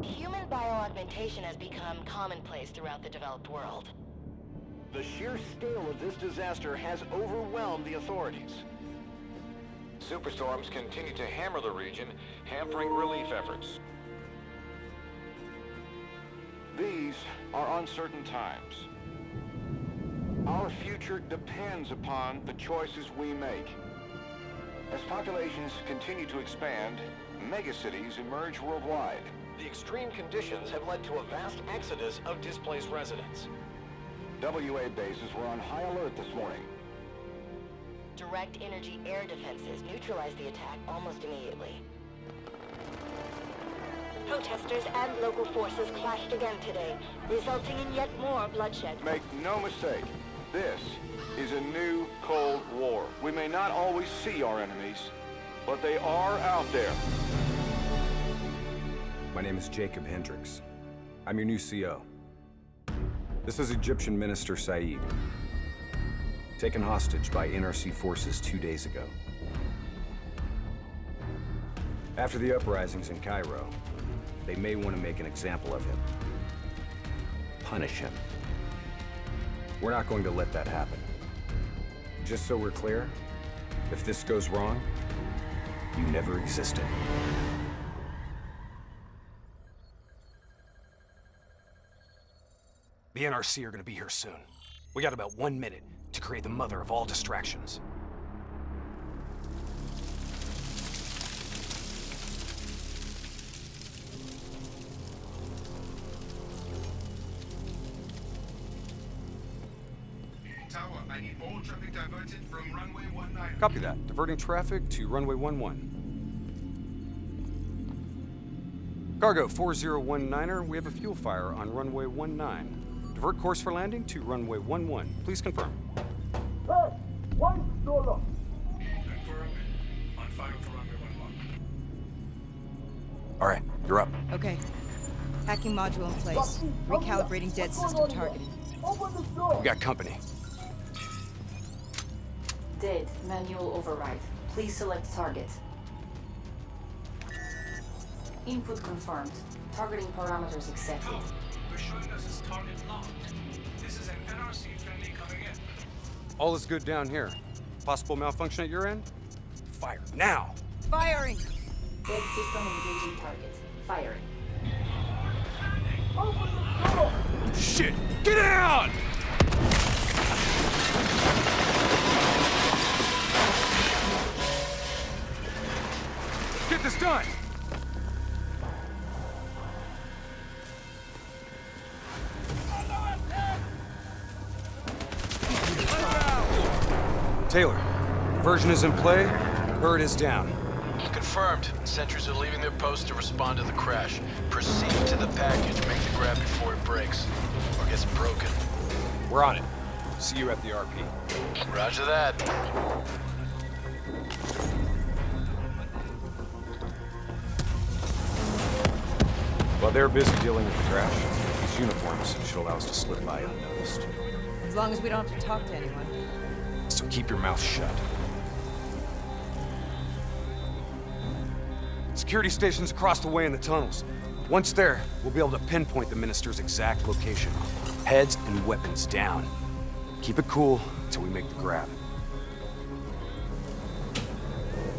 Human bioaugmentation has become commonplace throughout the developed world. The sheer scale of this disaster has overwhelmed the authorities. Superstorms continue to hammer the region, hampering relief efforts. These are uncertain times. Our future depends upon the choices we make. As populations continue to expand, megacities emerge worldwide. The extreme conditions have led to a vast exodus of displaced residents. WA bases were on high alert this morning. Direct energy air defenses neutralized the attack almost immediately. Protesters and local forces clashed again today, resulting in yet more bloodshed. Make no mistake, this is a new Cold War. We may not always see our enemies, but they are out there. My name is Jacob Hendricks. I'm your new CO. This is Egyptian Minister Said, taken hostage by NRC forces 2 days ago. After the uprisings in Cairo, they may want to make an example of him. Punish him. We're not going to let that happen. Just so we're clear, if this goes wrong, you never existed. The NRC are gonna be here soon. We got about 1 minute to create the mother of all distractions. Tower, I need all traffic diverted from runway 19. Copy that. Diverting traffic to runway 11. Cargo 4019er, we have a fuel fire on runway 19. Divert course for landing to runway 11. Please confirm. Hey, $1. Confirm. On fire for runway 11. All right, you're up. Okay. Hacking module in place. Recalibrating dead system targeting. We got company. Dead. Manual override. Please select target. Input confirmed. Targeting parameters accepted. No, we're showing us as target locked. This is an NRC friendly coming in. All is good down here. Possible malfunction at your end? Fire now! Firing! Dead system engaging target. Firing. Shit! Get down! Let's get this done! Taylor, version is in play. Bird is down. Confirmed. Sentries are leaving their post to respond to the crash. Proceed to the package. Make the grab before it breaks. Or gets broken. We're on it. See you at the RP. Roger that. While they're busy dealing with the crash, these uniforms should allow us to slip by unnoticed. As long as we don't have to talk to anyone. So keep your mouth shut. Security stations across the way in the tunnels. Once there, we'll be able to pinpoint the minister's exact location. Heads and weapons down. Keep it cool until we make the grab.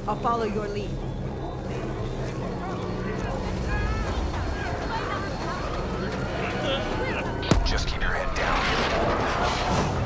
I'll follow your lead. Just keep your head down.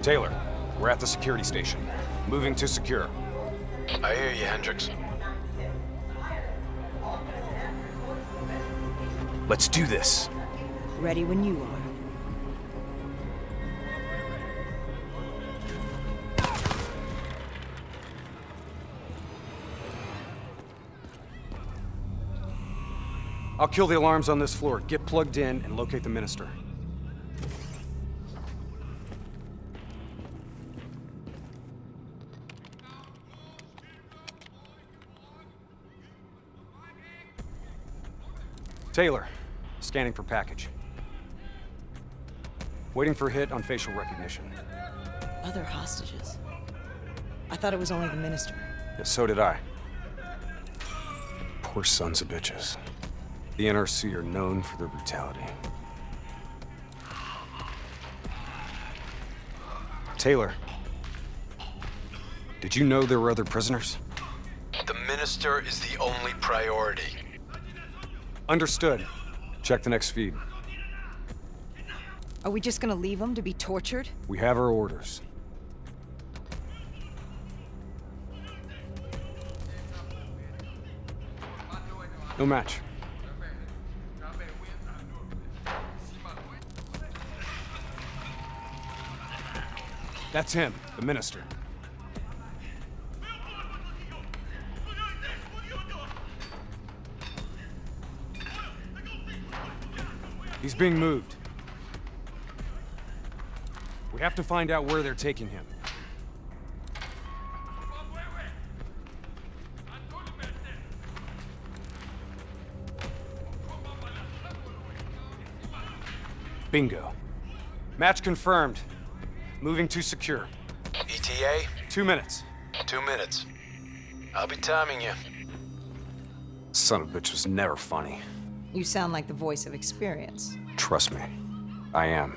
Taylor, we're at the security station. Moving to secure. I hear you, Hendricks. Let's do this. Ready when you are. I'll kill the alarms on this floor. Get plugged in and locate the minister. Taylor, scanning for package. Waiting for hit on facial recognition. Other hostages. I thought it was only the minister. Yeah, so did I. Poor sons of bitches. The NRC are known for their brutality. Taylor, did you know there were other prisoners? The minister is the only priority. Understood. Check the next feed. Are we just gonna leave him to be tortured? We have our orders. No match. That's him, the minister. He's being moved. We have to find out where they're taking him. Bingo. Match confirmed. Moving to secure. ETA? 2 minutes. 2 minutes. I'll be timing you. Son of a bitch was never funny. You sound like the voice of experience. Trust me, I am.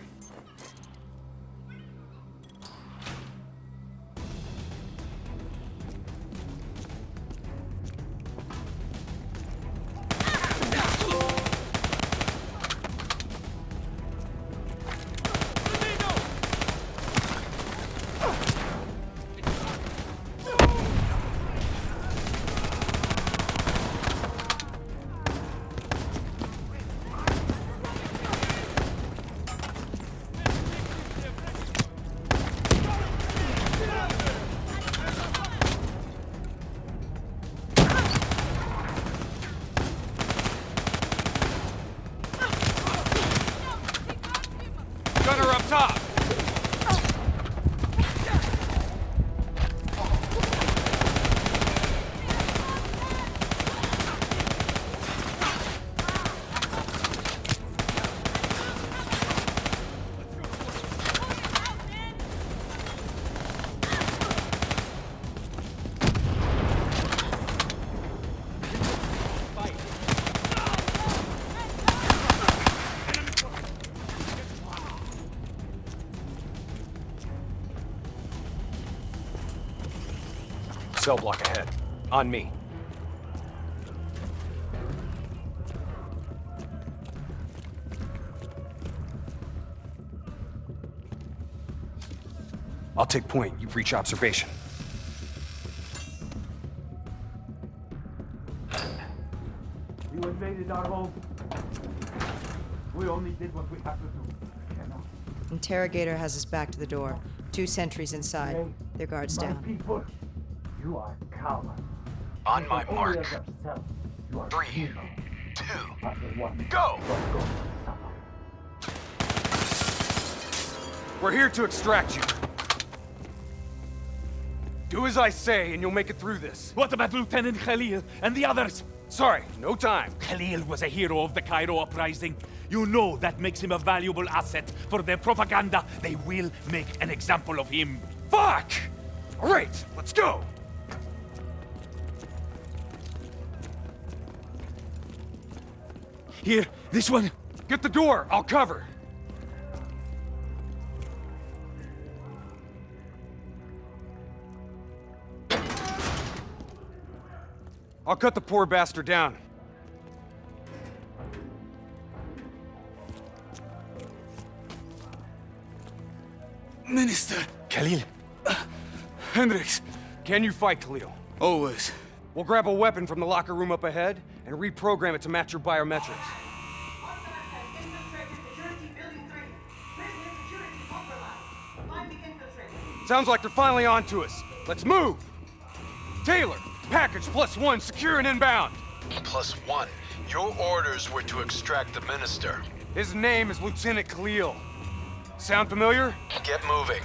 Cell block ahead. On me. I'll take point. You breach observation. You invaded our home. We only did what we had to do. Interrogator has us back to the door. 2 sentries inside. Their guards My down. people, you are cowards. On my Only mark. of yourself. You are 3, hero. 2, After one, go! you are going to suffer. We're here to extract you. Do as I say, and you'll make it through this. What about Lieutenant Khalil and the others? Sorry, no time. Khalil was a hero of the Cairo Uprising. You know that makes him a valuable asset for their propaganda. They will make an example of him. Fuck! All right, let's go! Here, this one. Get the door, I'll cover. I'll cut the poor bastard down. Minister. Khalil. Hendricks. Can you fight, Khalil? Always. We'll grab a weapon from the locker room up ahead and reprogram it to match your biometrics. Sounds like they're finally on to us. Let's move! Taylor, package +1, secure and inbound. +1. Your orders were to extract the minister. His name is Lieutenant Khalil. Sound familiar? Get moving.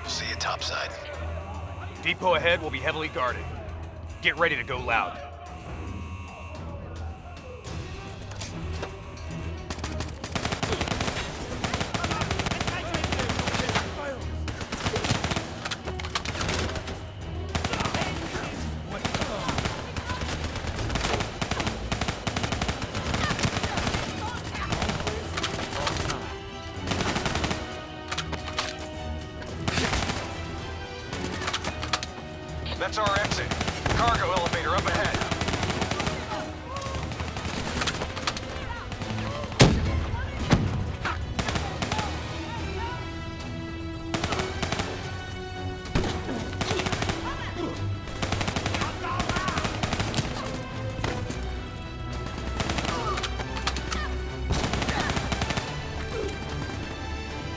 See you topside. Depot ahead will be heavily guarded. Get ready to go loud. That's our exit. Cargo elevator up ahead.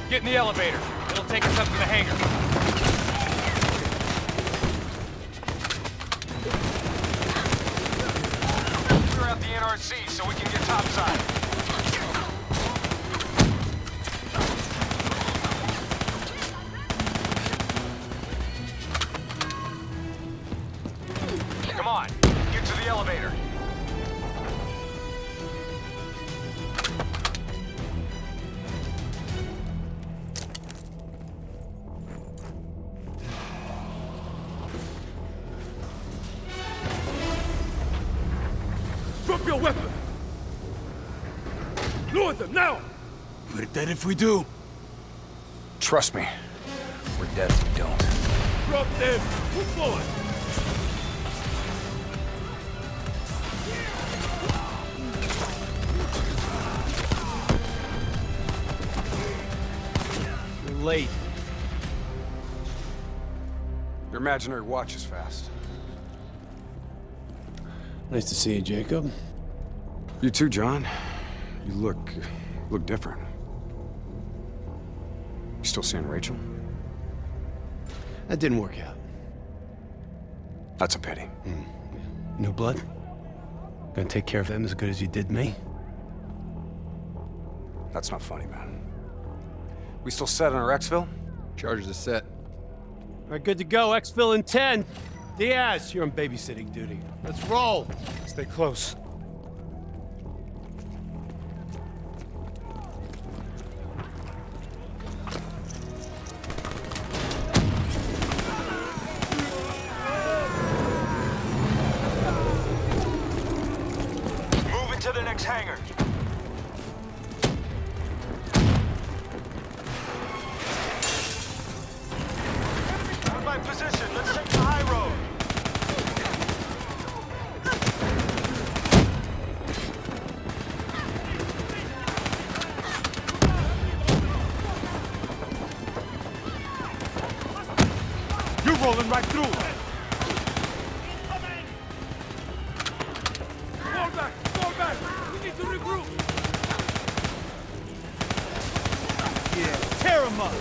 Get in the elevator. It'll take us up to the hangar. NRC so we can get topside. Come on, get to the elevator. Drop your weapon! Lower them, now! We're dead if we do. Trust me, we're dead if we don't. Drop them! Move forward! You're late. Your imaginary watch is fast. Nice to see you, Jacob. You too, John. You look different. You still seeing Rachel? That didn't work out. That's a pity. New blood? Gonna take care of them as good as you did me? That's not funny, man. We still set on our exfil? Charges are set. All right, good to go. Exfil in 10. Diaz, you're on babysitting duty. Let's roll. Stay close. Move into the next hangar. My position. Let's take the high road. move! Fall back! Fall back! We need to regroup! Yeah, tear him up!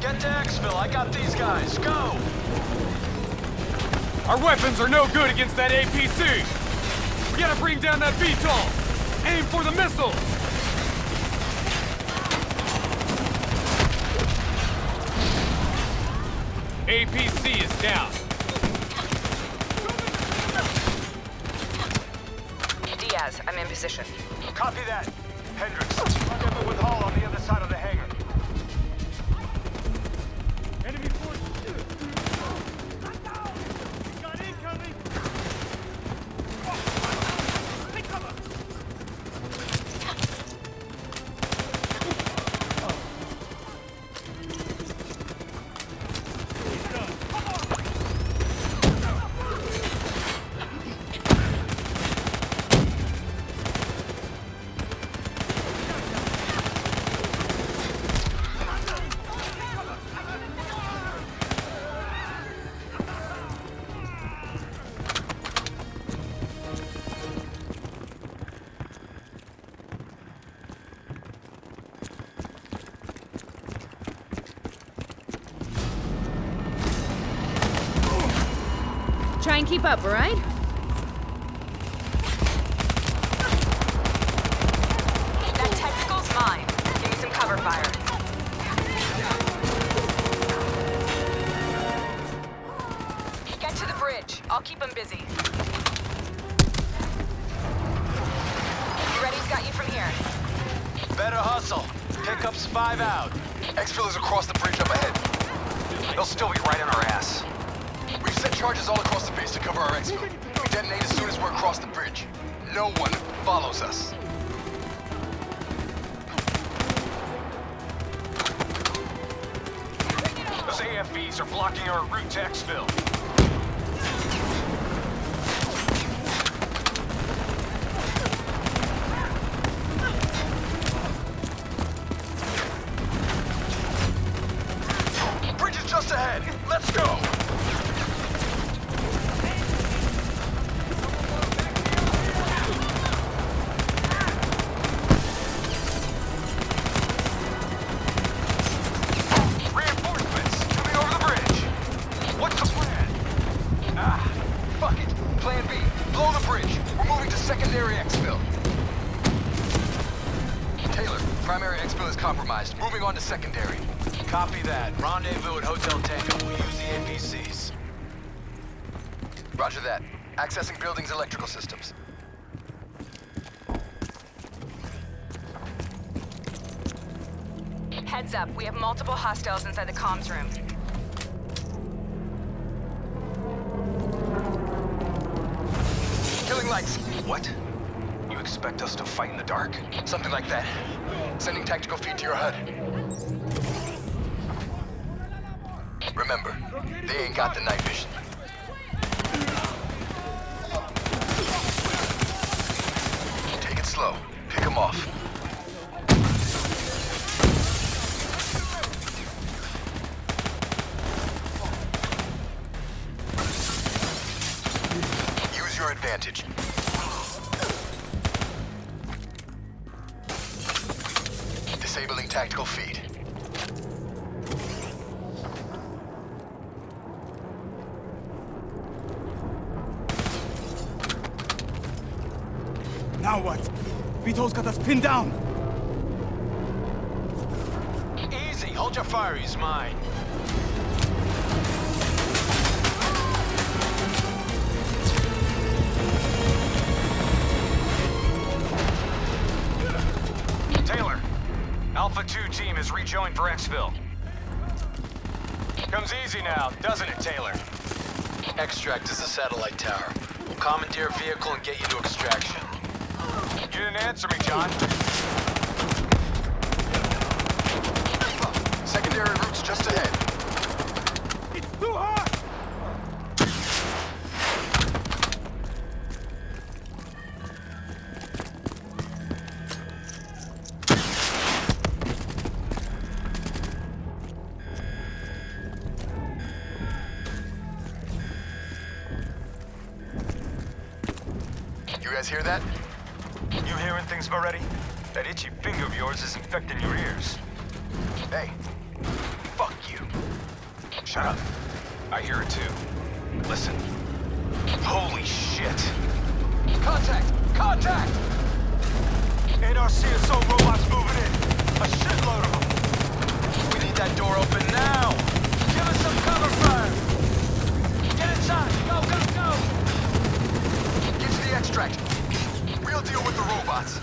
Get to Exfil, I got these guys. Go! Our weapons are no good against that APC! We gotta bring down that VTOL! Aim for the missiles! APC is down. Diaz, I'm in position. Copy that. Hendricks, rendezvous with Hall on the other side of the hangar. Enemy force! Got incoming! Take cover! Try and keep up, all right? That tactical's mine. Give me some cover fire. Get to the bridge. I'll keep them busy. You ready's got you from here. Better hustle. Pickup's 5 out. Exfil is across the bridge up ahead. They'll still be right on our ass. We've set charges all across the base to cover our exfil. We detonate as soon as we're across the bridge. No one follows us. Those AFVs are blocking our route to Exfil. Bridge is just ahead. Let's go! Moving on to secondary. Copy that. Rendezvous at Hotel Tango. We'll use the APCs. Roger that. Accessing building's electrical systems. Heads up, we have multiple hostiles inside the comms room. Killing lights. What? You expect us to fight in the dark? Something like that. Sending tactical feed to your HUD. Remember, they ain't got the night vision. Take it slow. Pick them off. Use your advantage. Disabling tactical feed. Now what? Vito's got us pinned down! Easy, hold your fire, he's mine. Taylor, Alpha 2 team has rejoined for Exfil. Comes easy now, doesn't it, Taylor? Extract is the satellite tower. We'll commandeer a vehicle and get you to extraction. You didn't answer me, John. Secondary route's just ahead. It's too hot! guys hear that? You hearing things already? That itchy finger of yours is infecting your ears. Hey, fuck you. Shut up. I hear it too. Listen. Holy shit. Contact! Contact! NRC assault robots moving in. A shitload of them. We need that door open now. Give us some cover fire. Get inside. Go, go, go. Get to the extract. We'll deal with the robots.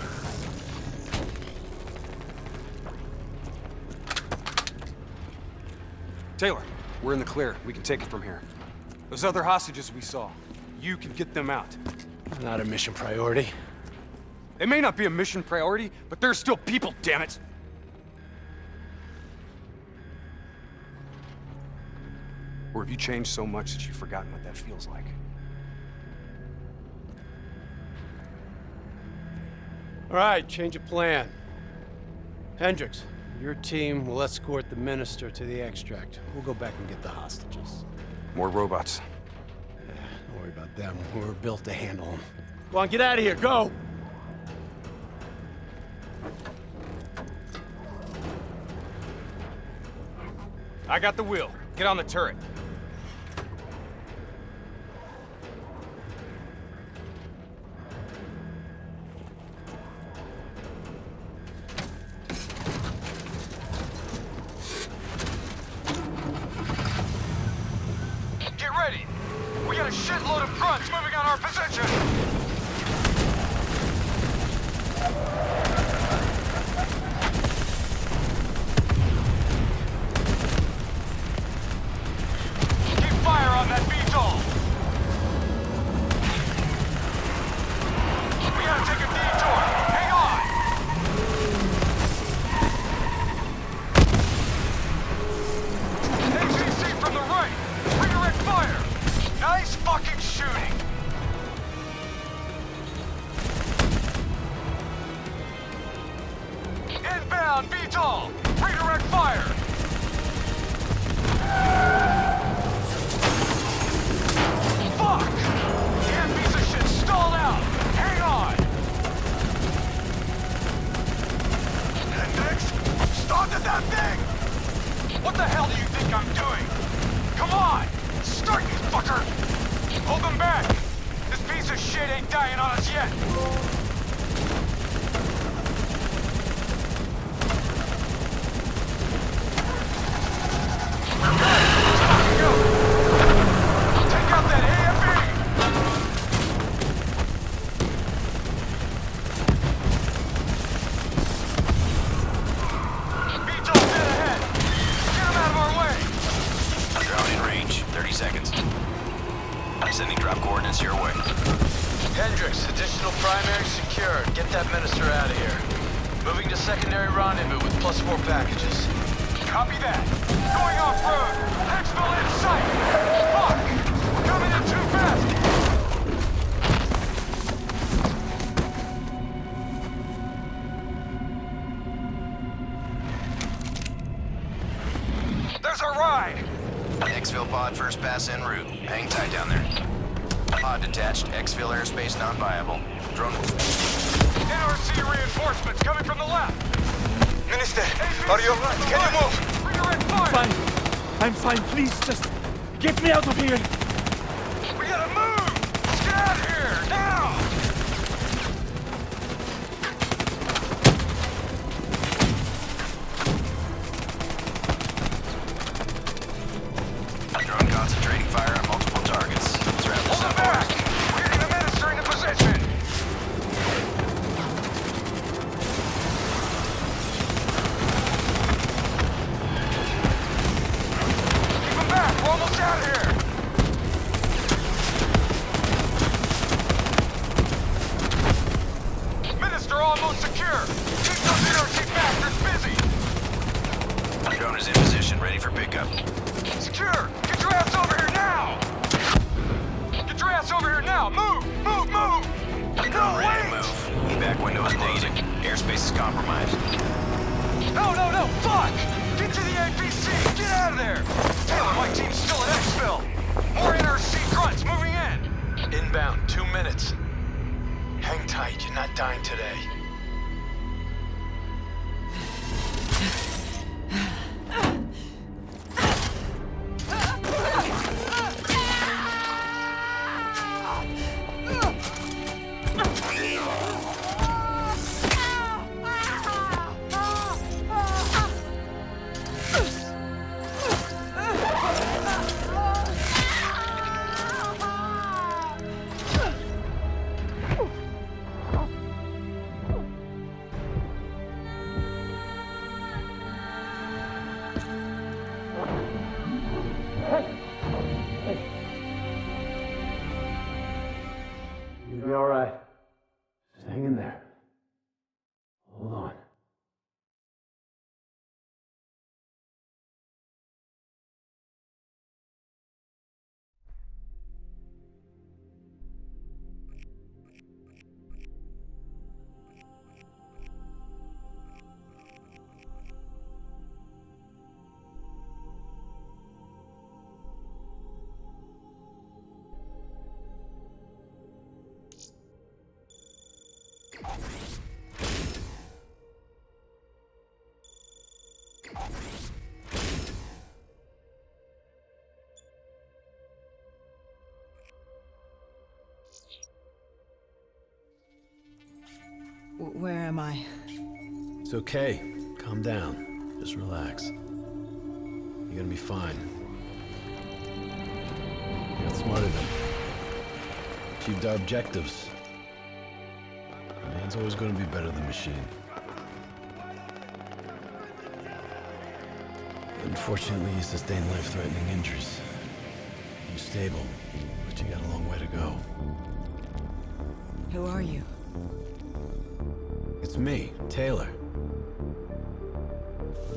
Taylor, we're in the clear. We can take it from here. Those other hostages we saw, you can get them out. Not a mission priority. It may not be a mission priority, but there's still people, damn it! Or have you changed so much that you've forgotten what that feels like? All right, change of plan. Hendricks, your team will escort the minister to the extract. We'll go back and get the hostages. More robots. Don't worry about them. We're built to handle them. Go on, get out of here. Go! I got the wheel. Get on the turret. Get ready. We got a shitload of grunts moving on our position. First pass en route. Hang tight down there. Pod detached. Exfil airspace non-viable. Drone. NRC reinforcements coming from the left. Minister, are you alright? Can you move? Fine. I'm fine. Please, just get me out of here. We gotta move! Let's get out of here! Now! Concentrating fire on multiple targets. Let's wrap this up. Back! We're getting the minister into position! Keep him back! We're almost out of here! Minister almost secure! Keep those NRC bastards busy! Drone is in position, ready for pickup. Secure! Get your ass over here now! Get your ass over here now! Move! Move! Move! Drone ready to move. Evac window is closing. Airspace is compromised. No, no, no! Fuck! Get to the APC! Get out of there! Taylor, my team's still at Exfil! More NRC grunts moving in! Inbound, 2 minutes. Hang tight, you're not dying today. You'll be all right. Just hang in there. Hold on. Where am I? It's okay. Calm down. Just relax. You're gonna be fine. You outsmarted them. Achieved our objectives. Man's always gonna be better than machine. Unfortunately, you sustained life-threatening injuries. You're stable, but you got a long way to go. Who are you? It's me, Taylor.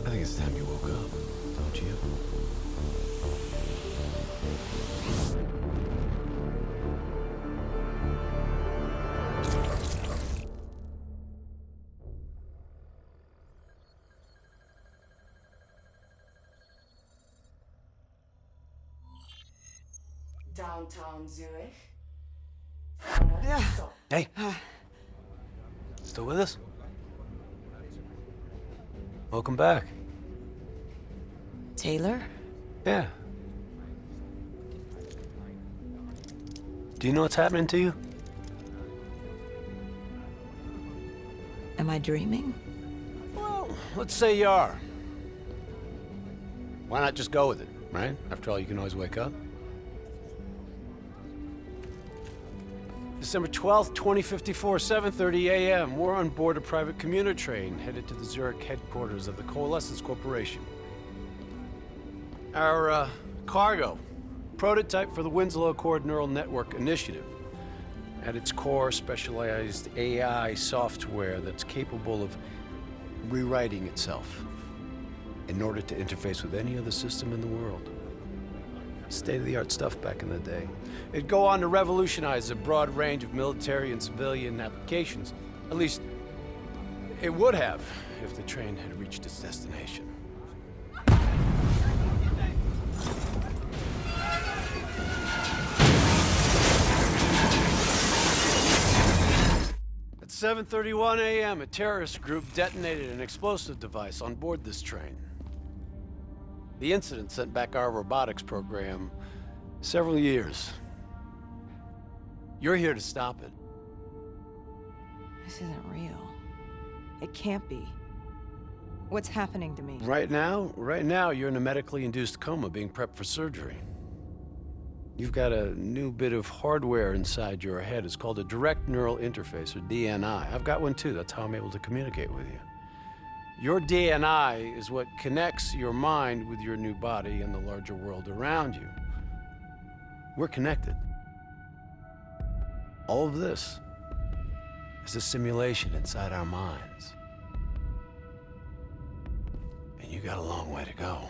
I think it's time you woke up, don't you? Downtown Zurich. Hey. Still with us? Welcome back. Taylor? Yeah. Do you know what's happening to you? Am I dreaming? Well, let's say you are. Why not just go with it, right? After all, you can always wake up. December 12th, 2054, 7:30 a.m. We're on board a private commuter train headed to the Zurich headquarters of the Coalescence Corporation. Our cargo, prototype for the Winslow Accord neural network initiative. At its core, specialized AI software that's capable of rewriting itself in order to interface with any other system in the world. State-of-the-art stuff back in the day. It'd go on to revolutionize a broad range of military and civilian applications. At least, it would have if the train had reached its destination. At 7:31 a.m., a terrorist group detonated an explosive device on board this train. The incident sent back our robotics program several years. You're here to stop it. This isn't real. It can't be. What's happening to me? Right now, you're in a medically induced coma being prepped for surgery. You've got a new bit of hardware inside your head. It's called a direct neural interface, or DNI. I've got one too. That's how I'm able to communicate with you. Your DNI is what connects your mind with your new body and the larger world around you. We're connected. All of this is a simulation inside our minds. And you got a long way to go.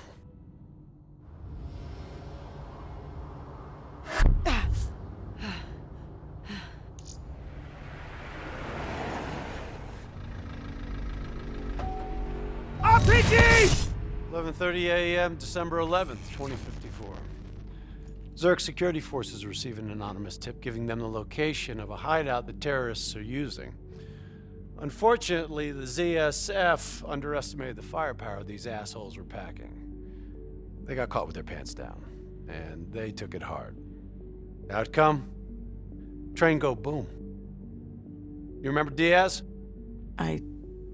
RPG! 11:30 a.m., December 11th, 2054. Zerg security forces received an anonymous tip giving them the location of a hideout the terrorists are using. Unfortunately, the ZSF underestimated the firepower these assholes were packing. They got caught with their pants down, and they took it hard. Outcome? Train go boom. You remember Diaz? I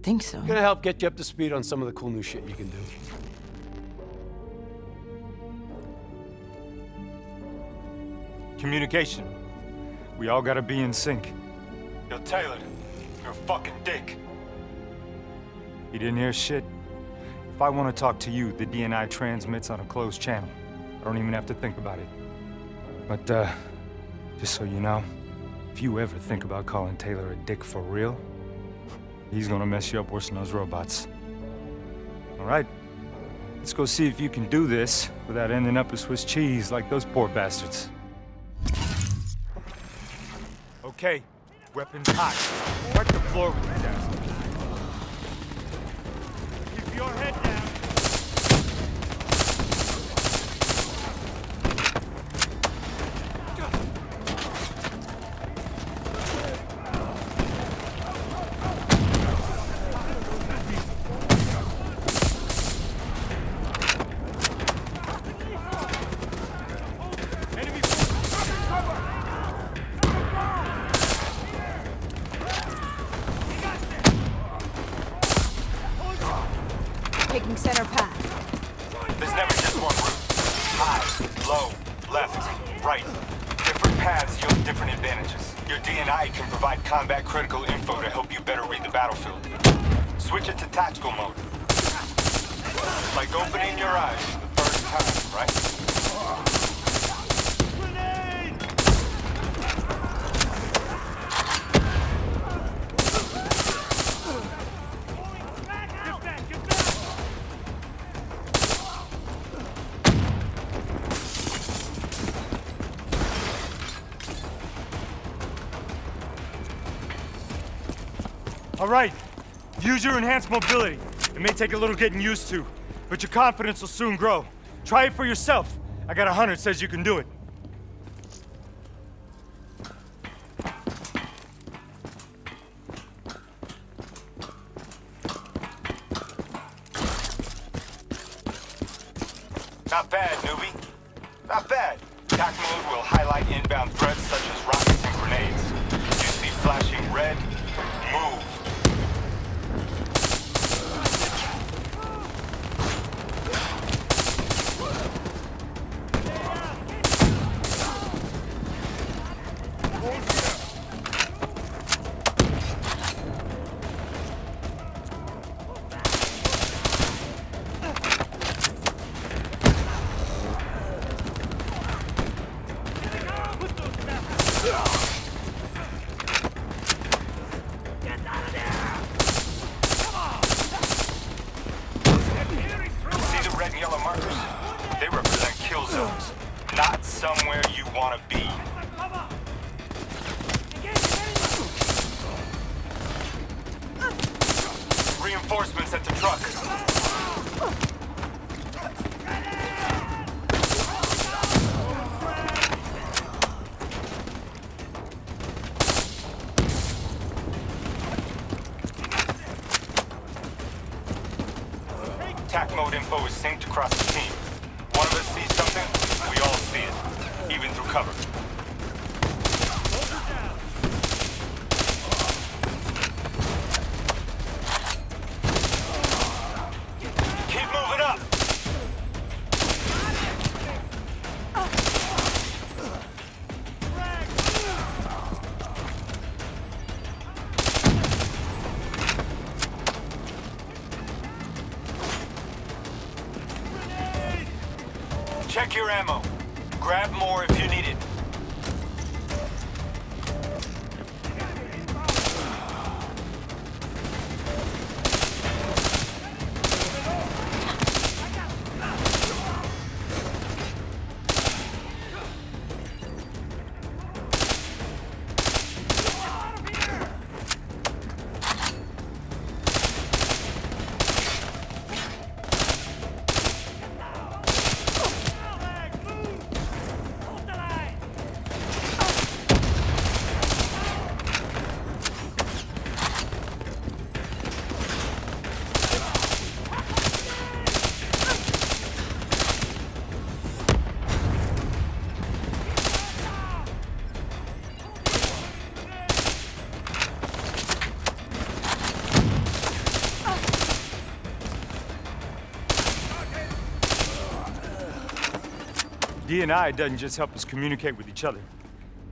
think so. Gonna help get you up to speed on some of the cool new shit you can do. Communication. We all gotta be in sync. Yo, Taylor, you're a fucking dick. You didn't hear shit? If I want to talk to you, the DNI transmits on a closed channel. I don't even have to think about it. But, just so you know, if you ever think about calling Taylor a dick for real, he's gonna mess you up worse than those robots. All right, let's go see if you can do this without ending up a Swiss cheese like those poor bastards. Okay, weapons hot. Wipe the floor with these assholes. Keep your head down. Taking center path. There's never just one route. High, low, left, right. Different paths yield different advantages. Your DNI can provide combat critical info to help you better read the battlefield. Switch it to tactical mode. Like opening your eyes for the first time, right? All right, use your enhanced mobility. It may take a little getting used to, but your confidence will soon grow. Try it for yourself. I got a hunter that says you can do it. Not bad, newbie. Not bad. TAC mode will highlight inbound threats such as rockets and grenades. You see flashing red? Move. Reinforcements at the truck. TAC mode info is synced across the team. One of us sees something, we all see it, even through cover. Check your ammo. Grab more if you need it. DNI doesn't just help us communicate with each other.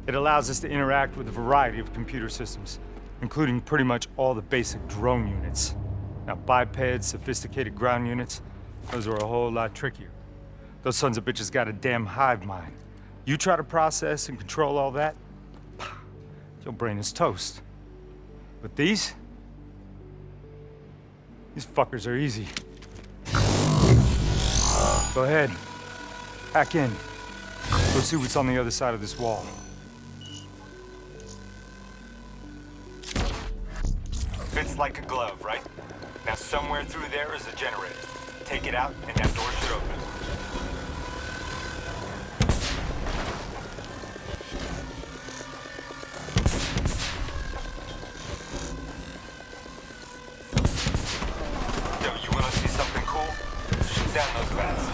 It allows us to interact with a variety of computer systems, including pretty much all the basic drone units. Now, bipeds, sophisticated ground units, those are a whole lot trickier. Those sons of bitches got a damn hive mind. You try to process and control all that, your brain is toast. But these fuckers are easy. Go ahead, hack in. Go see what's on the other side of this wall. Fits like a glove, right? Now somewhere through there is a generator. Take it out and that door should open. Yo, you wanna see something cool? Shoot down those bats.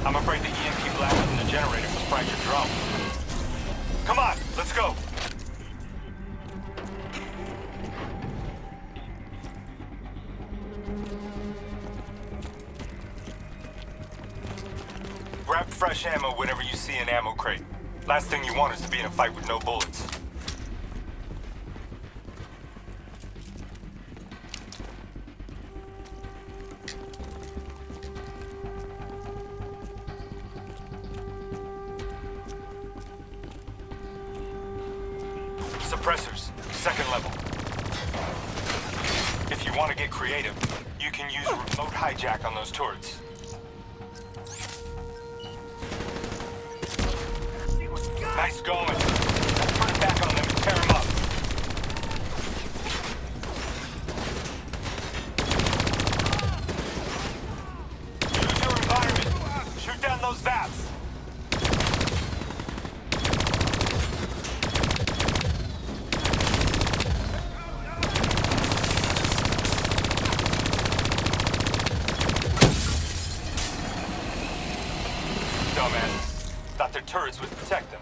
I'm afraid the EMP blast from the generator was fractured drum. Come on, let's go. Grab fresh ammo whenever you see an ammo crate. Last thing you want is to be in a fight with no bullets. Suppressors, second level. If you want to get creative, you can use remote hijack on those turrets. Nice going. Put it back on them and tear them up. Use your environment. Shoot down those vats. Thought their turrets would protect them.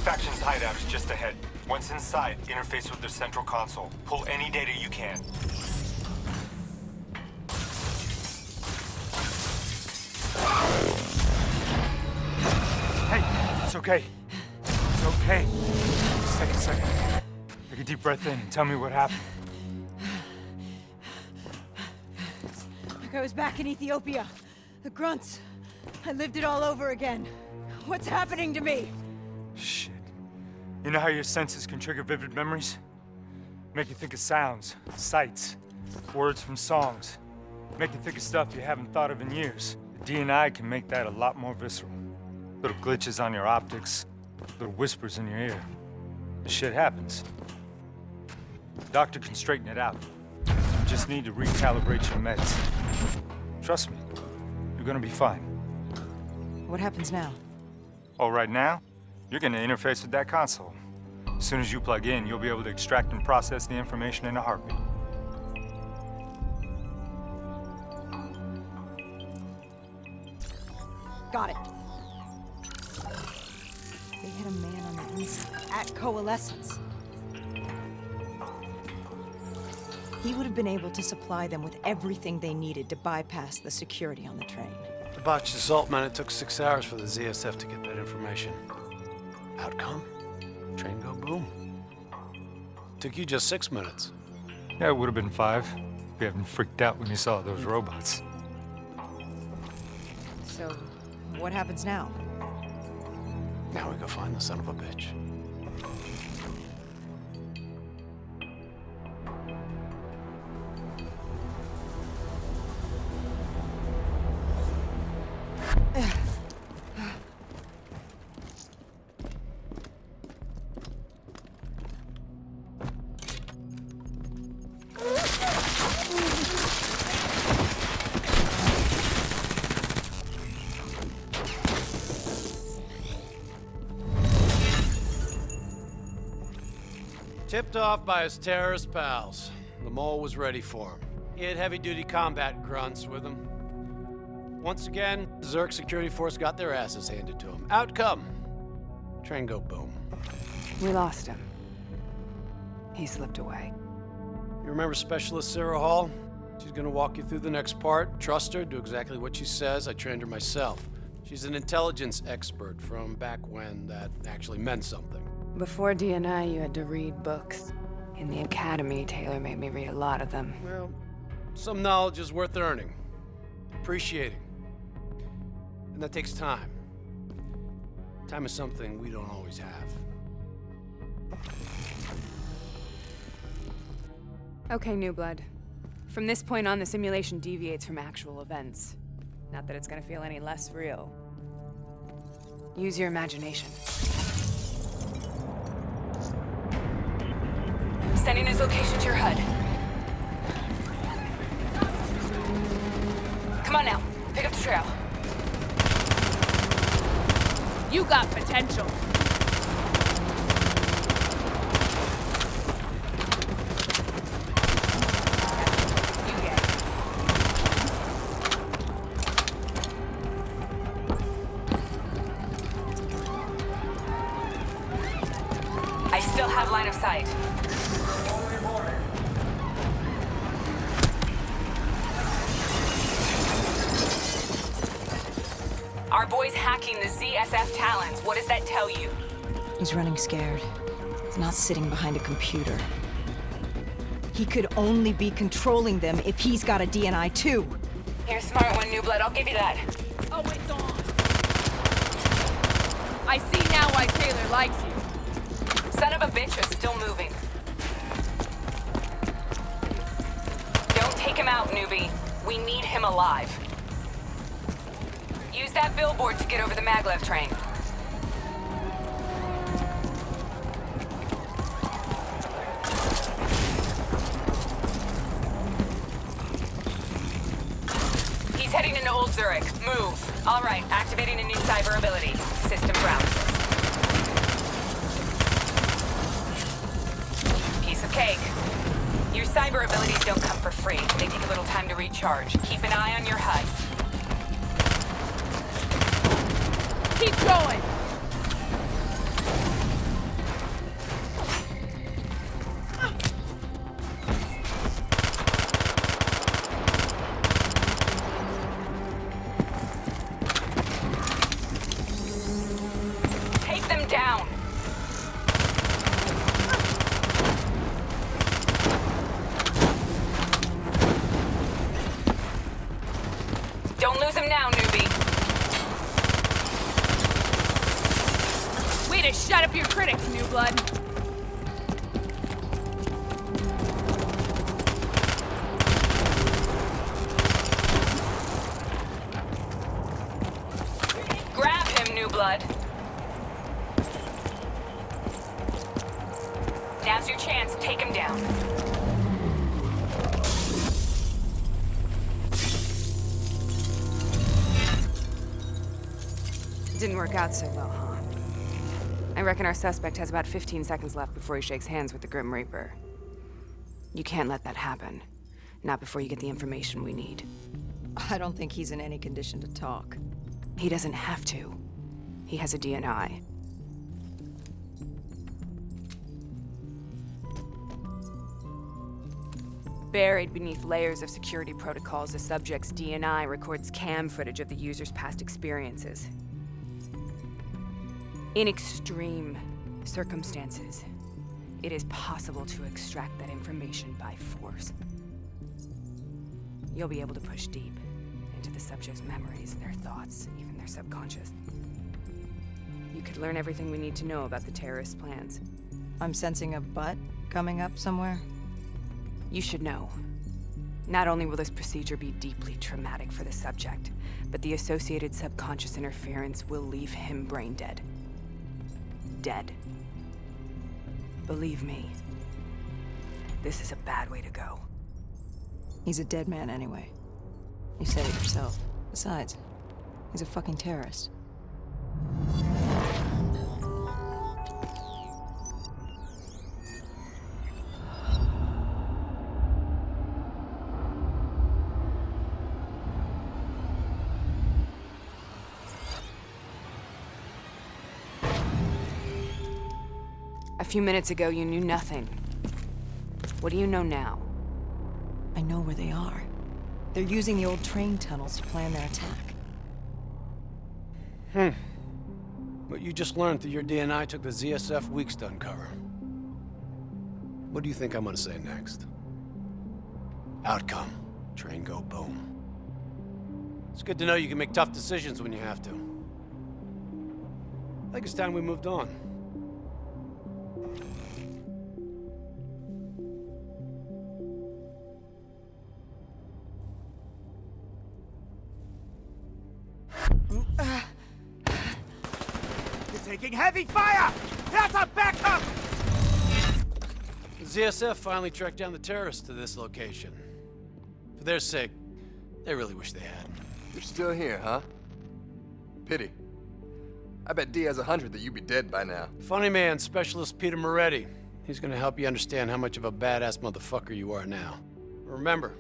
Faction's hideout is just ahead. Once inside, interface with their central console. Pull any data you can. Hey, it's okay. It's okay. Just take a second. Take a deep breath in and tell me what happened. Like I was back in Ethiopia. The grunts. I lived it all over again. What's happening to me? Shit. You know how your senses can trigger vivid memories? Make you think of sounds, sights, words from songs. Make you think of stuff you haven't thought of in years. The DNI can make that a lot more visceral. Little glitches on your optics, Little whispers in your ear. This shit happens. The doctor can straighten it out. You just need to recalibrate your meds. Trust me, you're gonna be fine. What happens now? Oh, right now, you're gonna interface with that console. As soon as you plug in, you'll be able to extract and process the information in a heartbeat. Got it. They hit a man on the inside at Coalescence. He would have been able to supply them with everything they needed to bypass the security on the train. The botched assault, man, it took 6 hours for the ZSF to get that information. Outcome? Train go boom. Took you just 6 minutes. Yeah, it would have been 5 if you hadn't freaked out when you saw those robots. So, what happens now? Now we go find the son of a bitch. Tipped off by his terrorist pals, the mole was ready for him. He had heavy-duty combat grunts with him. Once again, the Zerg security force got their asses handed to him. Outcome: train go boom. We lost him. He slipped away. You remember Specialist Sarah Hall? She's gonna walk you through the next part. Trust her, do exactly what she says. I trained her myself. She's an intelligence expert from back when that actually meant something. Before DNI, you had to read books. In the academy, Taylor made me read a lot of them. Well, some knowledge is worth earning, appreciating. And that takes time. Time is something we don't always have. Okay, New Blood. From this point on, the simulation deviates from actual events. Not that it's gonna feel any less real. Use your imagination. Sending his location to your HUD. Come on now, pick up the trail. You got potential. You get it. I still have line of sight. Our boy's hacking the ZSF talents. What does that tell you? He's running scared. He's not sitting behind a computer. He could only be controlling them if he's got a DNI too. You're a smart one, New Blood. I'll give you that. Oh, it's on. I see now why Taylor likes you. Son of a bitch is still moving. Don't take him out, newbie. We need him alive. Use that billboard to get over the maglev train. He's heading into Old Zurich. Move. All right, activating a new cyber ability. System paralysis. Piece of cake. Your cyber abilities don't come for free. They take a little time to recharge. Keep an eye on your HUD. Keep going! Take them down! Don't lose him now, newbie. Way to shut up your critics, New Blood. Grab him, New Blood. Now's your chance. Take him down. Didn't work out so well, huh? I reckon our suspect has about 15 seconds left before he shakes hands with the Grim Reaper. You can't let that happen. Not before you get the information we need. I don't think he's in any condition to talk. He doesn't have to. He has a DNI. Buried beneath layers of security protocols, the subject's DNI records cam footage of the user's past experiences. In extreme circumstances, it is possible to extract that information by force. You'll be able to push deep into the subject's memories, their thoughts, even their subconscious. You could learn everything we need to know about the terrorists' plans. I'm sensing a butt coming up somewhere. You should know. Not only will this procedure be deeply traumatic for the subject, but the associated subconscious interference will leave him brain dead. Dead. Believe me, this is a bad way to go. He's a dead man anyway. You said it yourself. Besides, he's a fucking terrorist. A few minutes ago, you knew nothing. What do you know now? I know where they are. They're using the old train tunnels to plan their attack. What you just learned through your DNI took the ZSF weeks to uncover. What do you think I'm gonna say next? Outcome. Train go boom. It's good to know you can make tough decisions when you have to. I think it's time we moved on. Taking heavy fire! That's a backup! The ZSF finally tracked down the terrorists to this location. For their sake, they really wish they had. You're still here, huh? Pity. I bet Diaz 100 that you'd be dead by now. Funny man, Specialist Peter Moretti. He's gonna help you understand how much of a badass motherfucker you are now. Remember,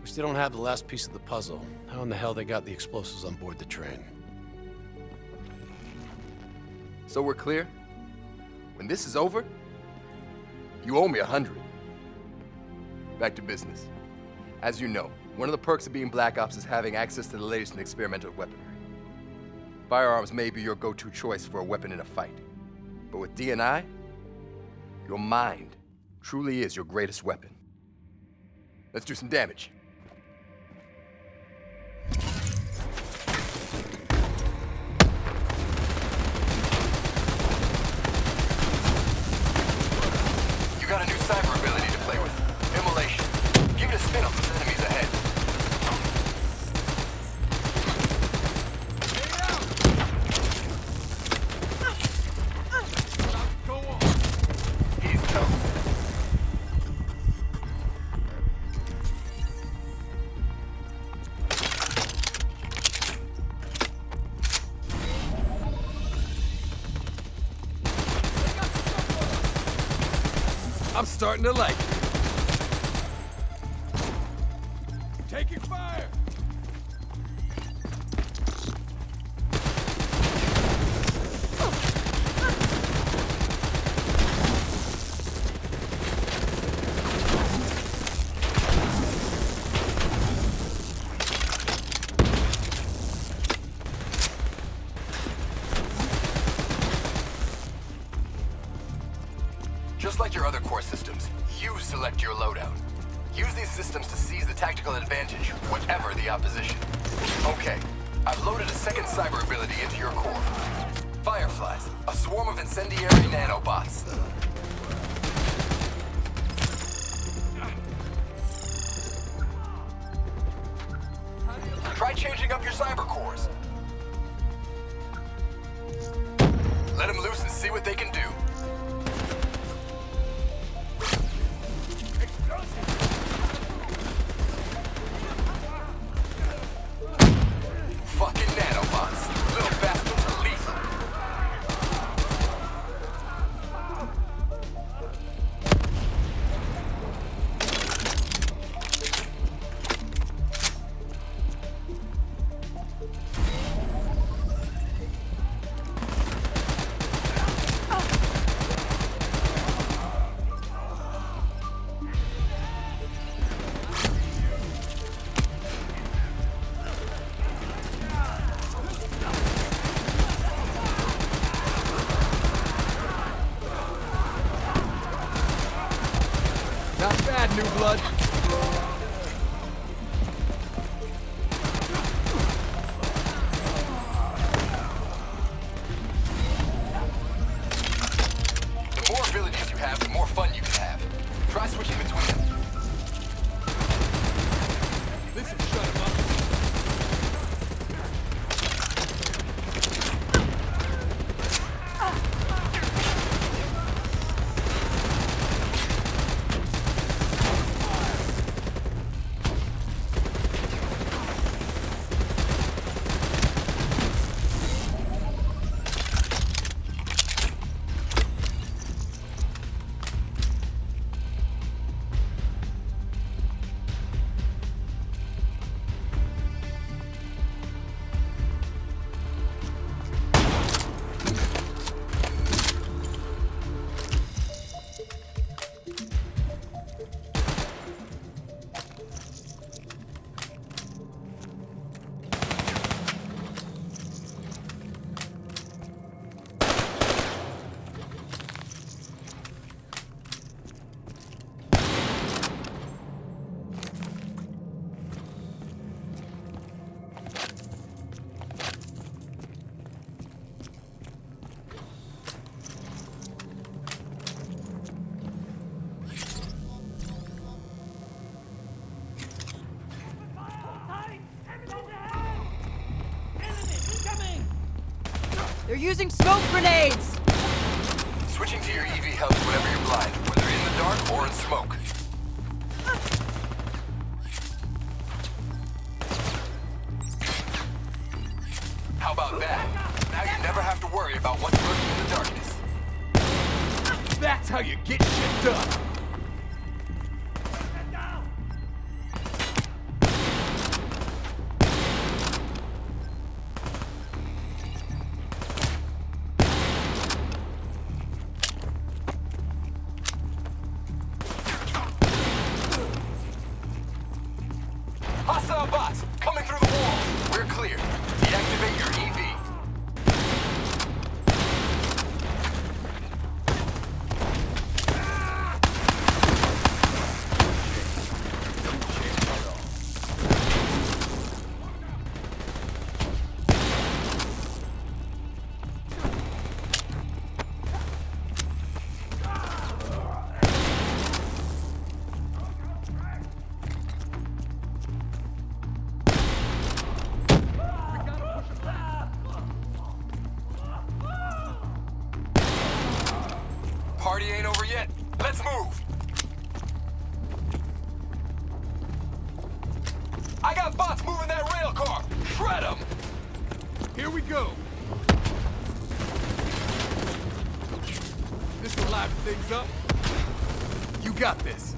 we still don't have the last piece of the puzzle. How in the hell they got the explosives on board the train? So we're clear? When this is over, you owe me 100. Back to business. As you know, one of the perks of being Black Ops is having access to the latest in experimental weaponry. Firearms may be your go-to choice for a weapon in a fight. But with DNI, your mind truly is your greatest weapon. Let's do some damage. Got a new cyber ability to play with. Immolation. Give it a spin on those enemies ahead. Go on. He's tough. I'm starting to like it. Taking fire! Just like your other core systems, you select your loadout. Use these systems to seize the tactical advantage, whatever the opposition. Okay, I've loaded a second cyber ability into your core. Fireflies, a swarm of incendiary nanobots. Try changing up your cyber cores. Let them loose and see what they can do. that new blood? The more abilities you have, the more fun you can have. Try switching between them. Listen, shut him up. They're using smoke grenades! Switching to your EV helps whenever you're blind, whether in the dark or in smoke. How about that? Now you never have to worry about what's lurking in the darkness. That's how you get shit done! Hostile bots coming through the wall. We're clear. Deactivate your EV. Party ain't over yet. Let's move. I got bots moving that rail car. Shred them. Here we go. This will liven things up. You got this.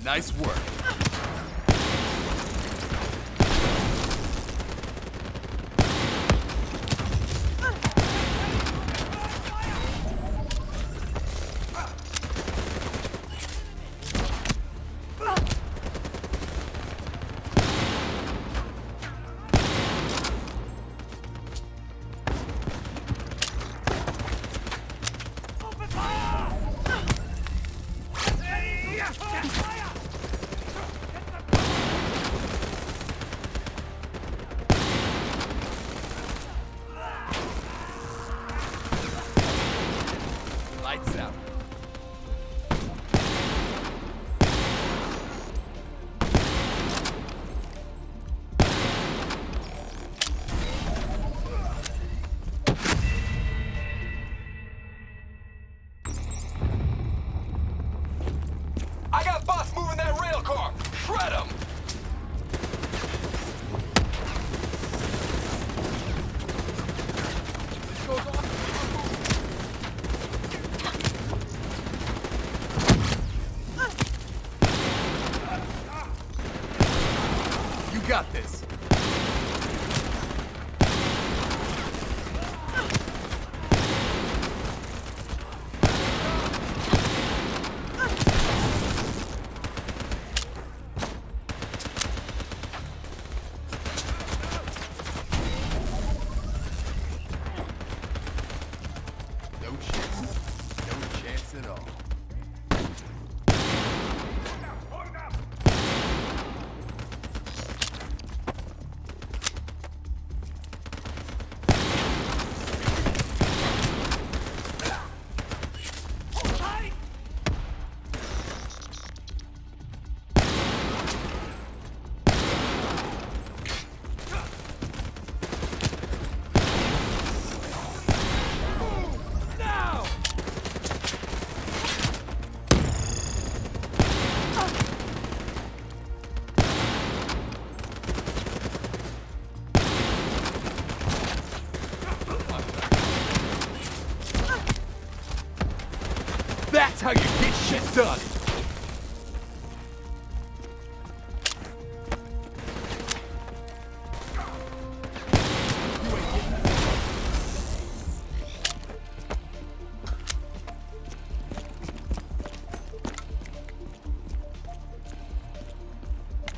Nice work. Lights out. I got bots moving that rail car. Shred them. how you get shit done!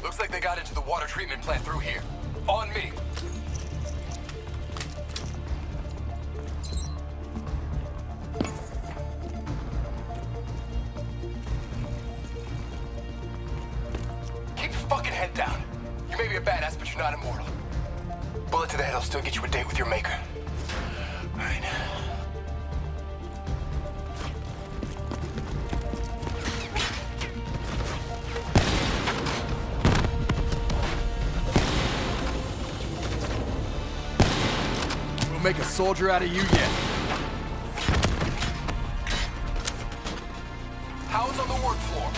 Looks like they got into the water treatment plant through here. On me! Keep your fucking head down. You may be a badass, but you're not immortal. Bullet to the head will still get you a date with your maker. All right. Make a soldier out of you yet. How's on the work floor?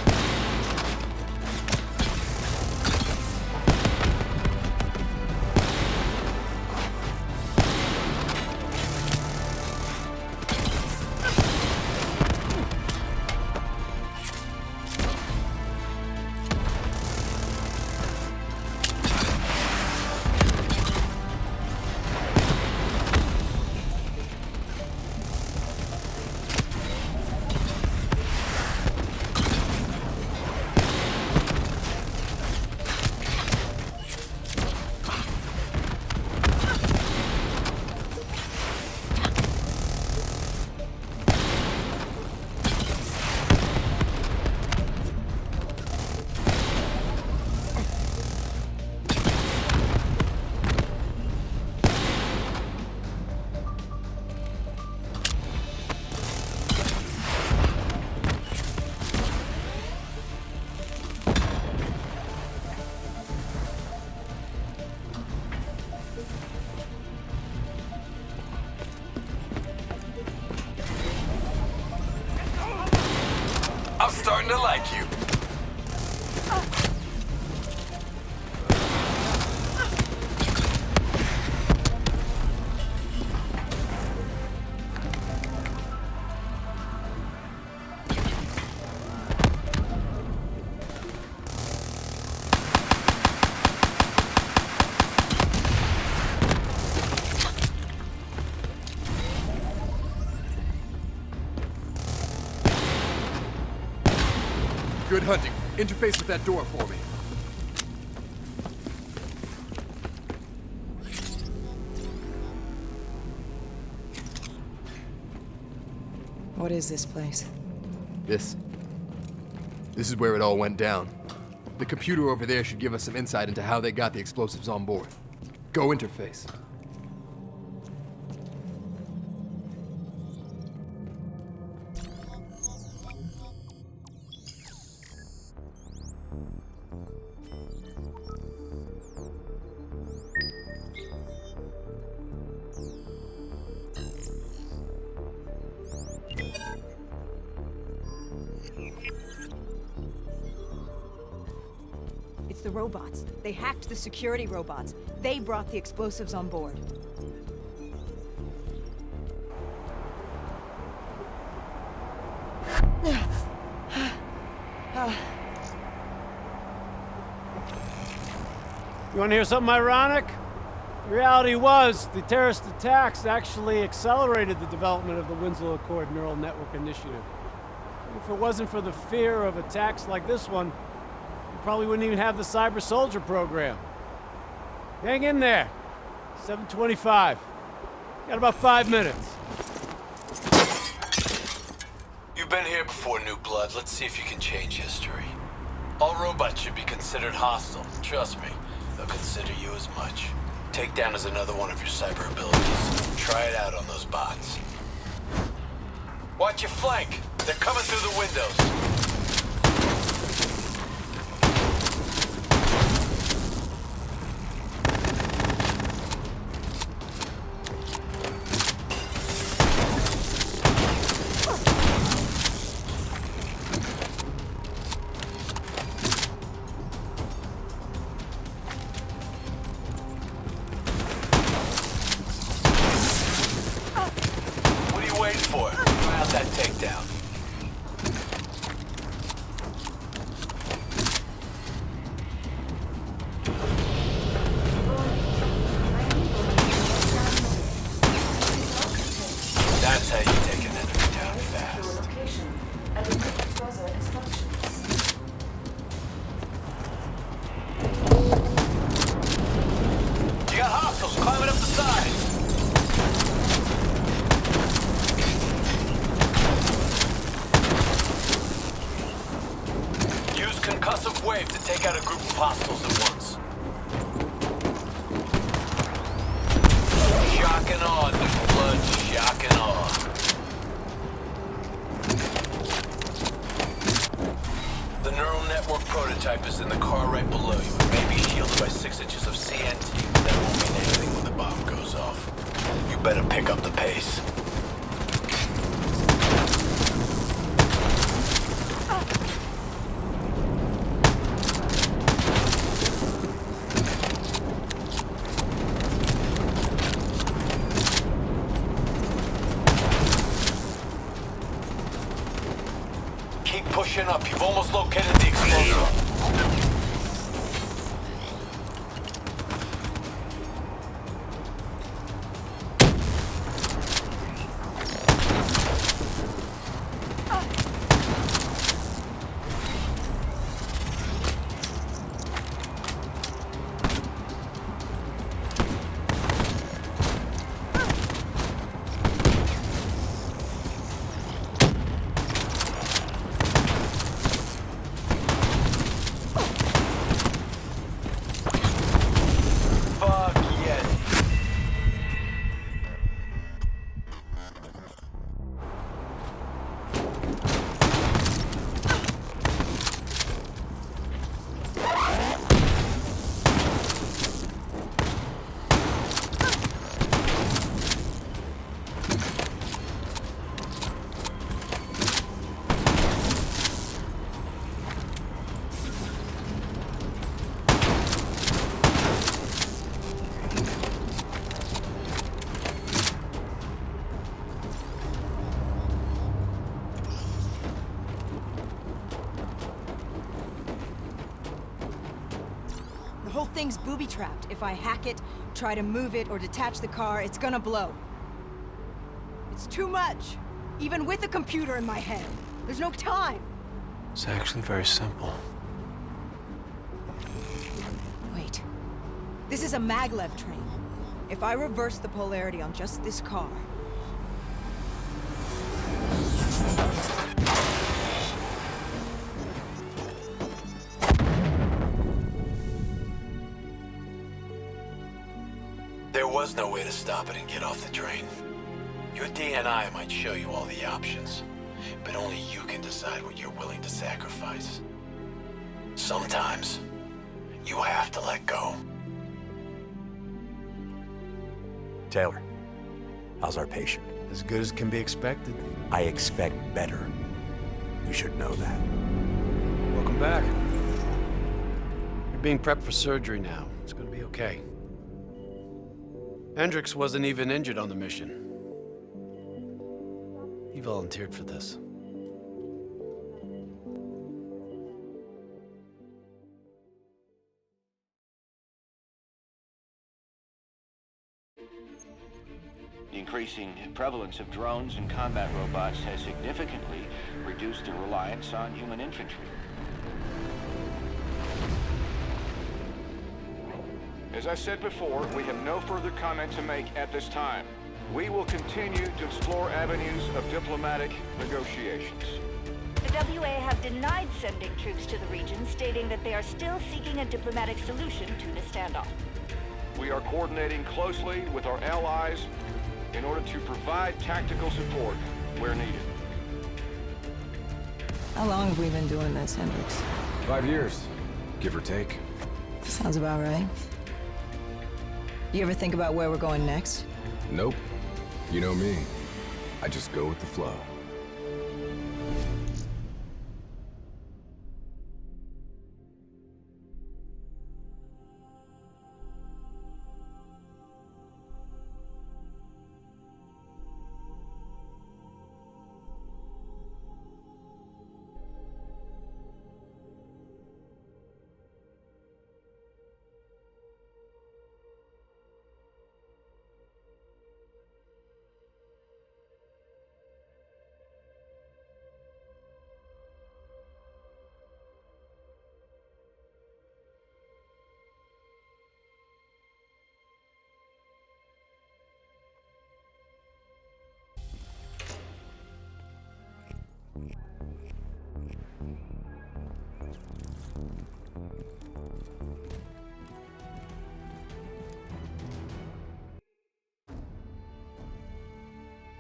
I'm starting to like you. Good hunting. Interface with that door for me. What is this place? This is where it all went down. The computer over there should give us some insight into how they got the explosives on board. Go interface. It's the robots. They hacked the security robots. They brought the explosives on board. You want to hear something ironic? The reality was, the terrorist attacks actually accelerated the development of the Winslow Accord neural network initiative. If it wasn't for the fear of attacks like this one, we probably wouldn't even have the Cyber Soldier program. Hang in there. 7:25. Got about 5 minutes. You've been here before, New Blood. Let's see if you can change history. All robots should be considered hostile. Trust me, they'll consider you as much. Takedown is another one of your cyber abilities. Try it out on those bots. Watch your flank. They're coming through the windows. What are you waiting for? Try out that takedown. brave to take out a group of hostiles at once. Shock and awe, new blood, shock and awe. The neural network prototype is in the car right below you. It may be shielded by 6 inches of CNT, but that won't mean anything when the bomb goes off. You better pick up the pace. Pushing up. You've almost located the explosive. The whole thing's booby-trapped. If I hack it, try to move it, or detach the car, it's gonna blow. It's too much. Even with a computer in my head. There's no time. It's actually very simple. Wait. This is a maglev train. If I reverse the polarity on just this car... There was no way to stop it and get off the train. Your DNI might show you all the options, but only you can decide what you're willing to sacrifice. Sometimes, you have to let go. Taylor, how's our patient? As good as can be expected. I expect better. You should know that. Welcome back. You're being prepped for surgery now. It's gonna be okay. Hendricks wasn't even injured on the mission. He volunteered for this. The increasing prevalence of drones and combat robots has significantly reduced the reliance on human infantry. As I said before, we have no further comment to make at this time. We will continue to explore avenues of diplomatic negotiations. The WA have denied sending troops to the region, stating that they are still seeking a diplomatic solution to the standoff. We are coordinating closely with our allies in order to provide tactical support where needed. How long have we been doing this, Hendricks? 5 years, give or take. Sounds about right. You ever think about where we're going next? Nope. You know me. I just go with the flow.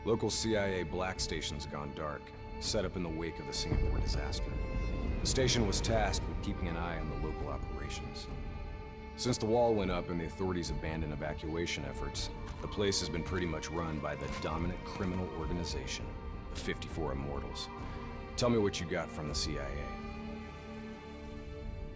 Local CIA black station's gone dark, set up in the wake of the Singapore disaster. The station was tasked with keeping an eye on the local operations. Since the wall went up and the authorities abandoned evacuation efforts, the place has been pretty much run by the dominant criminal organization, the 54 Immortals. Tell me what you got from the CIA.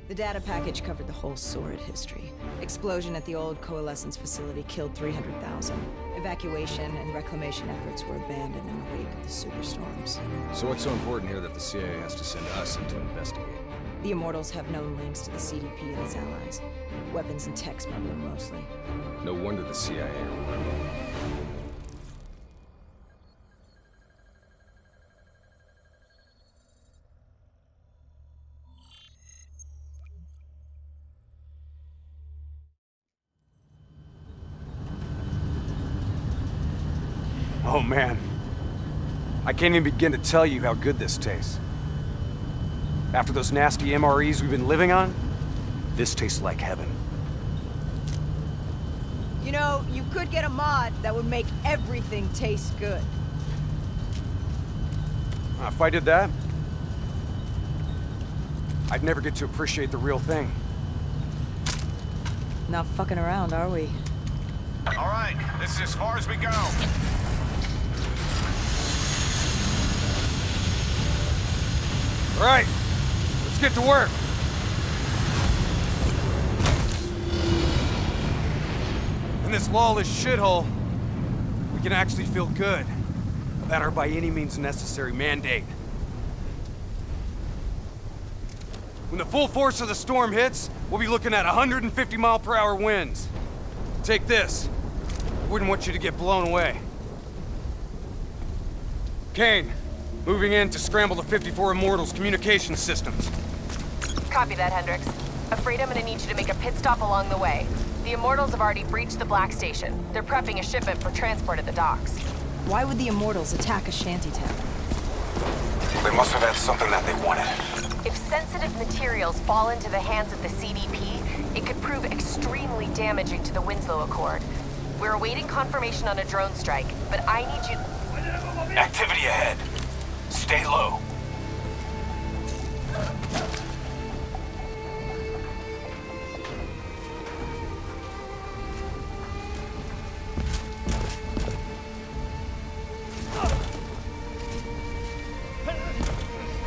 The data package covered the whole sordid history. Explosion at the old Coalescence facility killed 300,000. Evacuation and reclamation efforts were abandoned in the wake of the superstorms. So what's so important here that the CIA has to send us in to investigate? The Immortals have known links to the CDP and its allies. Weapons and tech smuggling mostly. No wonder the CIA are Oh man, I can't even begin to tell you how good this tastes. After those nasty MREs we've been living on, this tastes like heaven. You know, you could get a mod that would make everything taste good. If I did that, I'd never get to appreciate the real thing. Not fucking around, are we? All right, this is as far as we go. All right, let's get to work. In this lawless shithole, we can actually feel good about our by any means necessary mandate. When the full force of the storm hits, we'll be looking at 150-mile-per-hour winds. Take this. Wouldn't want you to get blown away. Kane, moving in to scramble the 54 Immortals' communication systems. Copy that, Hendricks. Afraid I'm gonna need you to make a pit stop along the way. The Immortals have already breached the Black Station. They're prepping a shipment for transport at the docks. Why would the Immortals attack a shantytown? They must have had something that they wanted. If sensitive materials fall into the hands of the CDP, it could prove extremely damaging to the Winslow Accord. We're awaiting confirmation on a drone strike, but I need you... Activity ahead. Stay low.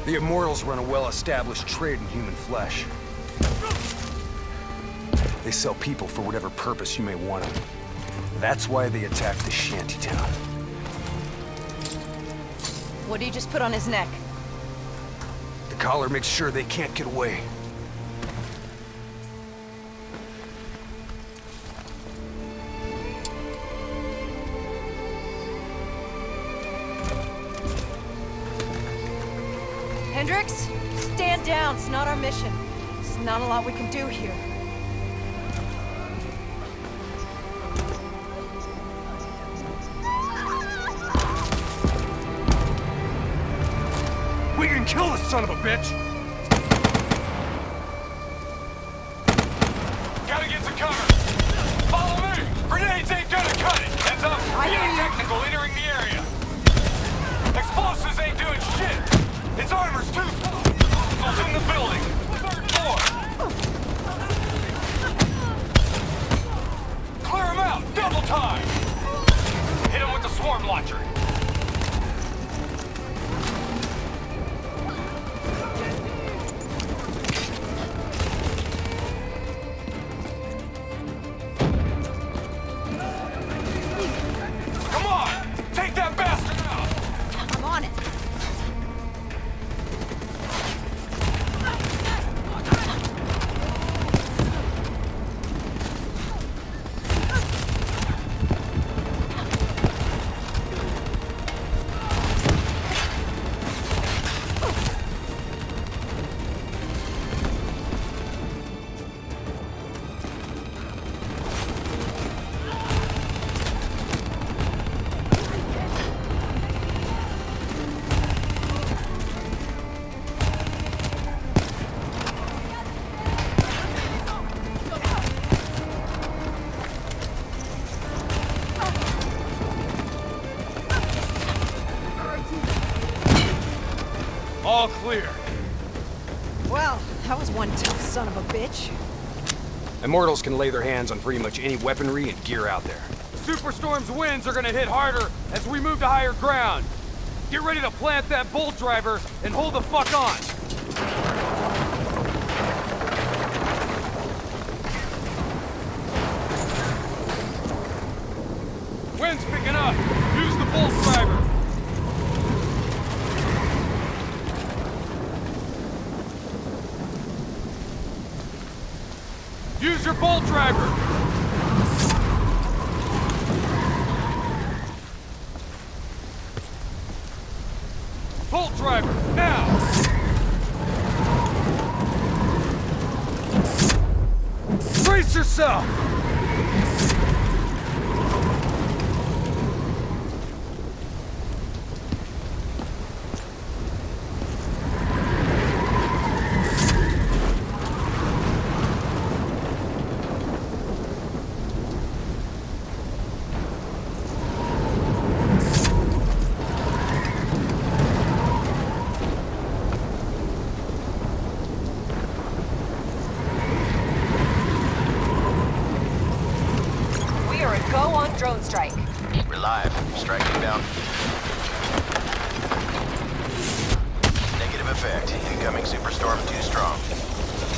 The Immortals run a well-established trade in human flesh. They sell people for whatever purpose you may want them. That's why they attacked the shantytown. What do you just put on his neck? The collar makes sure they can't get away. Hendricks, stand down. It's not our mission. There's not a lot we can do here. We can kill this son of a bitch! Gotta get to cover! Follow me! Grenades ain't gonna cut it! Heads up! Technical entering the area! Explosives ain't doing shit! Its armor's too... It's in the building! Third floor! Clear him out! Double time! Hit him with the swarm launcher! Come on! Take that bastard out! I'm on it. All clear. Well, that was one tough son of a bitch. Immortals can lay their hands on pretty much any weaponry and gear out there. Superstorm's winds are gonna hit harder as we move to higher ground. Get ready to plant that bolt driver and hold the fuck on. Wind's picking up. Use the bolt driver. Use your bolt driver. Bolt driver, now! Brace yourself! Drone strike. We're live. Striking down. Negative effect. Incoming superstorm too strong.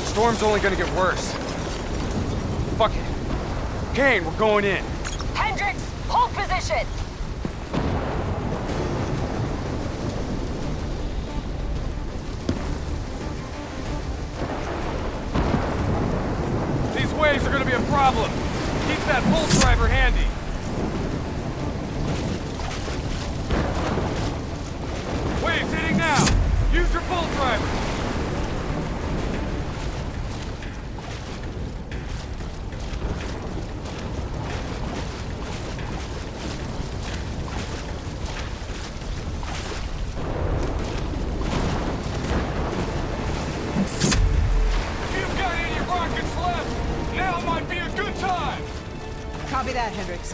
Storm's only gonna get worse. Fuck it. Kane, we're going in. Hendricks, hold position! These waves are gonna be a problem. Keep that bolt driver handy. Waves hitting now. Use your bolt driver. If you've got any rockets left, now might be a good time. Copy that, Hendricks.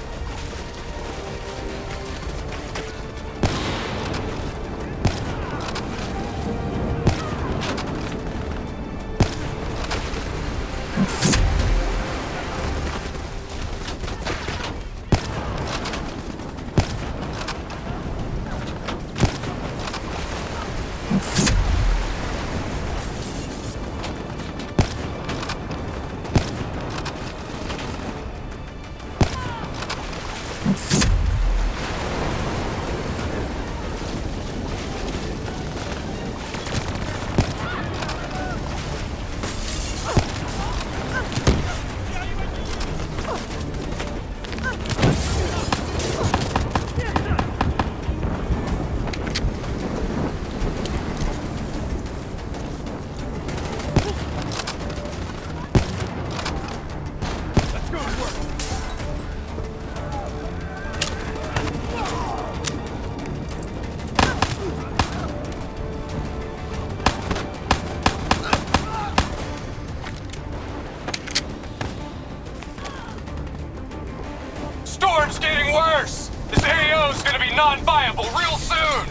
Storm's getting worse! This AO's gonna be non-viable real soon!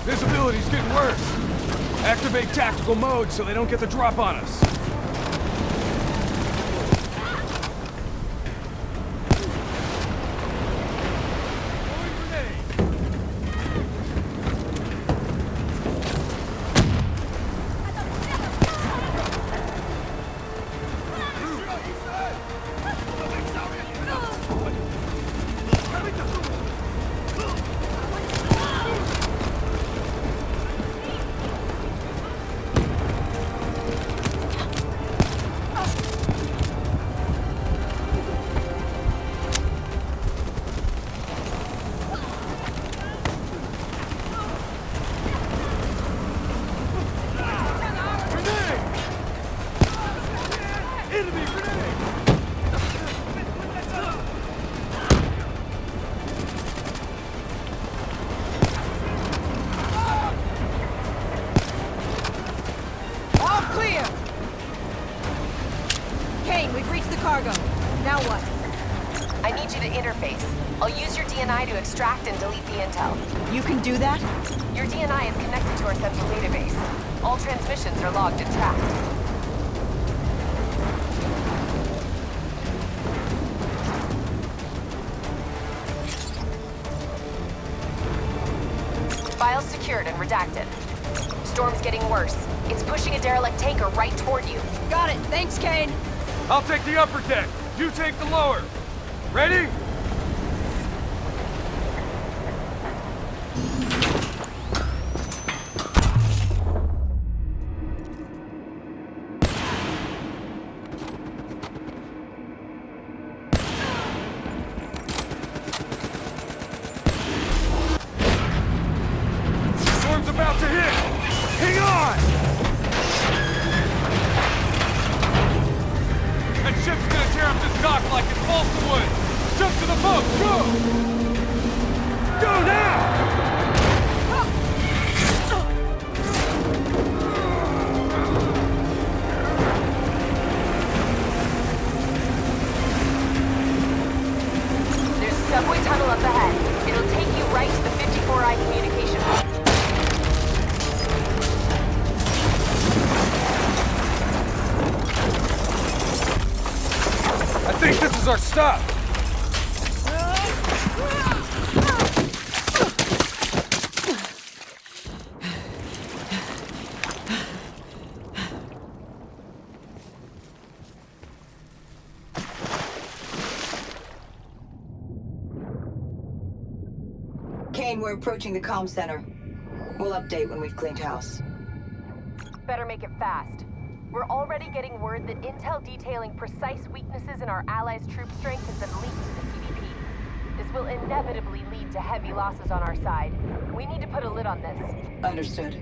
Visibility's getting worse. Activate tactical mode so they don't get the drop on us. you the interface. I'll use your DNI to extract and delete the intel. You can do that? Your DNI is connected to our central database. All transmissions are logged and tracked. Files secured and redacted. Storm's getting worse. It's pushing a derelict tanker right toward you. Got it. Thanks, Kane. I'll take the upper deck. You take the lower. Ready? Storm's about to hit! Hang on! That ship's gonna tear up this dock like it's balsa wood! Jump to the boat! Go! Go now! There's a subway tunnel up ahead. It'll take you right to the 54I communication hub. I think this is our stop! Kane, we're approaching the comm center. We'll update when we've cleaned house. Better make it fast. We're already getting word that intel detailing precise weaknesses in our allies' troop strength has been leaked to the CDP. This will inevitably lead to heavy losses on our side. We need to put a lid on this. Understood.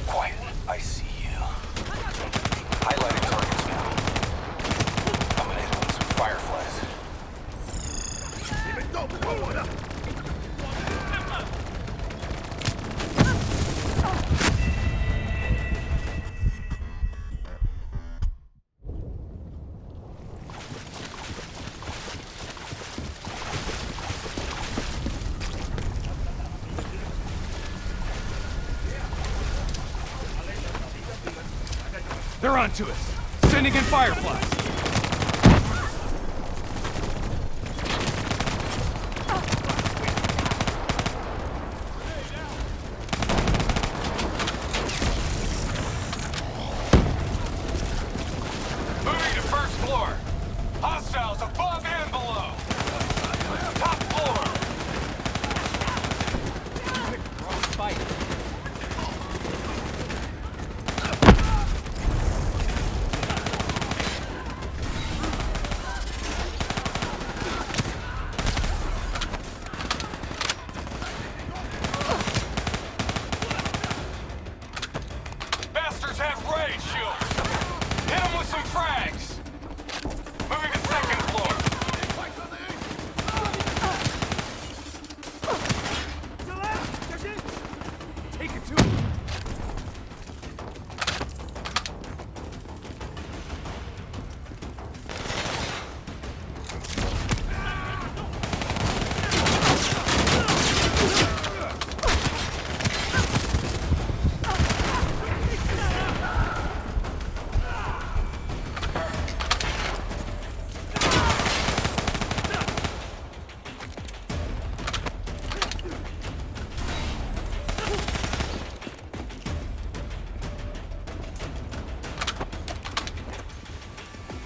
Quiet. I see you. Highlighting targets now. I'm gonna hit them with some fireflies. They're onto us! Sending in fireflies! Moving to first floor. Hostiles above and below. Top floor. Wrong fight. Bastards have raid shields. Hit them with some frags. Moving to second floor. Take it to him!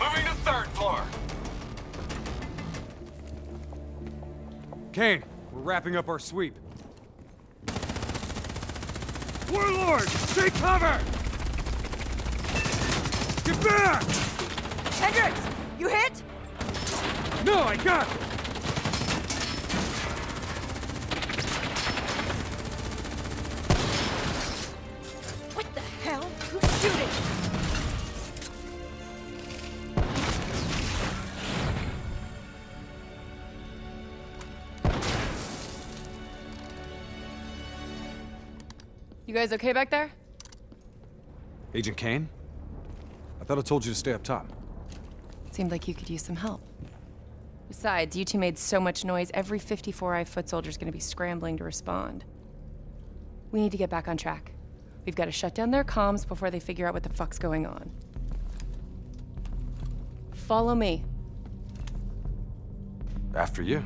Moving to third floor. Kane, we're wrapping up our sweep. Warlord! Take cover! Get back! Hendricks, you hit? No, I got it! You guys okay back there? Agent Kane? I thought I told you to stay up top. Seemed like you could use some help. Besides, you two made so much noise, every 54i foot soldier's gonna be scrambling to respond. We need to get back on track. We've got to shut down their comms before they figure out what the fuck's going on. Follow me. After you.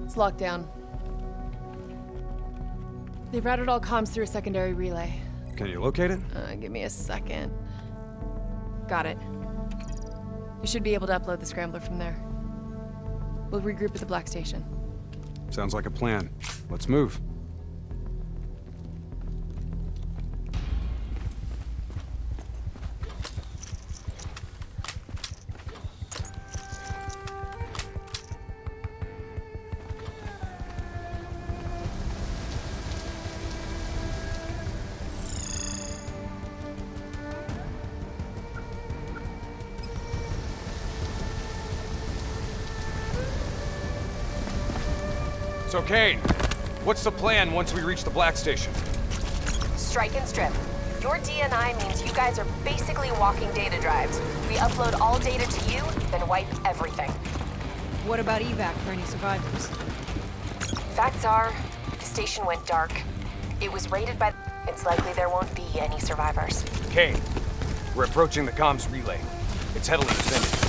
It's locked down. They've routed all comms through a secondary relay. Can you locate it? Give me a second. Got it. You should be able to upload the scrambler from there. We'll regroup at the Black Station. Sounds like a plan. Let's move. So, Kane, what's the plan once we reach the Black Station? Strike and strip. Your DNI means you guys are basically walking data drives. We upload all data to you, then wipe everything. What about evac for any survivors? Facts are, the station went dark. It was raided by... It's likely there won't be any survivors. Kane, we're approaching the comms relay. It's heavily defended.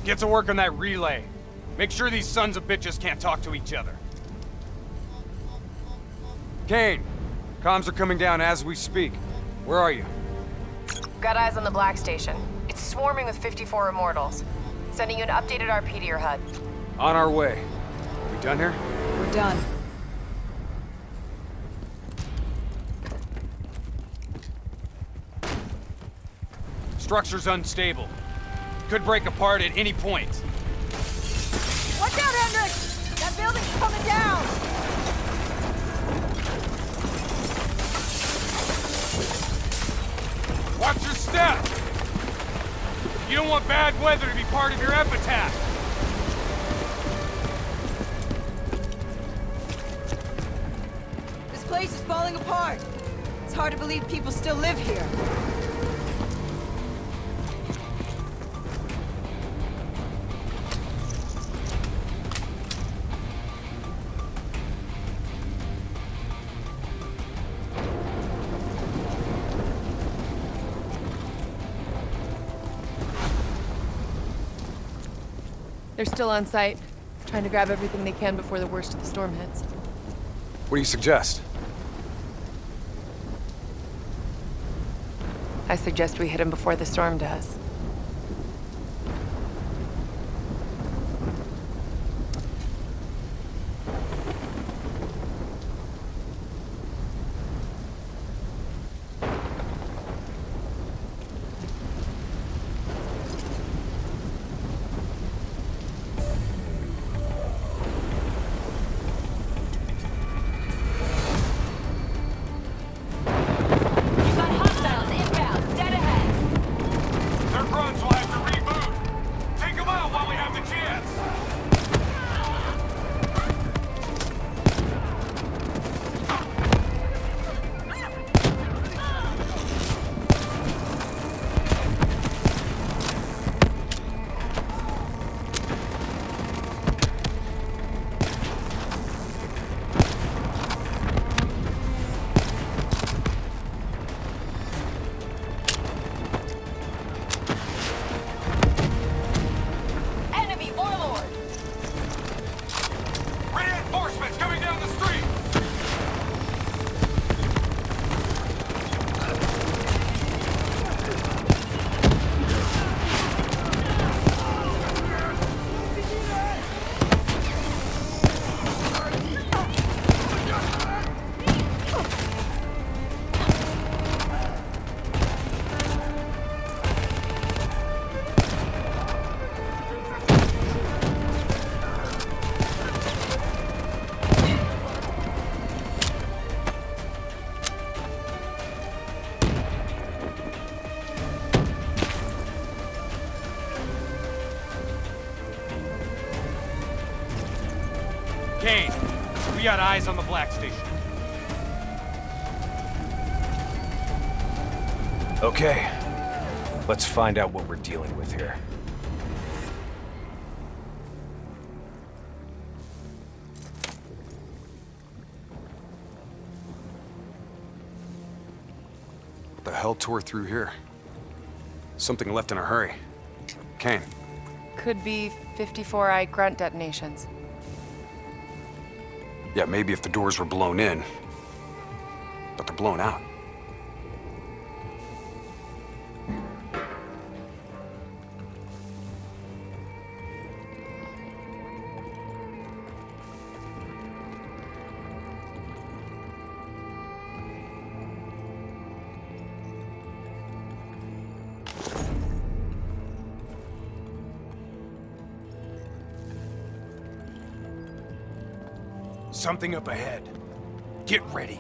Get to work on that relay. Make sure these sons of bitches can't talk to each other. Kane, comms are coming down as we speak. Where are you? Got eyes on the Black Station. It's swarming with 54 immortals. Sending you an updated RP to your HUD. On our way. We done here? We're done. Structure's unstable. Could break apart at any point. Watch out, Hendrik! That building's coming down! Watch your step! You don't want bad weather to be part of your epitaph! This place is falling apart. It's hard to believe people still live here. They're still on site, trying to grab everything they can before the worst of the storm hits. What do you suggest? I suggest we hit them before the storm does. We got eyes on the Black Station. Okay. Let's find out what we're dealing with here. What the hell tore through here? Something left in a hurry. Kane. Could be 54i grunt detonations. Yeah, maybe if the doors were blown in. But they're blown out. Something up ahead. Get ready.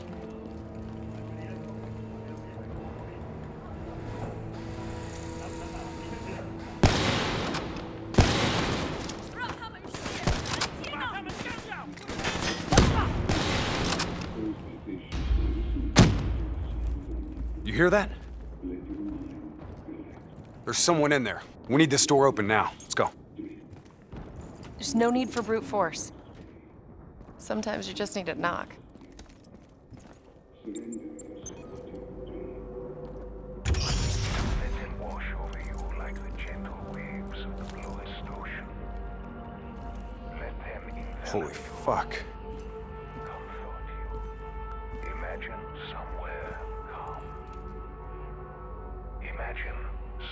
You hear that? There's someone in there. We need this door open now. Let's go. There's no need for brute force. Sometimes you just need to knock. Let them wash over you like the gentle waves of the bluest ocean. Let them envelop Holy fuck. comfort you. Imagine somewhere calm. Imagine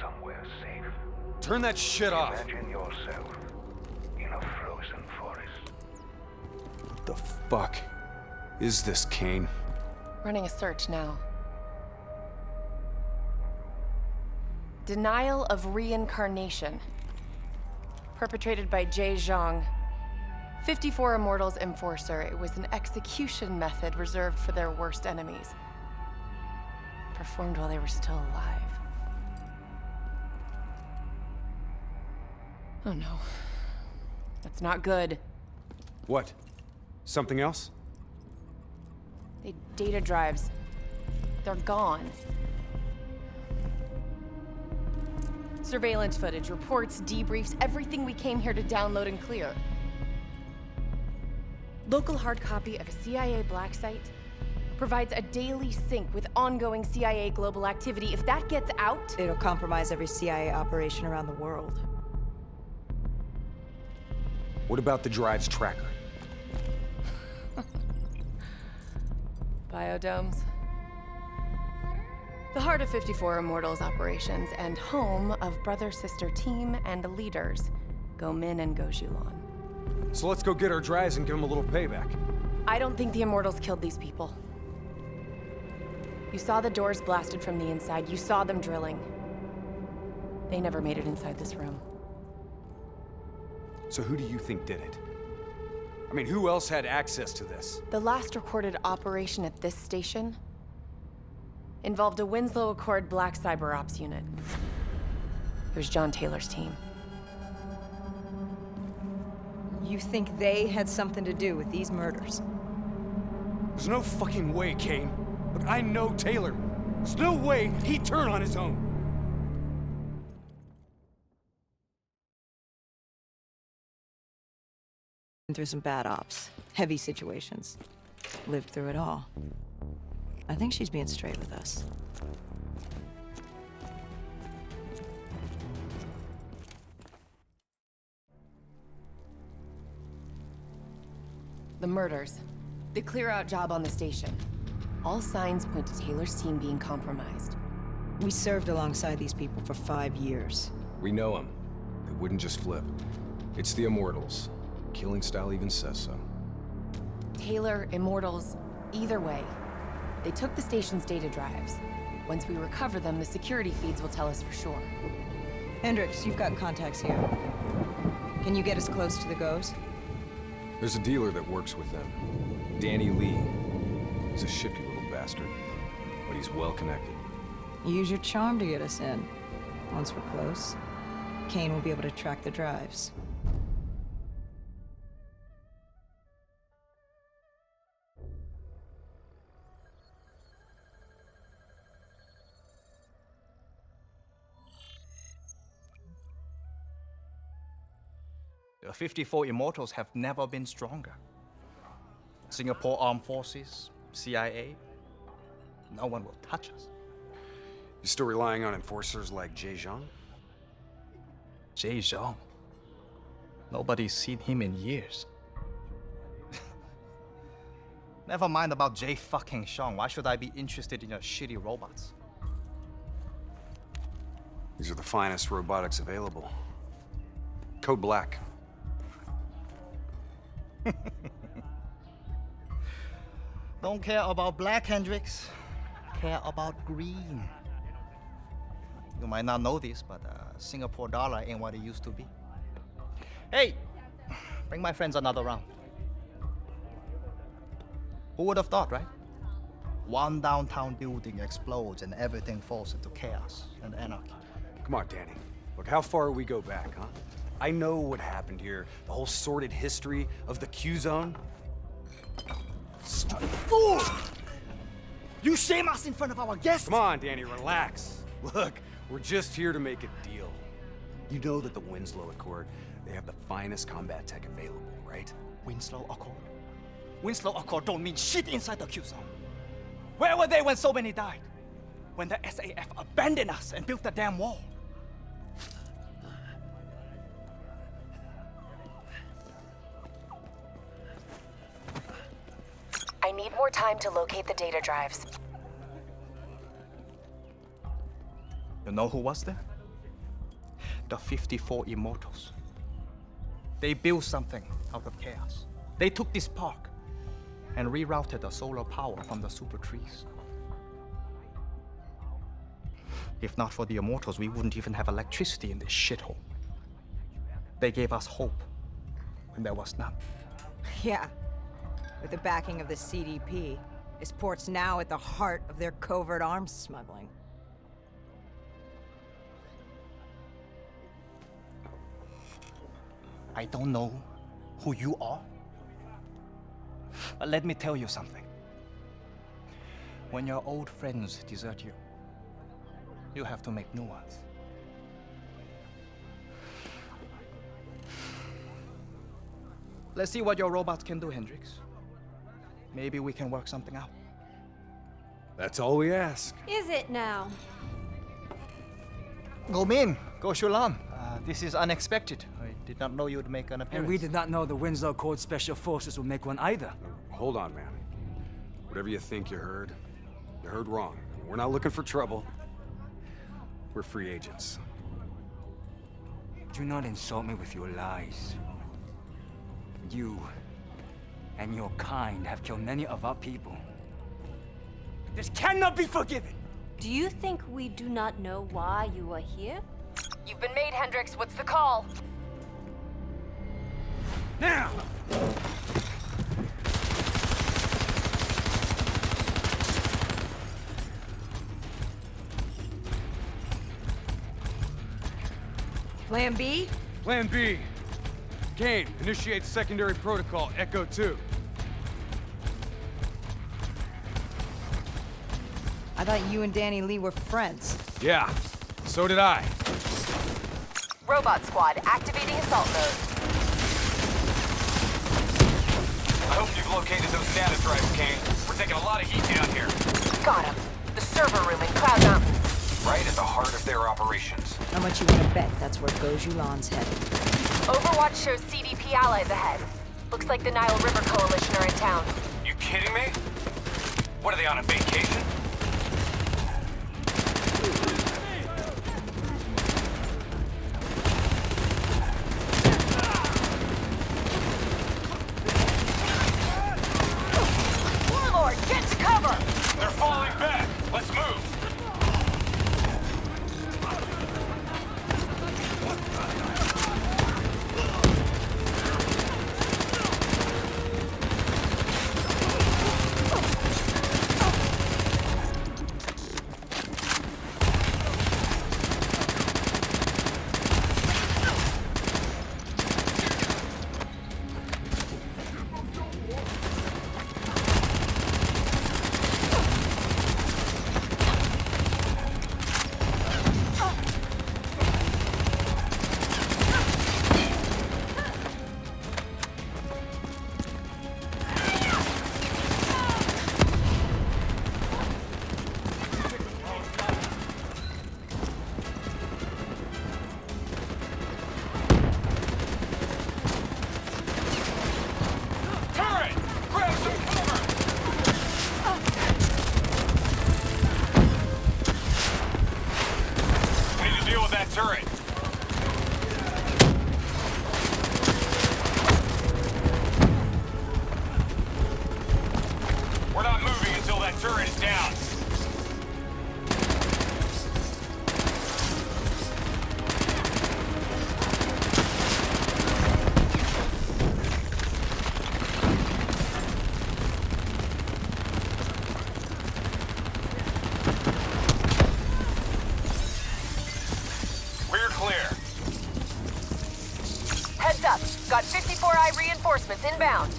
somewhere safe. Turn that shit off. Imagine yourself in a frozen forest. What the fuck is this, Kane? Running a search now. Denial of reincarnation. Perpetrated by Jay Zhang. 54 Immortals Enforcer. It was an execution method reserved for their worst enemies. Performed while they were still alive. Oh no. That's not good. What? Something else? The data drives. They're gone. Surveillance footage, reports, debriefs, everything we came here to download and clear. Local hard copy of a CIA black site provides a daily sync with ongoing CIA global activity. If that gets out, It'll compromise every CIA operation around the world. What about the drive's tracker? Biodomes. The heart of 54 Immortals operations and home of brother-sister team and leaders, Go-Min and Go-Julan. So let's go get our drives and give them a little payback. I don't think the Immortals killed these people. You saw the doors blasted from the inside. You saw them drilling. They never made it inside this room. So who do you think did it? I mean, who else had access to this? The last recorded operation at this station involved a Winslow Accord Black Cyber Ops unit. It was John Taylor's team. You think they had something to do with these murders? There's no fucking way, Kane. Look, I know Taylor. There's no way he'd turn on his own. Through some bad ops, heavy situations. Lived through it all. I think she's being straight with us. The murders. The clear-out job on the station. All signs point to Taylor's team being compromised. We served alongside these people for 5 years. We know them. They wouldn't just flip. It's the Immortals. Killing style even says so. Taylor, Immortals, either way. They took the station's data drives. Once we recover them, the security feeds will tell us for sure. Hendricks, you've got contacts here. Can you get us close to the Goes? There's a dealer that works with them. Danny Lee. He's a shifty little bastard, but he's well connected. Use your charm to get us in. Once we're close, Kane will be able to track the drives. The 54 immortals have never been stronger. Singapore Armed Forces, CIA, no one will touch us. You still relying on enforcers like Jay Zhang? Jay Zhang? Nobody's seen him in years. Never mind about Jay fucking Zhang. Why should I be interested in your shitty robots? These are the finest robotics available. Code Black. Don't care about black, Hendrix. Care about green. You might not know this, but Singapore dollar ain't what it used to be. Hey, bring my friends another round. Who would have thought, right? One downtown building explodes and everything falls into chaos and anarchy. Come on, Danny. Look, how far we go back, huh? I know what happened here, the whole sordid history of the Q-Zone. Fool! You shame us in front of our guests! Come on, Danny, relax. Look, we're just here to make a deal. You know that the Winslow Accord, they have the finest combat tech available, right? Winslow Accord? Winslow Accord don't mean shit inside the Q-Zone. Where were they when so many died? When the SAF abandoned us and built the damn wall? I need more time to locate the data drives. You know who was there? The 54 immortals. They built something out of chaos. They took this park and rerouted the solar power from the super trees. If not for the immortals, we wouldn't even have electricity in this shithole. They gave us hope when there was none. Yeah. With the backing of the CDP, this port's now at the heart of their covert arms smuggling. I don't know who you are, but let me tell you something. When your old friends desert you, you have to make new ones. Let's see what your robots can do, Hendrix. Maybe we can work something out. That's all we ask. Is it now? Go-Min, Go-Shulan. This is unexpected. I did not know you'd make an appearance. And we did not know the Winslow Accord Special Forces would make one either. Hold on, man. Whatever you think you heard wrong. We're not looking for trouble. We're free agents. Do not insult me with your lies. You and your kind have killed many of our people. This cannot be forgiven! Do you think we do not know why you are here? You've been made, Hendrix. What's the call? Now! Plan B? Plan B. Kane, initiate secondary protocol, Echo 2. I thought you and Danny Lee were friends. Yeah, so did I. Robot squad, activating assault mode. I hope you've located those data drives, Kane. We're taking a lot of heat down here. Got him. The server room in Cloud Mountain. Right at the heart of their operations. How much you want to bet that's where Go-Julan's headed? Overwatch shows CDP allies ahead. Looks like the Nile River Coalition are in town. You kidding me? What, are they on a vacation? Warlord, get to cover! They're falling back. Let's move. Reinforcements inbound.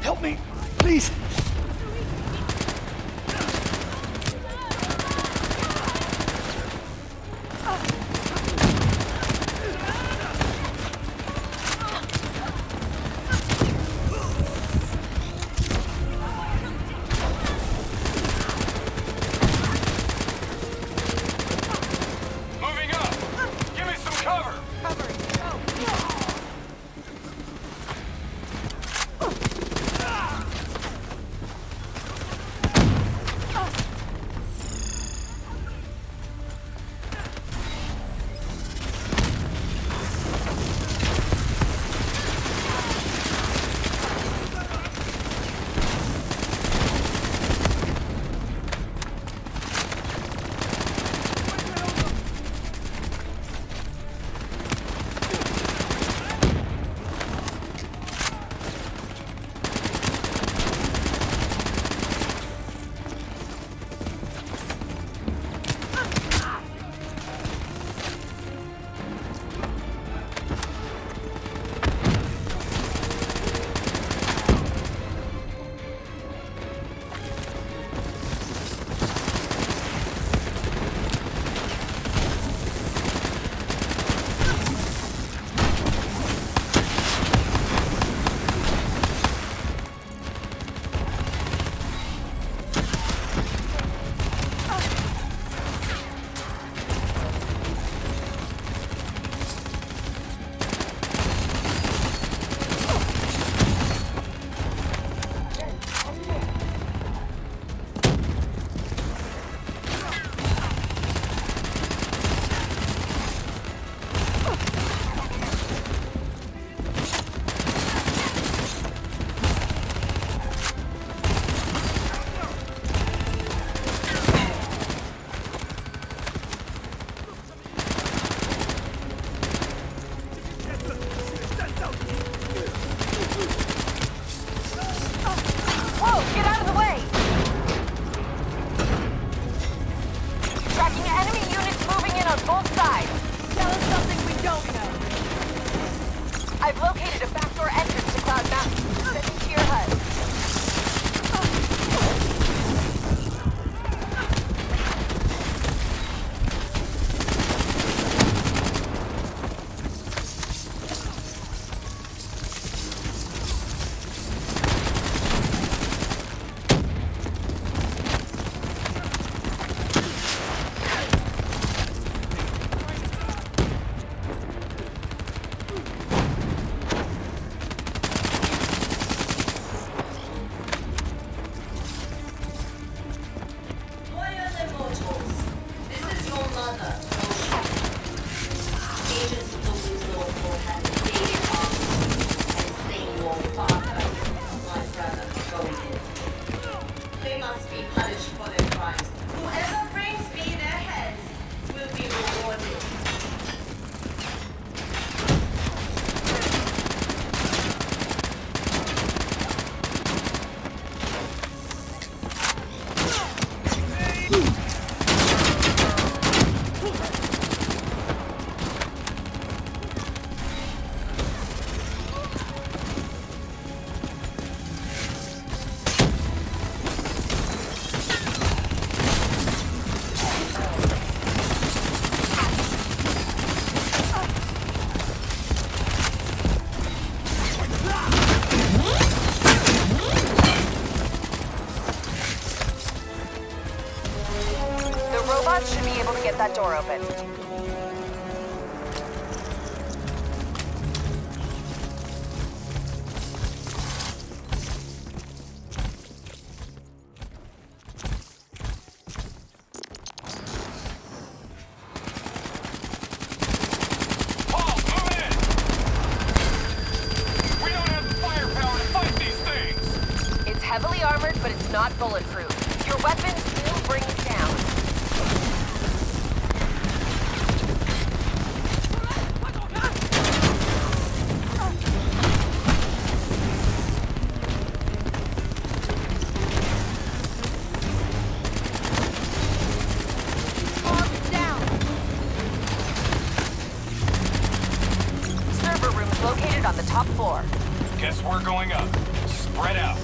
Help me, please. Moving up. Give me some cover. I've located a backdoor entrance to Cloud Mountain. Sending to your HUD. Should be able to get that door open. Paul, move in! We don't have the firepower to fight these things! It's heavily armored, but it's not bulletproof. Your weapons will bring it down. located on the top floor. Guess we're going up. Spread out.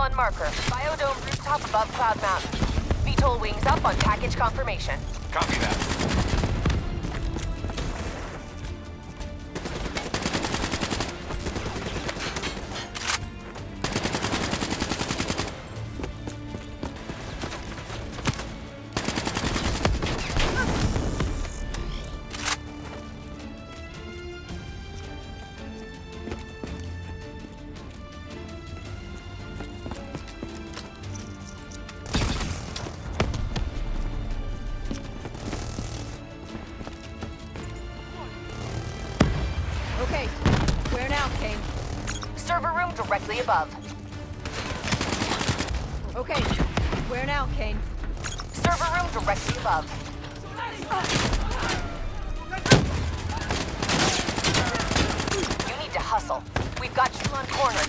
on marker. Biodome rooftop above Cloud Mountain. VTOL wings up on package confirmation. Copy that. Okay, where now, Kane? Server room directly above. Okay, where now, Kane? Server room directly above. You need to hustle. We've got Shulan cornered.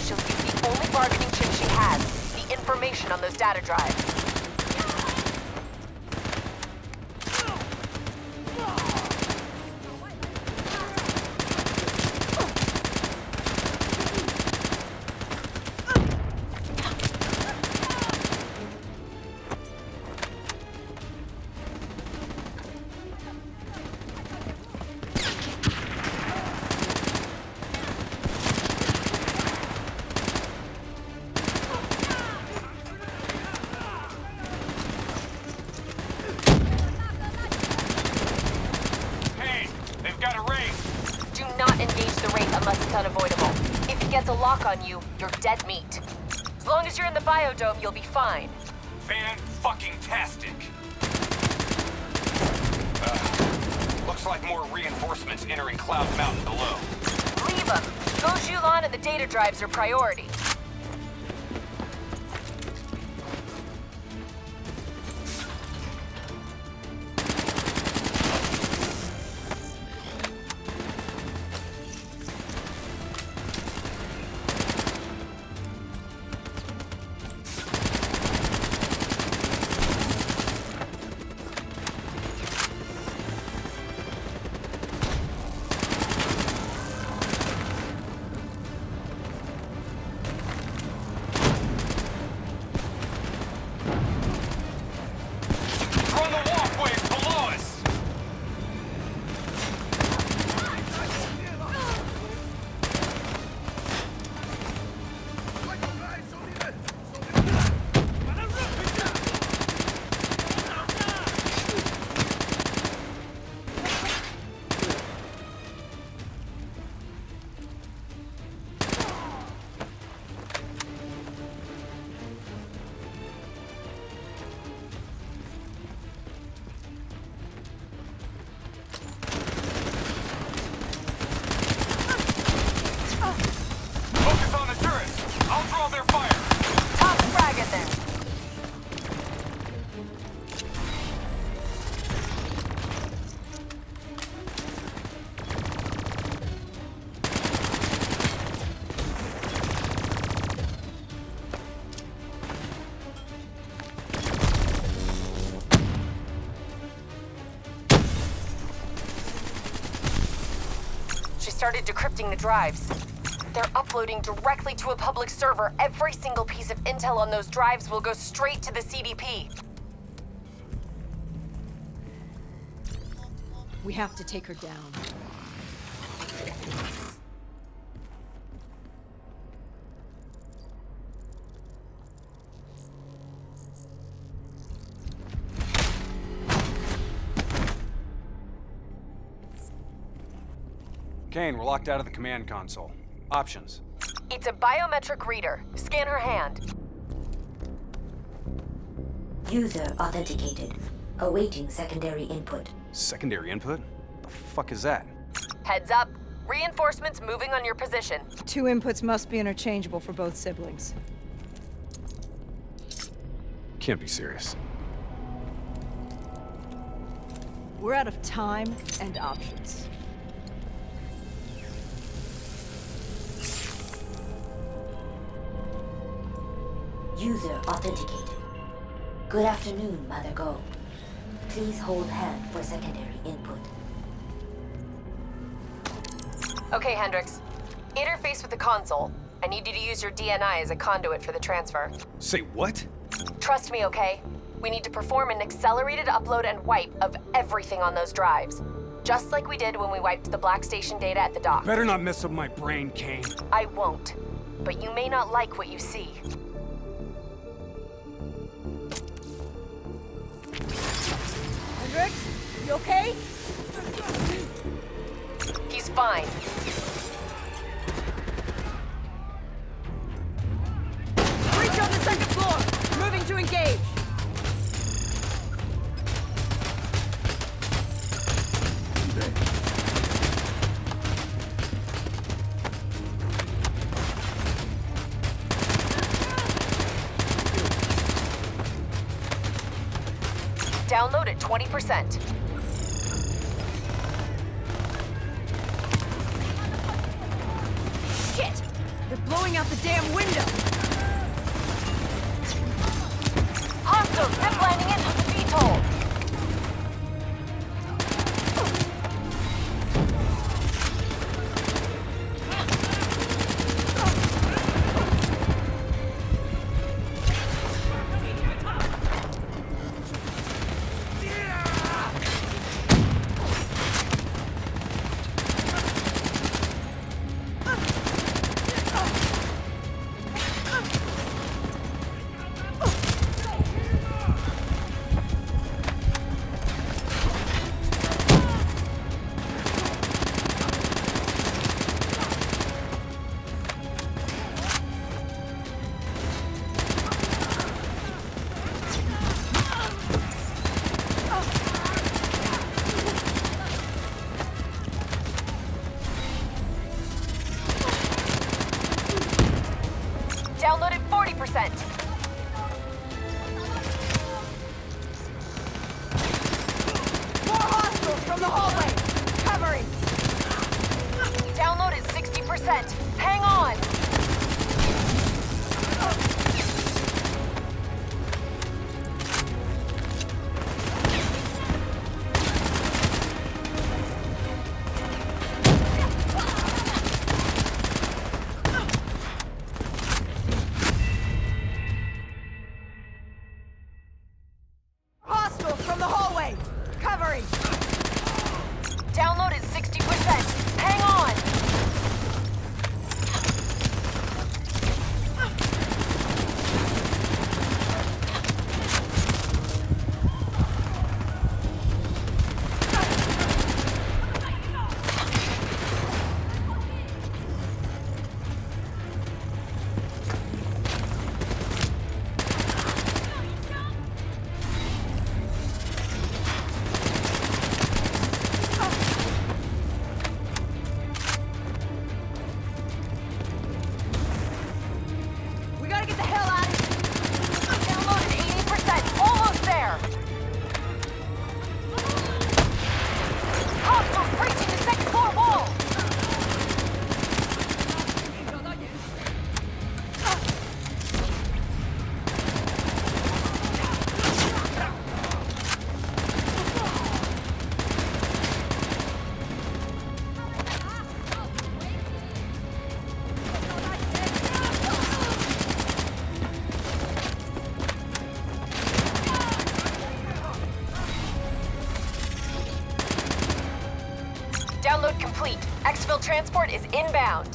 She'll use the only bargaining chip she has, the information on those data drives. Unavoidable. If he gets a lock on you, you're dead meat. As long as you're in the biodome, you'll be fine. Fan-fucking-tastic. Looks like more reinforcements entering Cloud Mountain below. Leave them. Go Shulan and the data drives are priority. Started decrypting the drives. they're uploading directly to a public server, every single piece of intel on those drives will go straight to the CDP. We have to take her down. Kane, we're locked out of the command console. Options. It's a biometric reader. Scan her hand. User authenticated. Awaiting secondary input. Secondary input? The fuck is that? Heads up. Reinforcements moving on your position. 2 inputs must be interchangeable for both siblings. Can't be serious. We're out of time and options. User authenticated. Good afternoon, Mother Go. Please hold hand for secondary input. Okay, Hendricks. Interface with the console. I need you to use your DNI as a conduit for the transfer. Say what? Trust me, okay? We need to perform an accelerated upload and wipe of everything on those drives. Just like we did when we wiped the Black Station data at the dock. Better not mess up my brain, Kane. I won't. But you may not like what you see. Hendricks, you okay? He's fine. Breach on the 2nd floor! Moving to engage! Download at 20%. Shit! They're blowing out the damn window! Hostiles ziplining into the VTOL! Downloaded 40%. More hostiles from the hallway! Covering! Downloaded 60%. Hang on! Hostiles from the hallway! Covering! Downloaded 60%. Hang on! Exfil transport is inbound.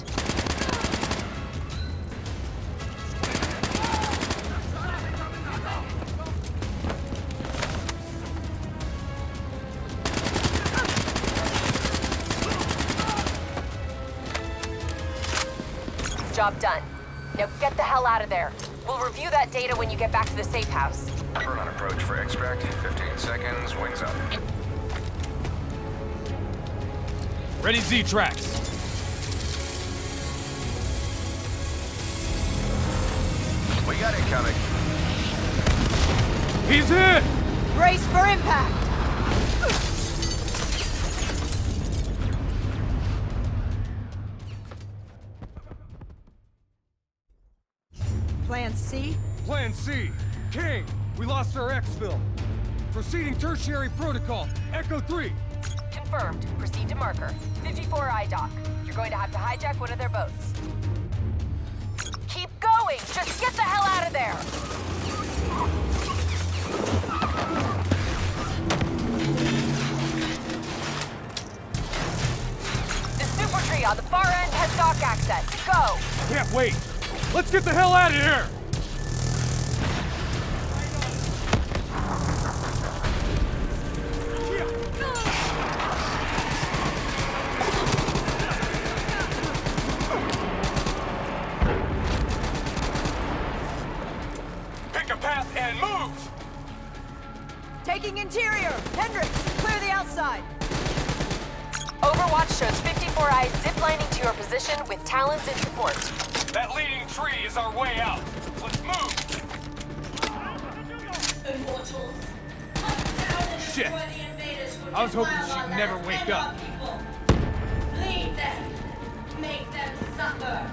Job done. Now get the hell out of there. We'll review that data when you get back to the safe house. Burn on approach for extract. 15 seconds. Wings up. Ready Z-tracks. We got incoming. He's hit! Brace for impact! Plan C? Plan C. Kane, we lost our exfil. Proceeding tertiary protocol. Echo 3. Confirmed. Proceed to marker. 54I dock. You're going to have to hijack one of their boats. Keep going! Just get the hell out of there! The super tree on the far end has dock access. Go! Can't wait. Let's get the hell out of here! Pick a path and move! Taking interior! Hendricks, clear the outside! Overwatch shows 54I ziplining to your position with Talons in support. That leading tree is our way out. Let's move! Immortals. Shit. I was hoping she'd never wake up. Lead them. Make them suffer.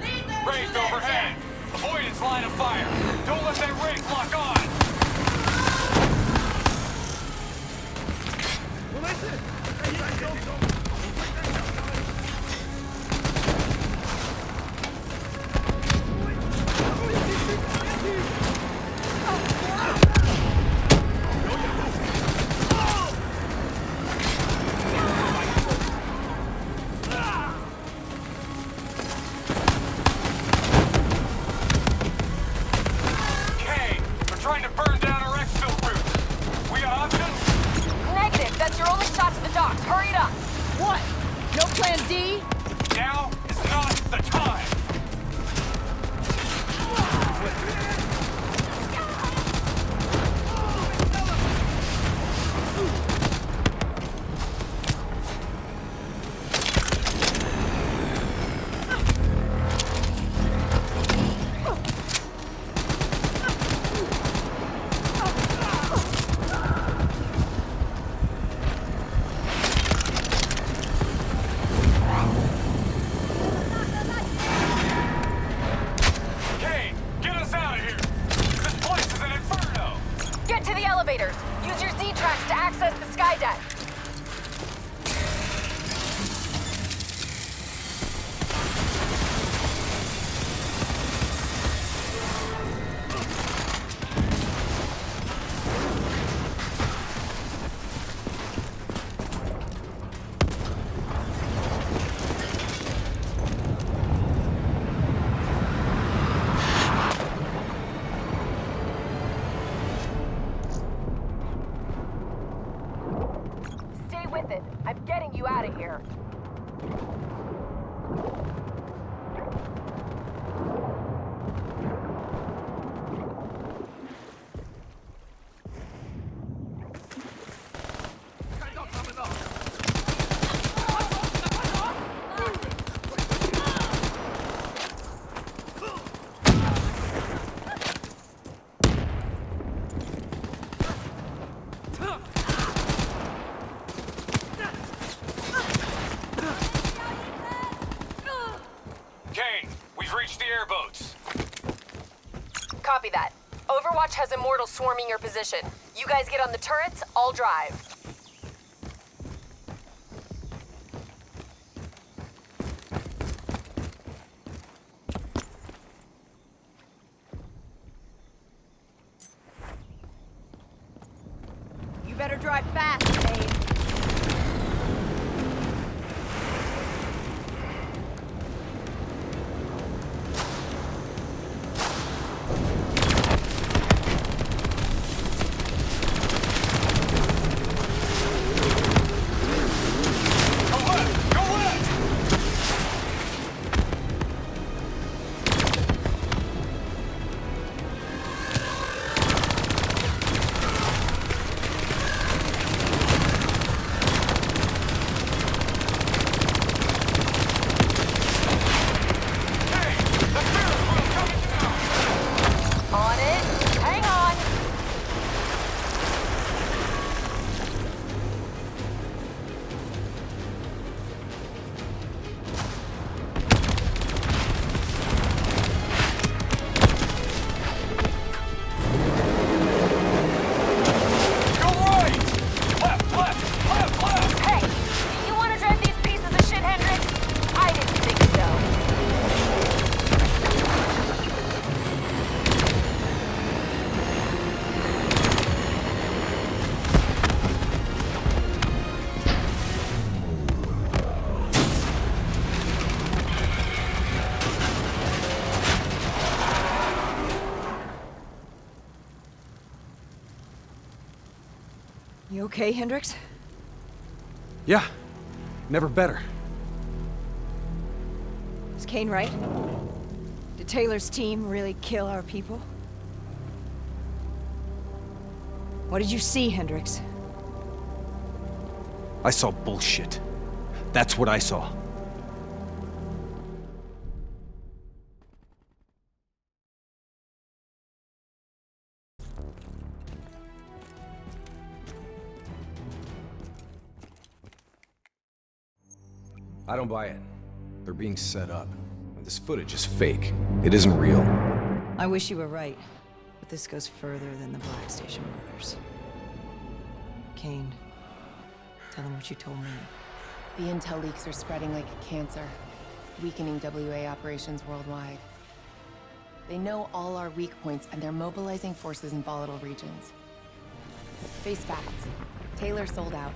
Lead them Raised to their overhead. death. Avoid its line of fire. Don't let that raise lock on. Kane, we're trying to burn down our exfil route. We got options? Negative. That's your only shot to the docks. Hurry it up. What? No plan D? Now is not the time. Kane, get us out of here. This place is an inferno. Get to the elevators. Use your Z-tracks to access the sky deck. Stay with it. I'm getting you out of here. Kane, we've reached the airboats. Copy that. Overwatch has immortals swarming your position. You guys get on the turrets, I'll drive. You better drive fast, Kane. okay, Hendricks? Yeah. Never better. Is Kane right? Did Taylor's team really kill our people? What did you see, Hendricks? I saw bullshit. That's what I saw. I don't buy it. They're being set up. This footage is fake. It isn't real. I wish you were right, but this goes further than the Black Station murders. Kane, tell them what you told me. The intel leaks are spreading like a cancer, weakening WA operations worldwide. They know all our weak points, and they're mobilizing forces in volatile regions. Face facts. Taylor sold out.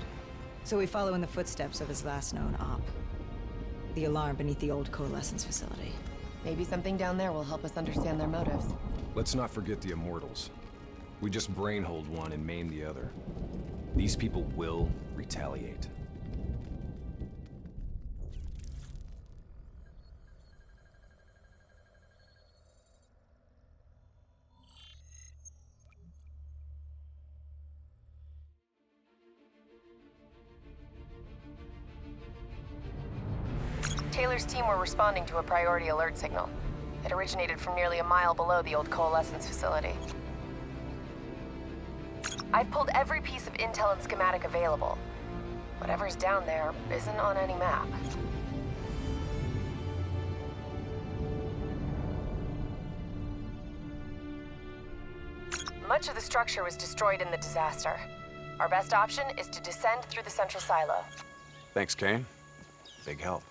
So we follow in the footsteps of his last known op. The alarm beneath the old Coalescence facility. Maybe something down there will help us understand their motives. Let's not forget the immortals. We just brainhold one and maim the other. These people will retaliate. Taylor's team were responding to a priority alert signal. It originated from nearly a mile below the old Coalescence facility. I've pulled every piece of intel and schematic available. Whatever's down there isn't on any map. Much of the structure was destroyed in the disaster. Our best option is to descend through the central silo. Thanks, Kane. Big help.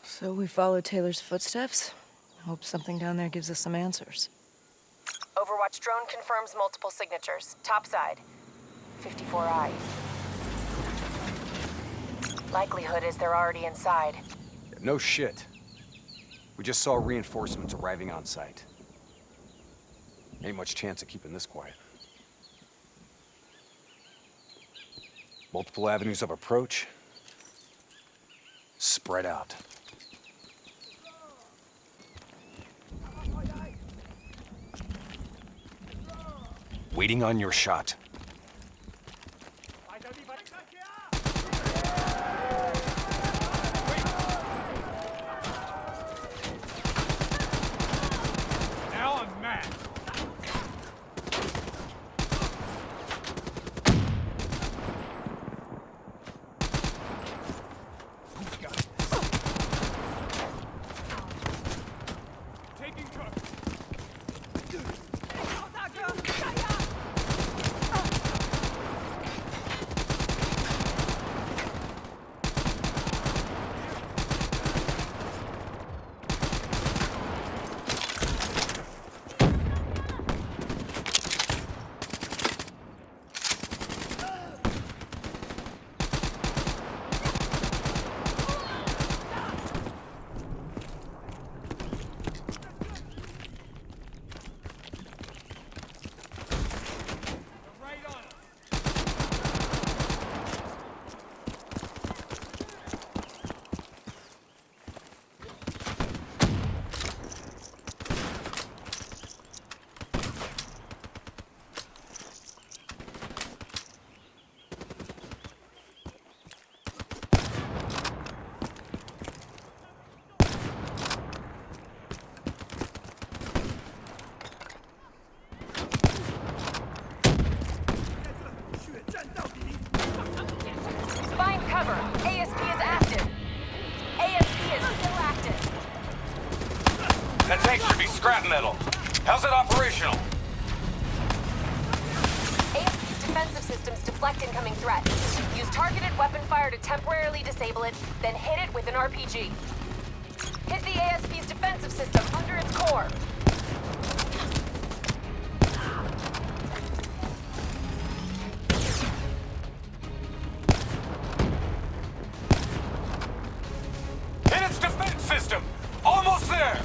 So we follow Taylor's footsteps. Hope something down there gives us some answers. Overwatch drone confirms multiple signatures. Topside. 54I. Likelihood is they're already inside. No shit. We just saw reinforcements arriving on site. Ain't much chance of keeping this quiet. Multiple avenues of approach. Spread out. Waiting on your shot. Now I'm mad. Taking cover. Find cover. ASP is active. ASP is still active. That tank should be scrap metal. How's it operational? ASP's defensive systems deflect incoming threats. Use targeted weapon fire to temporarily disable it, then hit it with an RPG. Hit the ASP's defensive system under its core. Hit its defense system! Almost there!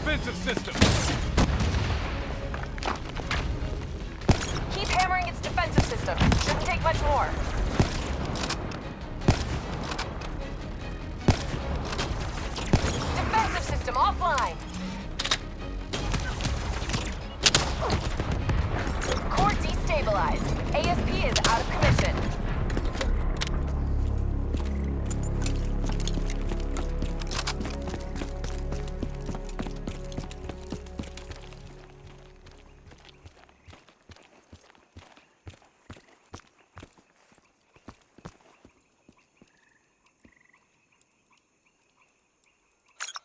defensive system. Keep hammering its defensive system. Shouldn't take much more. Defensive system offline. Core destabilized. ASP is out of commission.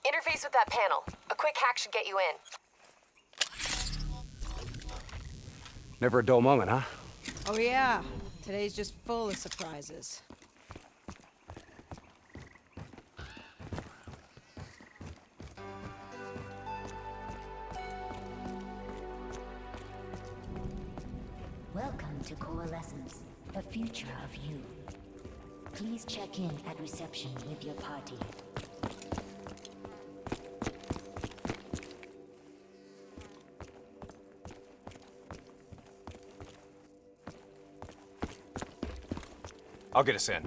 Interface with that panel. A quick hack should get you in. Never a dull moment, huh? Oh yeah, today's just full of surprises. Welcome to Coalescence, the future of you. Please check in at reception with your party. I'll get us in.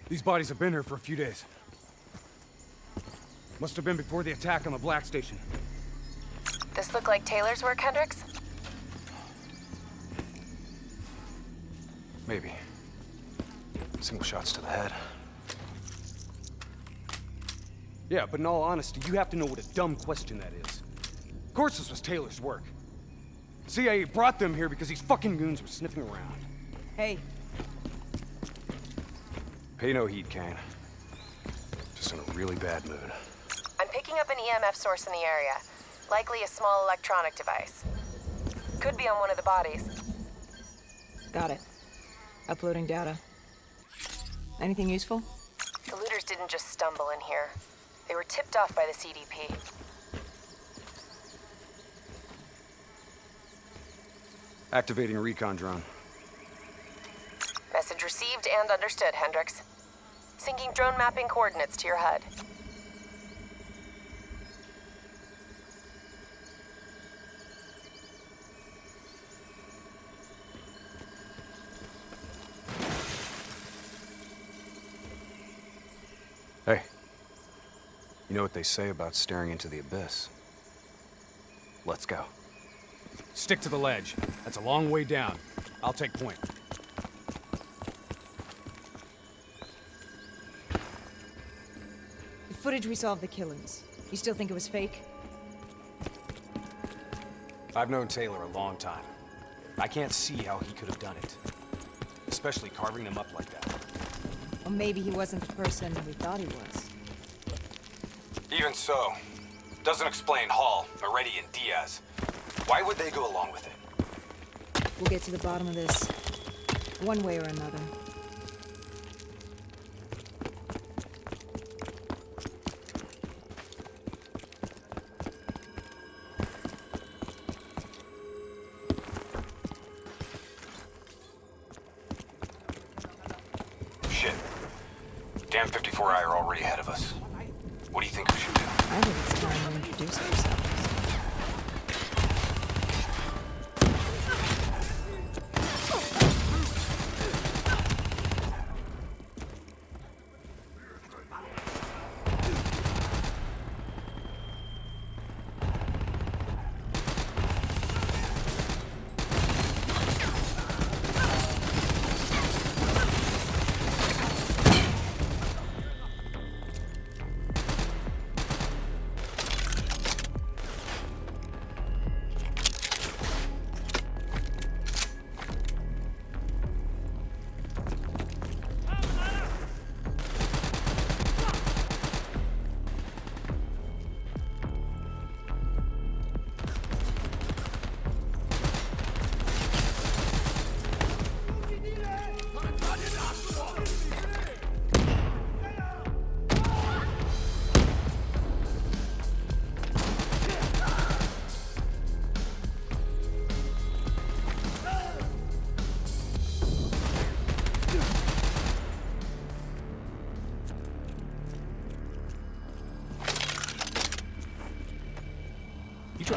These bodies have been here for a few days. Must have been before the attack on the Black Station. This look like Taylor's work, Hendricks? Maybe. Single shots to the head. Yeah, but in all honesty, you have to know what a dumb question that is. Of course this was Taylor's work. CIA brought them here because these fucking goons were sniffing around. Hey. Pay no heed, Kane. Just in a really bad mood. I'm picking up an EMF source in the area. Likely a small electronic device. Could be on one of the bodies. Got it. Uploading data. Anything useful? The looters didn't just stumble in here. They were tipped off by the CDP. Activating recon drone. Message received and understood, Hendricks. Syncing drone mapping coordinates to your HUD. Hey. You know what they say about staring into the abyss? Let's go. Stick to the ledge. That's a long way down. I'll take point. The footage we saw of the killings. You still think it was fake? I've known Taylor a long time. I can't see how he could have done it. Especially carving them up like that. Or maybe he wasn't the person we thought he was. Even so, doesn't explain Hall, Moretti, and Diaz. Why would they go along with it? We'll get to the bottom of this, one way or another. Shit. Damn 54I are already ahead of us. What do you think we should do? I think it's time to introduce ourselves.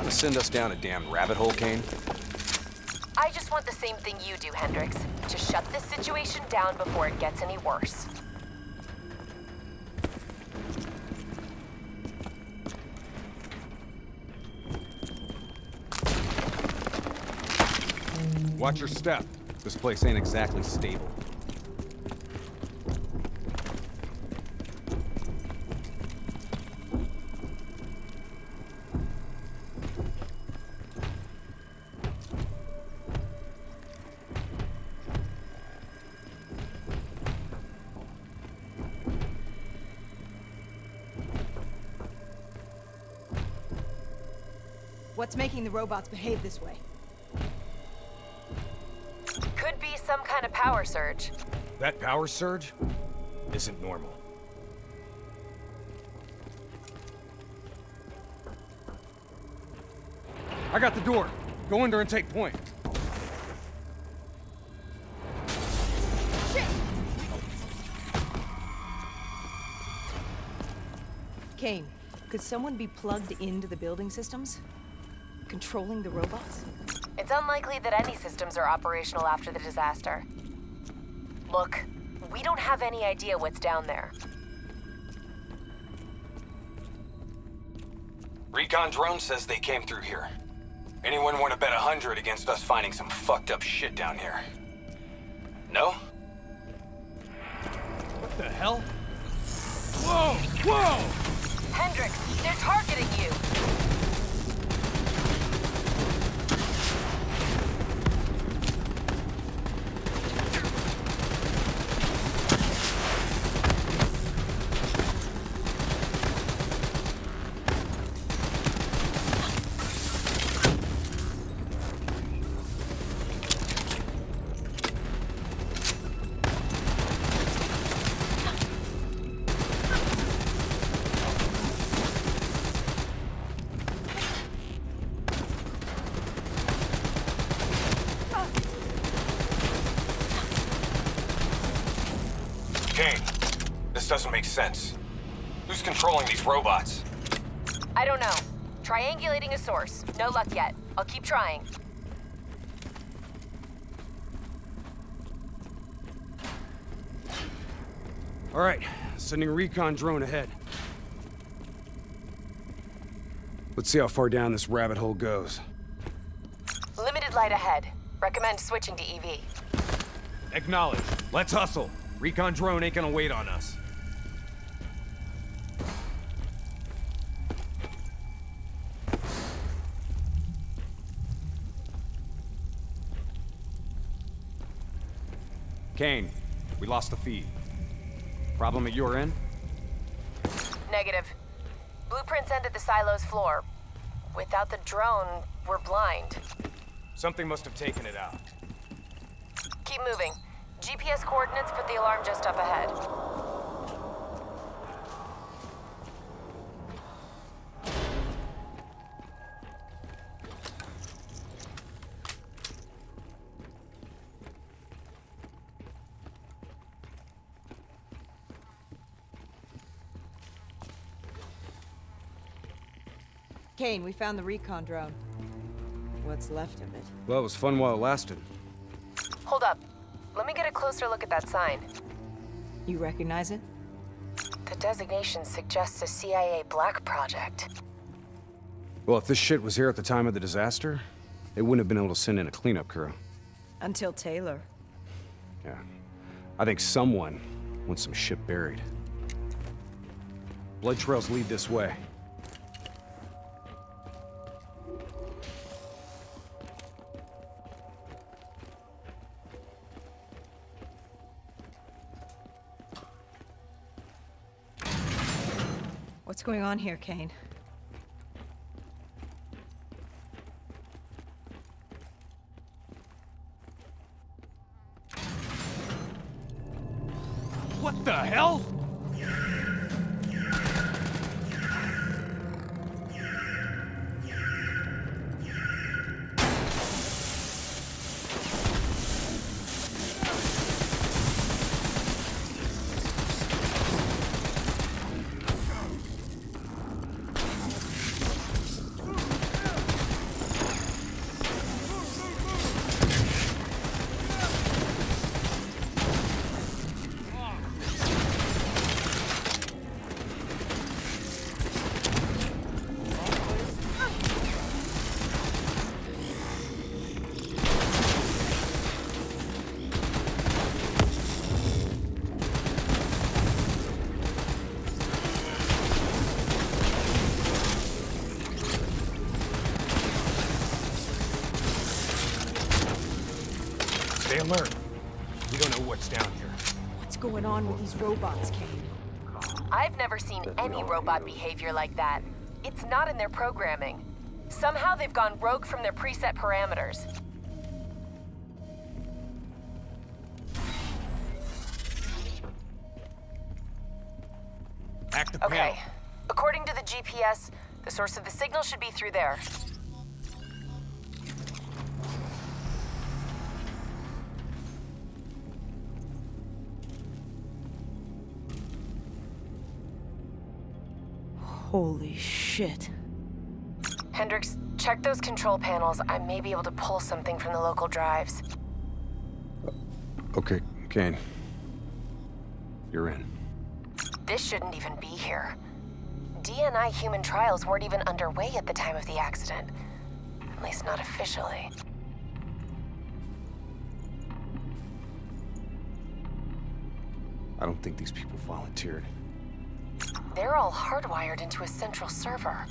to send us down a damn rabbit hole, Kane? I just want the same thing you do, Hendricks. To shut this situation down before it gets any worse. Watch your step. This place ain't exactly stable. What's making the robots behave this way? Could be some kind of power surge. That power surge isn't normal. I got the door. Go in there and take point. Kane, could someone be plugged into the building systems? Controlling the robots? It's unlikely that any systems are operational after the disaster. Look, we don't have any idea what's down there. Recon drone says they came through here. Anyone want to bet 100 against us finding some fucked up shit down here? No? What the hell? Whoa! Whoa! Hendricks, they're targeting you! Kane, this doesn't make sense. Who's controlling these robots? I don't know. Triangulating a source. No luck yet. I'll keep trying. All right, sending recon drone ahead. Let's see how far down this rabbit hole goes. Limited light ahead. Recommend switching to EV. Acknowledged. Let's hustle. Recon drone ain't gonna wait on us. Kane, we lost the feed. Problem at your end? Negative. Blueprints end at the silo's floor. Without the drone, we're blind. Something must have taken it out. Keep moving. GPS coordinates put the alarm just up ahead. Kane, we found the recon drone. What's left of it? Well, it was fun while it lasted. Hold up. Let me get a closer look at that sign. You recognize it? The designation suggests a CIA black project. Well, if this shit was here at the time of the disaster, they wouldn't have been able to send in a cleanup crew. Until Taylor. Yeah. I think someone wants some shit buried. Blood trails lead this way. What's going on here, Kane? What the hell? alert. We don't know what's down here. What's going on with these robots, Kane? I've never seen any robot behavior like that. It's not in their programming. Somehow they've gone rogue from their preset parameters. Active Okay. panel. According to the GPS, the source of the signal should be through there. Holy shit. Hendricks, check those control panels. I may be able to pull something from the local drives. Okay, Kane. You're in. This shouldn't even be here. DNI human trials weren't even underway at the time of the accident. At least not officially. I don't think these people volunteered. They're all hardwired into a central server.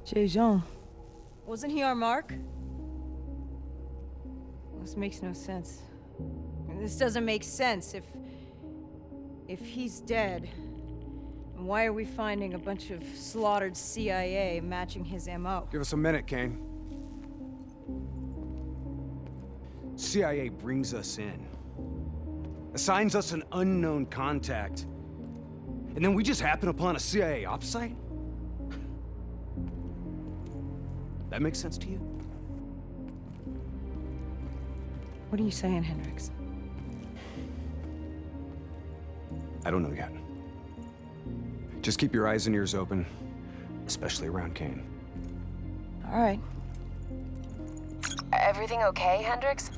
Jean. Wasn't he our mark? This makes no sense. This doesn't make sense. If he's dead, why are we finding a bunch of slaughtered CIA matching his MO? Give us a minute, Kane. CIA brings us in, assigns us an unknown contact, and then we just happen upon a CIA ops site? That makes sense to you? What are you saying, Hendricks? I don't know yet. Just keep your eyes and ears open, especially around Kane. All right. Everything okay, Hendricks?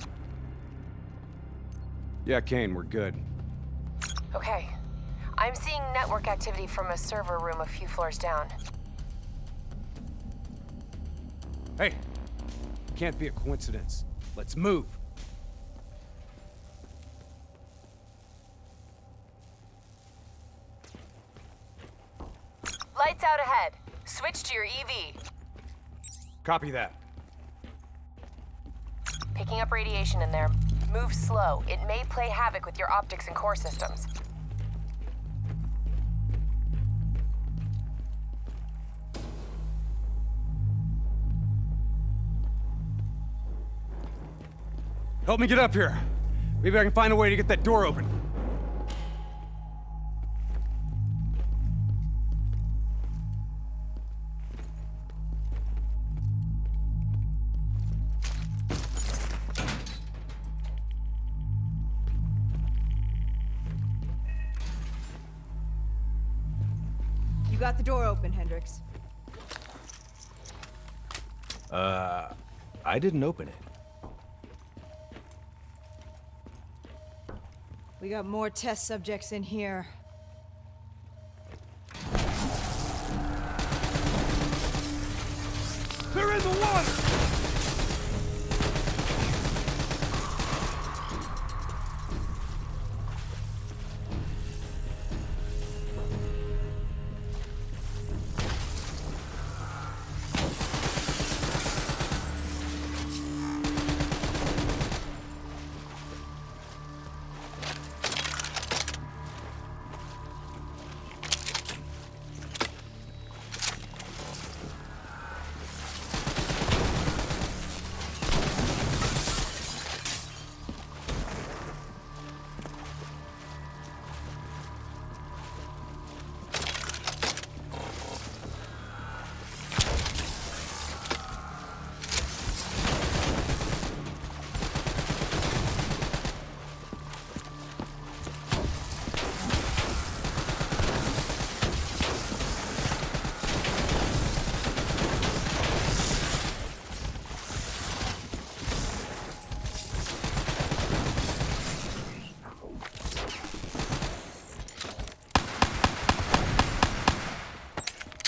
Yeah, Kane, we're good. Okay. I'm seeing network activity from a server room a few floors down. Hey, can't be a coincidence. Let's move. Lights out ahead. Switch to your EV. Copy that. Picking up radiation in there. Move slow. It may play havoc with your optics and core systems. Help me get up here. Maybe I can find a way to get that door open. You got the door open, Hendricks. I didn't open it. We got more test subjects in here. They're in the water!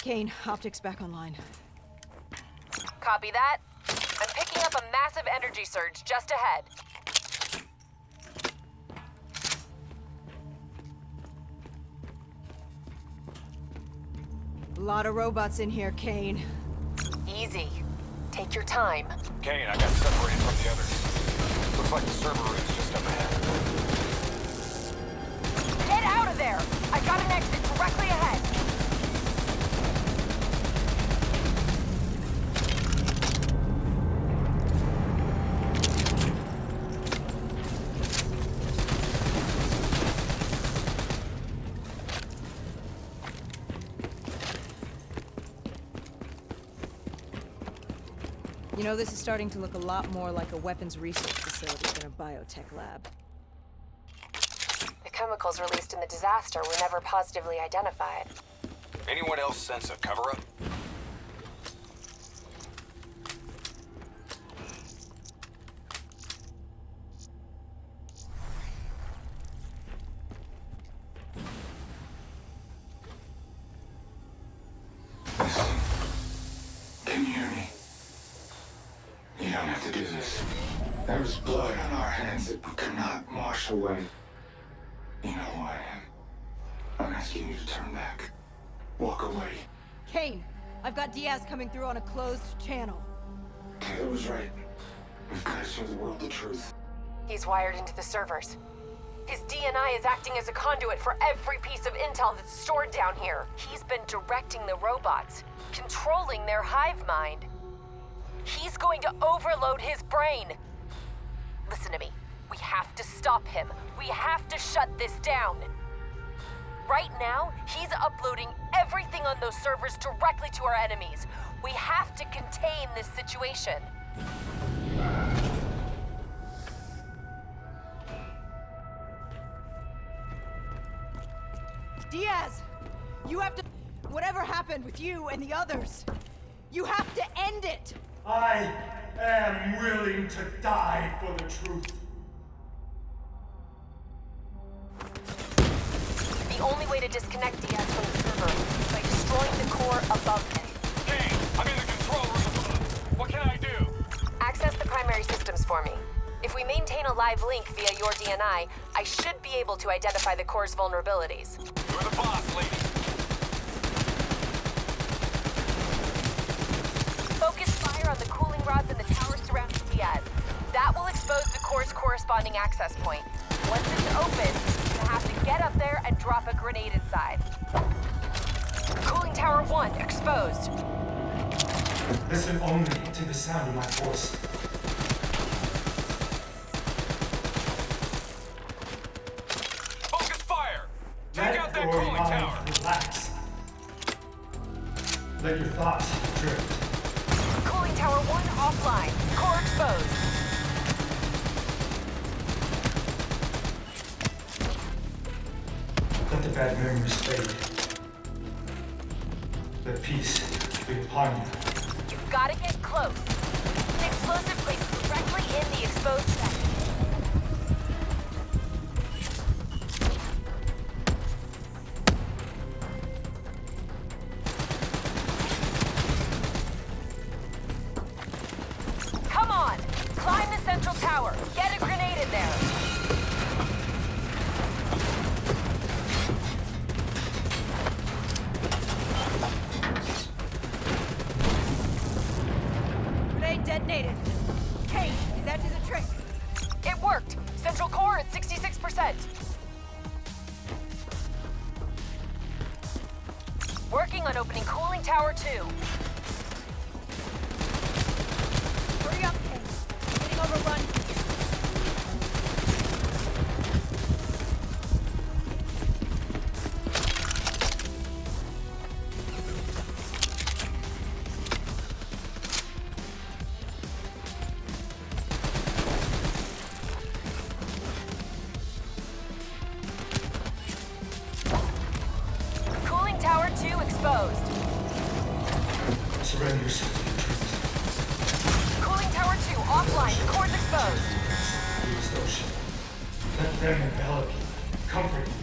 Kane, optics back online. Copy that. I'm picking up a massive energy surge just ahead. A lot of robots in here, Kane. Easy. Take your time. Kane, I got separated from the others. Looks like the server room is just up ahead. Get out of there! I got an exit directly ahead. You know, this is starting to look a lot more like a weapons research facility than a biotech lab. The chemicals released in the disaster were never positively identified. Anyone else sense a cover-up? Can you hear me? You don't have to do this. There was blood on our hands that we could not wash away. You know who I am. I'm asking you to turn back. Walk away. Kane, I've got Diaz coming through on a closed channel. Taylor was right. We've got to show the world the truth. He's wired into the servers. His DNI is acting as a conduit for every piece of intel that's stored down here. He's been directing the robots, controlling their hive mind. He's going to overload his brain. Listen to me. We have to stop him. We have to shut this down. Right now, he's uploading everything on those servers directly to our enemies. We have to contain this situation. Diaz! You have to... Whatever happened with you and the others, you have to end it! I am willing to die for the truth. The only way to disconnect Diaz from the server is by destroying the core above him. Kane, I'm in the control room above. What can I do? Access the primary systems for me. If we maintain a live link via your DNI, I should be able to identify the core's vulnerabilities. You're the boss, lady. Focus fire on the cooling rods in the tower surrounding Diaz. That will expose the core's corresponding access point. Once it's open, you have to get up there and drop a grenade inside. Cooling tower 1 exposed. Listen only to the sound of my voice. Focus fire! Take out that cooling tower! Relax. Let your thoughts drift. Cooling tower 1 offline. Core exposed. Let the bad memories fade. Let peace be upon you. You've got to get close. An explosive placed directly in the exposed section. Come on! Climb the central tower. Get a grenade in there. Grenade detonated. Kane, that did the trick. It worked. Central core at 66%. Working on opening cooling tower 2. Hurry up, Kane. Getting overrun. Cooling tower 2 exposed. Surrender yourself to the truth. Cooling tower 2 offline. The core's exposed. Use those shit. Let them envelop you. Comfort you.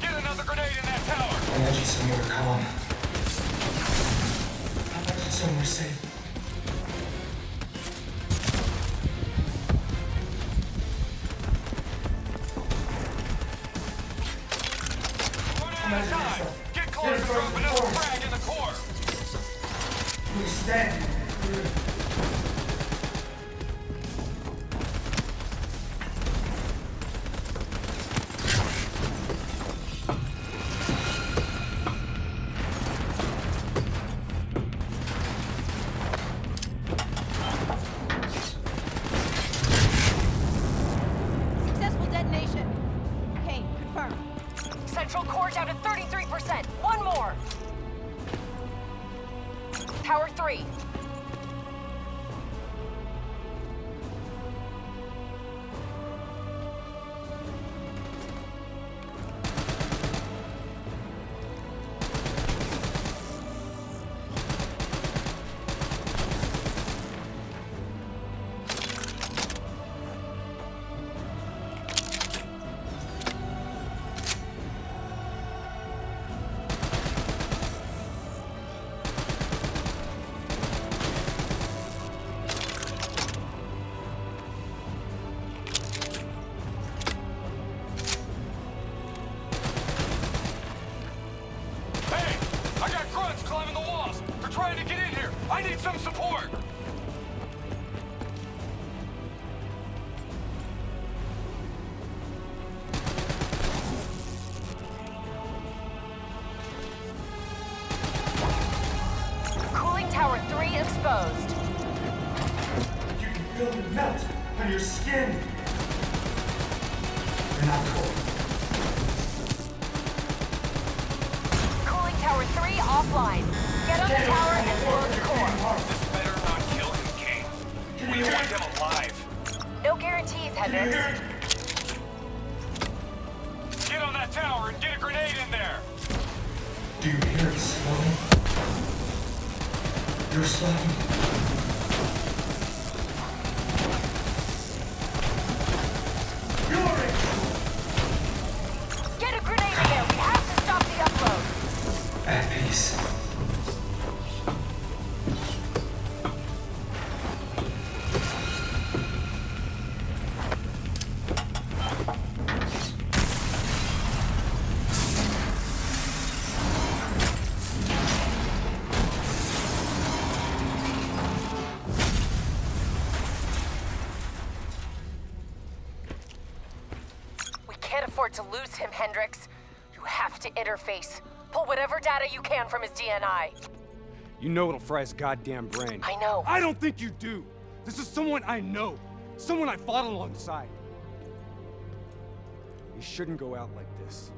Get another grenade in that tower! I want you somewhere calm. I want you somewhere safe. out of time. Get close and drop another frag in the core. We stand here. Successful detonation. Kane, confirm. Central core down to 33%. One more. Tower 3. Trying to get in here! I need some support! Cooling tower 3 exposed. You can feel the melt on your skin. You're not cold. Cooling tower 3 offline. Get up the tower and blow the core. This better not kill him, Kane. We want him alive. No guarantees, Hendricks. Get on that tower and get a grenade in there. Do you hear it slowing? You're slowing. Get a grenade in there. We have to stop the upload. At peace. To lose him, Hendricks. You have to interface. Pull whatever data you can from his DNI. You know it'll fry his goddamn brain. I know. I don't think you do. This is someone I know. Someone I fought alongside. You shouldn't go out like this.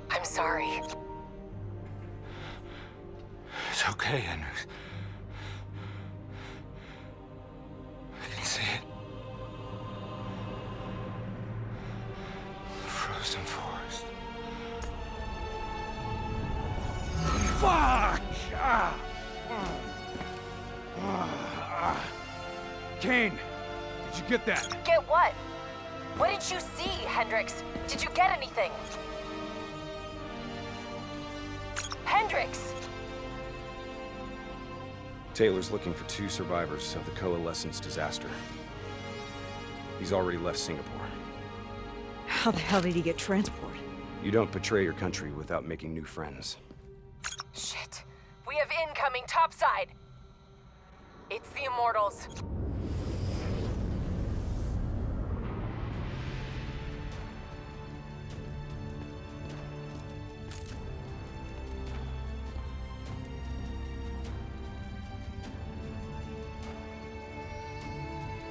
I'm sorry. It's okay, Hendricks. I can see it. Frozen forest. Fuck! Kane, did you get that? Get what? What did you see, Hendricks? Did you get anything? Hendricks! Taylor's looking for 2 survivors of the Coalescence disaster. He's already left Singapore. How the hell did he get transport? You don't betray your country without making new friends. Shit. We have incoming topside. It's the Immortals.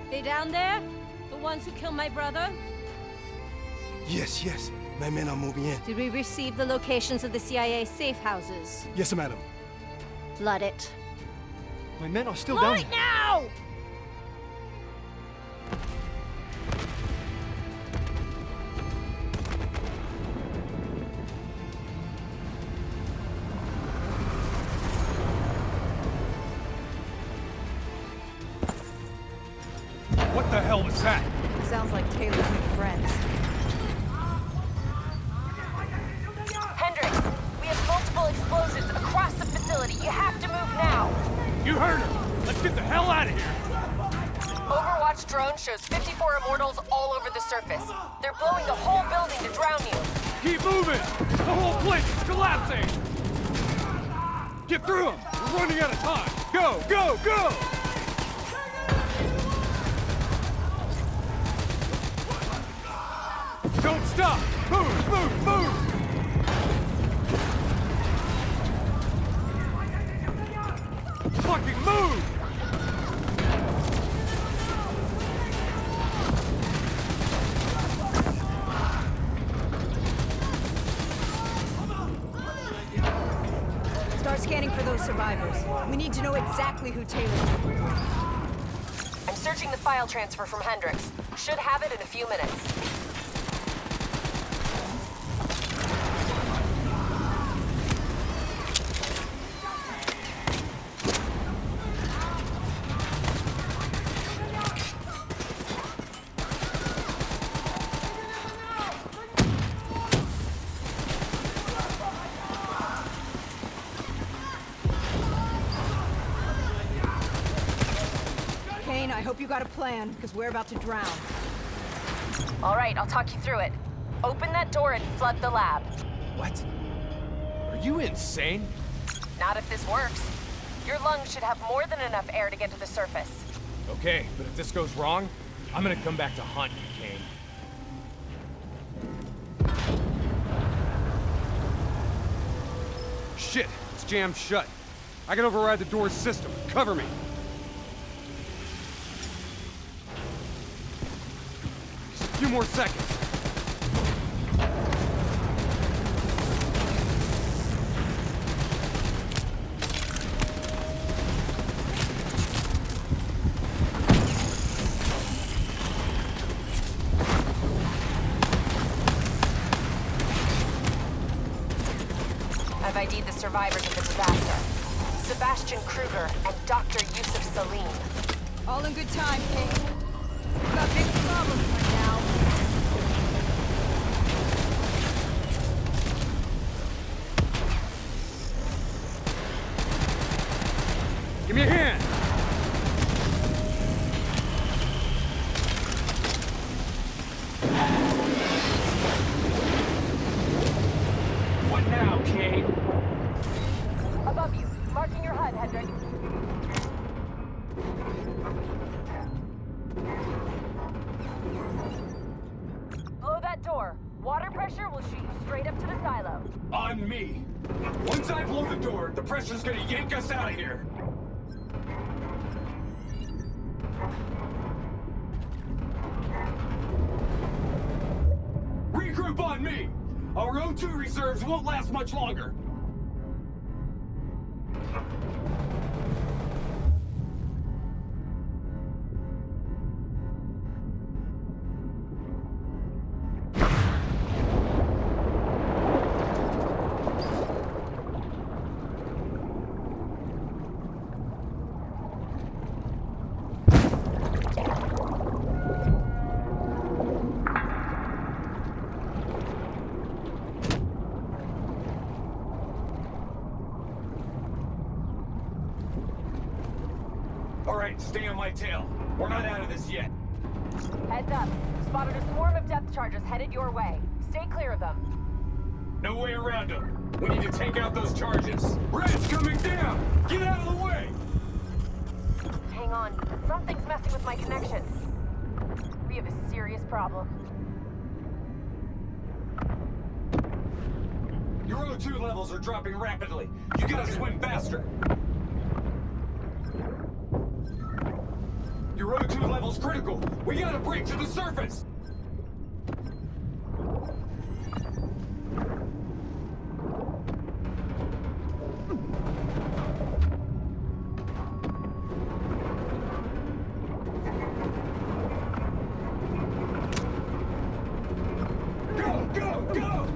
They down there? The ones who killed my brother? Yes, yes. My men are moving in. Did we receive the locations of the CIA safe houses? Yes, madam. Flood it. My men are still down Flood it now! What the hell was that? Sounds like Taylor's new friends. Hendricks, we have multiple explosions across the facility. You have to move now. You heard her. Let's get the hell out of here. Overwatch drone shows 54 Immortals all over the surface. They're blowing the whole building to drown you. Keep moving! The whole place is collapsing! Get through them! We're running out of time! Go, go, go! Don't stop! Move, move, move! Fucking move! Start scanning for those survivors. We need to know exactly who Taylor is. I'm searching the file transfer from Hendricks. Should have it in a few minutes. Kane, I hope you got a plan, because we're about to drown. All right, I'll talk you through it. Open that door and flood the lab. What? Are you insane? Not if this works. Your lungs should have more than enough air to get to the surface. Okay, but if this goes wrong, I'm gonna come back to haunt you, Kane. Shit, it's jammed shut. I can override the door's system. Cover me. Just a few more seconds. I've ID'd the survivors of the disaster. Sebastian Kruger and Dr. Yusuf Salim. All in good time, Kane. We've got big problems right now. Give me a hand! What now, Kane? Above you, marking your HUD, Hendrik. Blow that door. Water pressure will shoot you straight up to the silo. On me. Once I blow the door, the pressure's gonna yank us out of here. Regroup on me! Our O2 reserves won't last much longer. All right, stay on my tail. We're not out of this yet. Heads up. Spotted a swarm of depth charges headed your way. Stay clear of them. No way around them. We need to take out those charges. Red's coming down! Get out of the way! Hang on. Something's messing with my connection. We have a serious problem. Your O2 levels are dropping rapidly. You gotta swim faster. Your O2 level's critical. We gotta break to the surface. Go, go, go!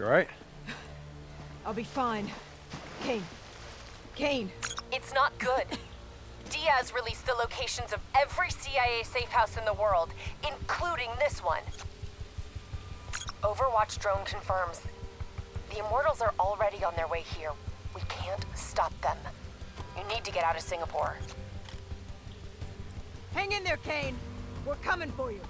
You alright? I'll be fine. Kane. Kane! It's not good. Diaz released the locations of every CIA safe house in the world, including this one. Overwatch drone confirms. The Immortals are already on their way here. We can't stop them. You need to get out of Singapore. Hang in there, Kane! We're coming for you!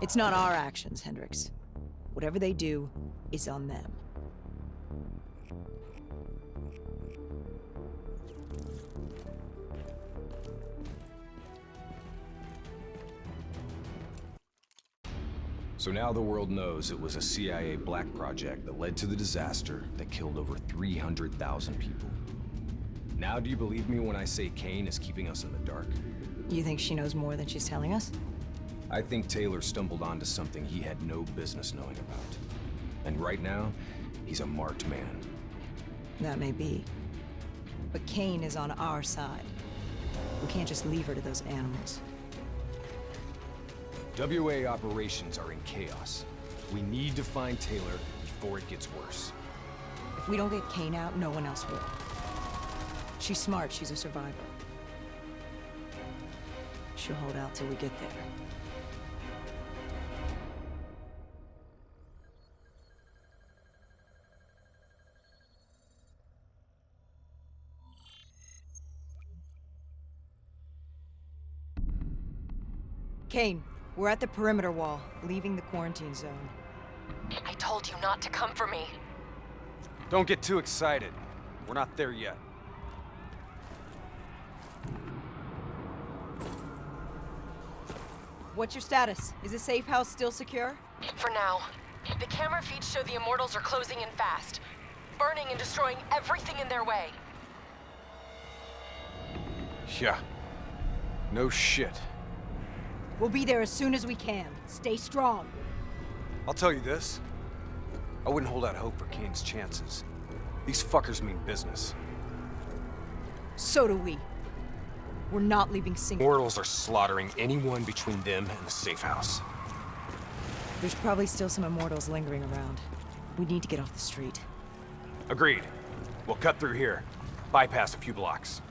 It's not our actions, Hendricks. Whatever they do is on them. So now the world knows it was a CIA black project that led to the disaster that killed over 300,000 people. Now do you believe me when I say Kane is keeping us in the dark? You think she knows more than she's telling us? I think Taylor stumbled onto something he had no business knowing about. And right now, he's a marked man. That may be. But Kane is on our side. We can't just leave her to those animals. WA operations are in chaos. We need to find Taylor before it gets worse. If we don't get Kane out, no one else will. She's smart, she's a survivor. She'll hold out till we get there. Kane, we're at the perimeter wall, leaving the quarantine zone. I told you not to come for me. Don't get too excited. We're not there yet. What's your status? Is the safe house still secure? For now. The camera feeds show the Immortals are closing in fast, burning and destroying everything in their way. Yeah. No shit. We'll be there as soon as we can. Stay strong. I'll tell you this. I wouldn't hold out hope for Kane's chances. These fuckers mean business. So do we. We're not leaving Singapore. Immortals are slaughtering anyone between them and the safe house. There's probably still some Immortals lingering around. We need to get off the street. Agreed. We'll cut through here. Bypass a few blocks.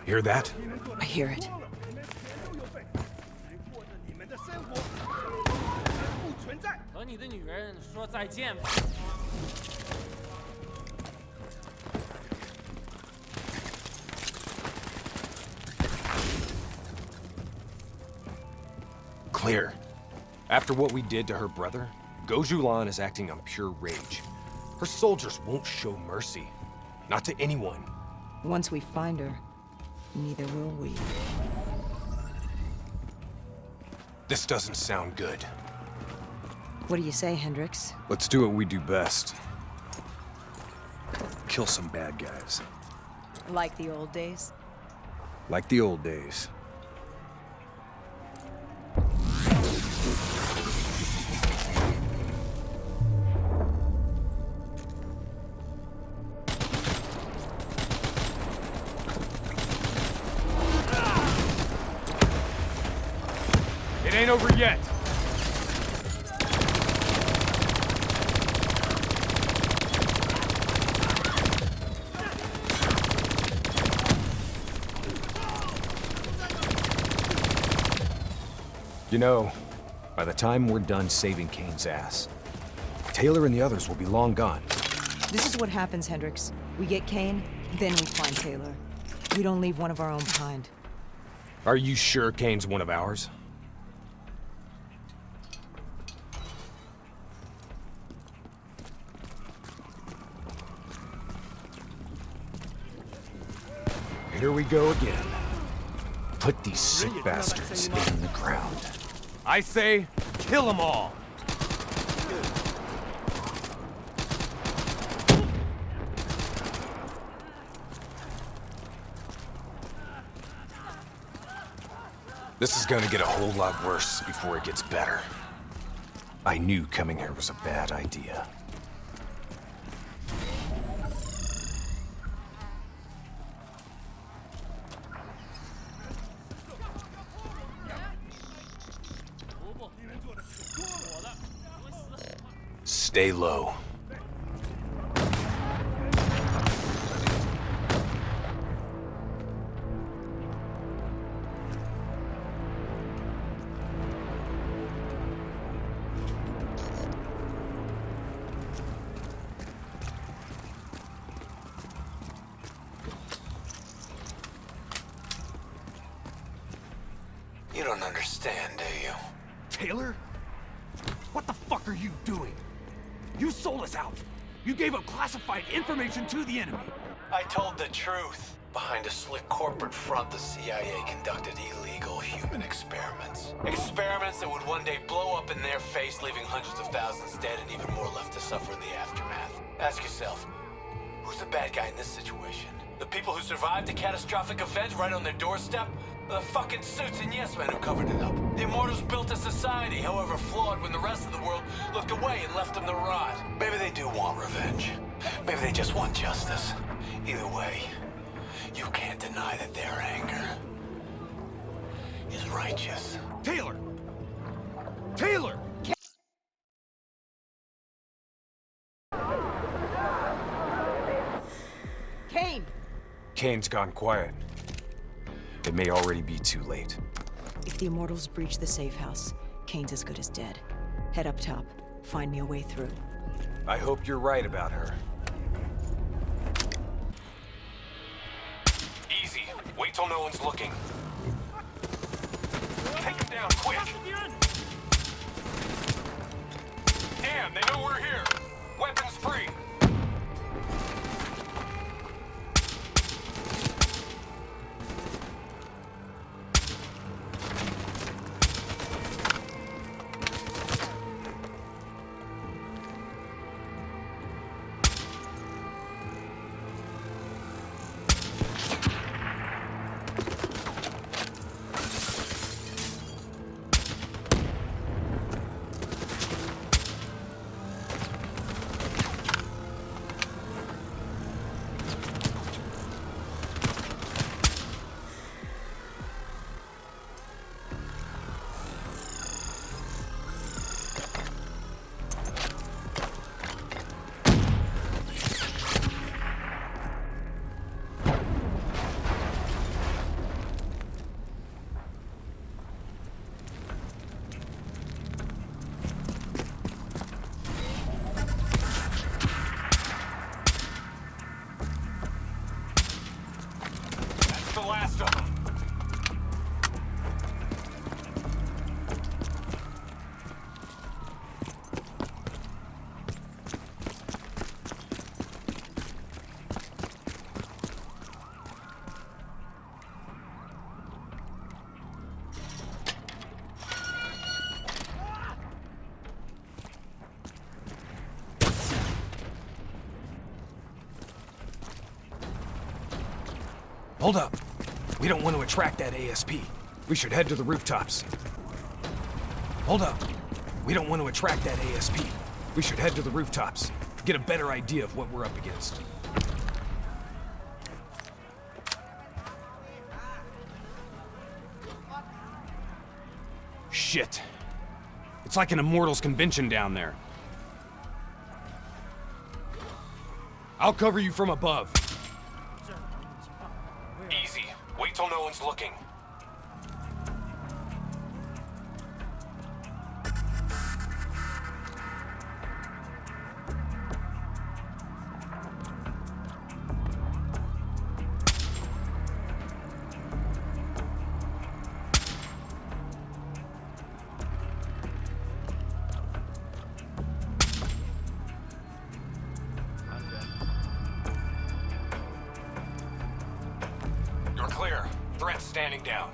Hear that? I hear it. Clear. After what we did to her brother, Gojulan is acting on pure rage. Her soldiers won't show mercy. Not to anyone. Once we find her, neither will we. This doesn't sound good. What do you say, Hendricks? Let's do what we do best. Kill some bad guys. Like the old days? Like the old days. It ain't over yet. You know, by the time we're done saving Kane's ass, Taylor and the others will be long gone. This is what happens, Hendricks. We get Kane, then we find Taylor. We don't leave one of our own behind. Are you sure Kane's one of ours? Here we go again. Put these sick bastards in the ground. I say, kill them all. This is gonna get a whole lot worse before it gets better. I knew coming here was a bad idea. Stay low. You don't understand, do you? Taylor? What the fuck are you doing? You sold us out. You gave up classified information to the enemy. I told the truth. Behind a slick corporate front, the CIA conducted illegal human experiments. Experiments that would one day blow up in their face, leaving hundreds of thousands dead and even more left to suffer in the aftermath. Ask yourself, who's the bad guy in this situation? The people who survived a catastrophic event right on their doorstep? Or the fucking suits and yes men who covered it up? The Immortals built a society, however flawed, when the rest of the world looked away and left them to rot. Maybe they do want revenge. Maybe they just want justice. Either way, you can't deny that their anger is righteous. Taylor! Taylor! Kane! Kane's gone quiet. It may already be too late. If the Immortals breach the safe house, Kane's as good as dead. Head up top. Find me a way through. I hope you're right about her. Easy. Wait till no one's looking. Take him down, quick! Damn, they know we're here. Weapons free. Last of them. Hold up. We don't want to attract that ASP. We should head to the rooftops. Hold up. We don't want to attract that ASP. We should head to the rooftops. Get a better idea of what we're up against. Shit. It's like an Immortals convention down there. I'll cover you from above. Easy. Wait till no one's looking. You're clear. Threat's standing down.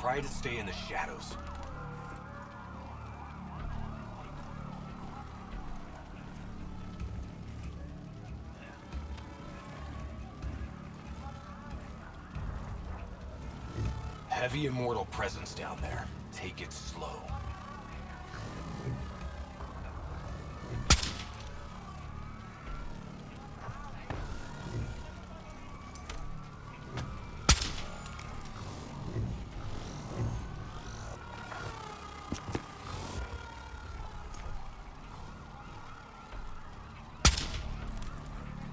Try to stay in the shadows. Heavy immortal presence down there. Take it slow.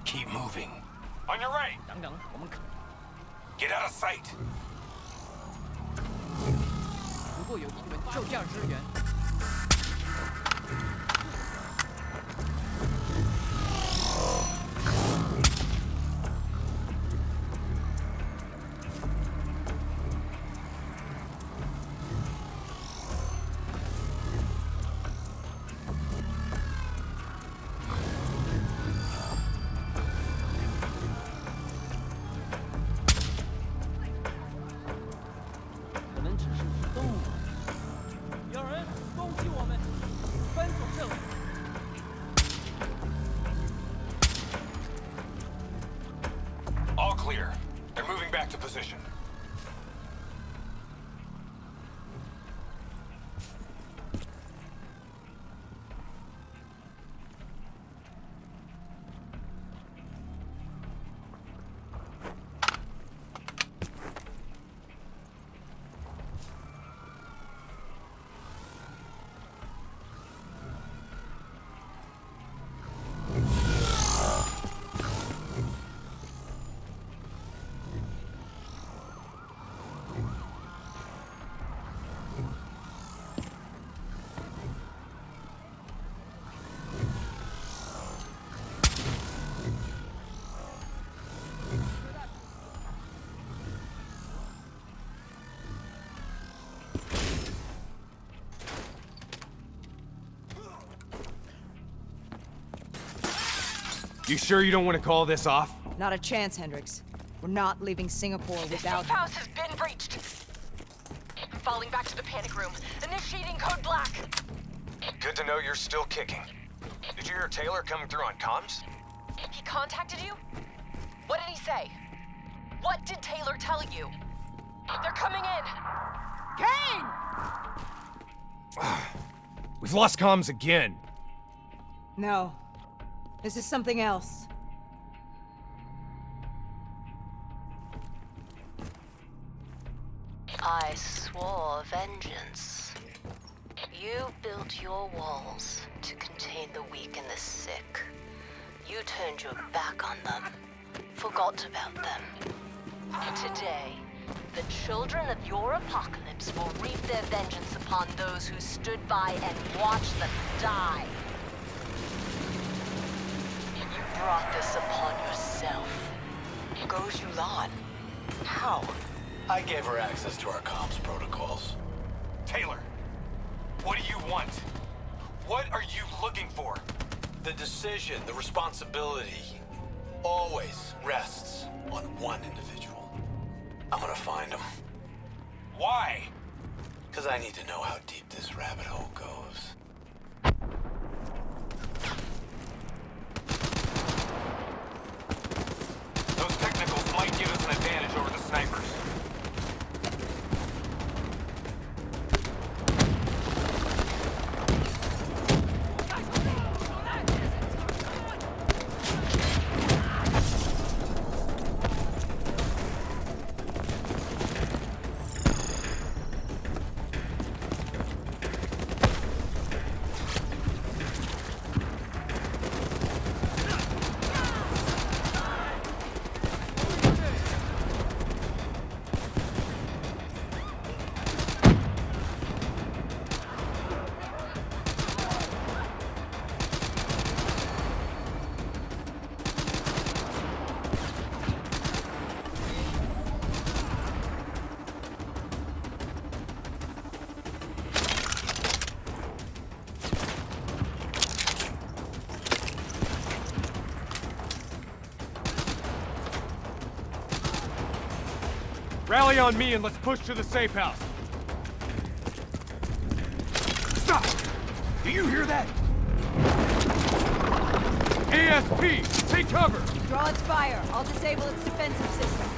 Keep moving. On your right. Get out of sight. 如果有敌人，就这样支援。 我们只是动物。有人攻击我们，分走这里。 All clear. They're moving back to position. You sure you don't want to call this off? Not a chance, Hendricks. We're not leaving Singapore without Safe house has been breached. I'm falling back to the panic room. Initiating code black. Good to know you're still kicking. Did you hear Taylor coming through on comms? He contacted you? What did he say? What did Taylor tell you? They're coming in. Kane! We've lost comms again. No. This is something else. I swore vengeance. You built your walls to contain the weak and the sick. You turned your back on them, forgot about them. Today, the children of your apocalypse will reap their vengeance upon those who stood by and watched them die. You brought this upon yourself. Goes Yulan. How? I gave her access to our comms protocols. Taylor, what do you want? What are you looking for? The decision, the responsibility, always rests on one individual. I'm gonna find him. Why? Because I need to know how deep this rabbit hole goes. Those technicals might give us an advantage over the snipers. Rally on me and let's push to the safe house. Do you hear that? ASP, take cover! Draw its fire. I'll disable its defensive system.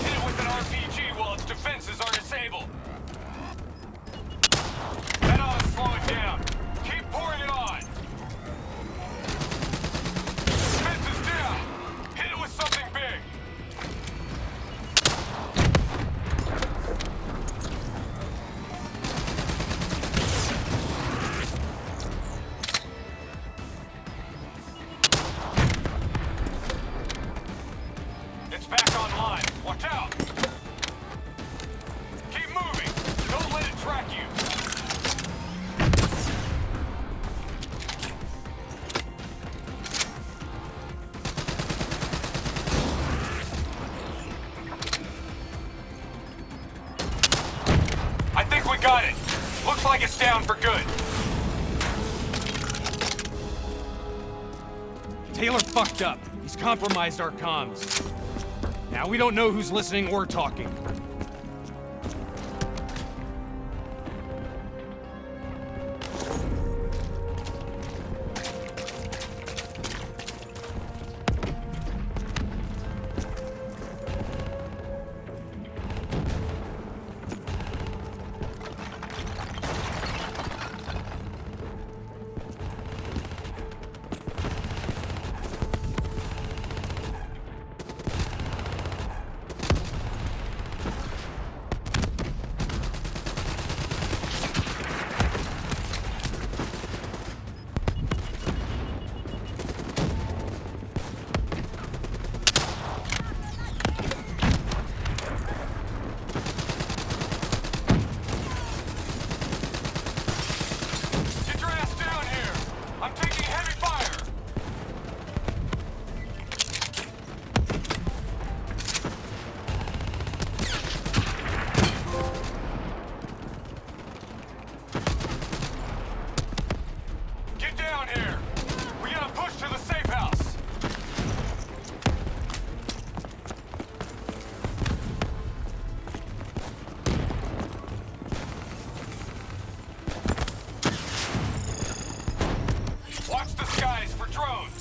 Hit it with an RPG while its defenses are disabled. That ought to slow it down. Keep pouring it on. Defense is down. Hit it with something big. It's back online. Watch out. Keep moving. Don't let it track you. I think we got it. Looks like it's down for good. Taylor fucked up. He's compromised our comms. Now we don't know who's listening or talking. Get your ass down here. I'm taking heavy fire. Get down here. We gotta push to the safe house. Watch the skies for drones.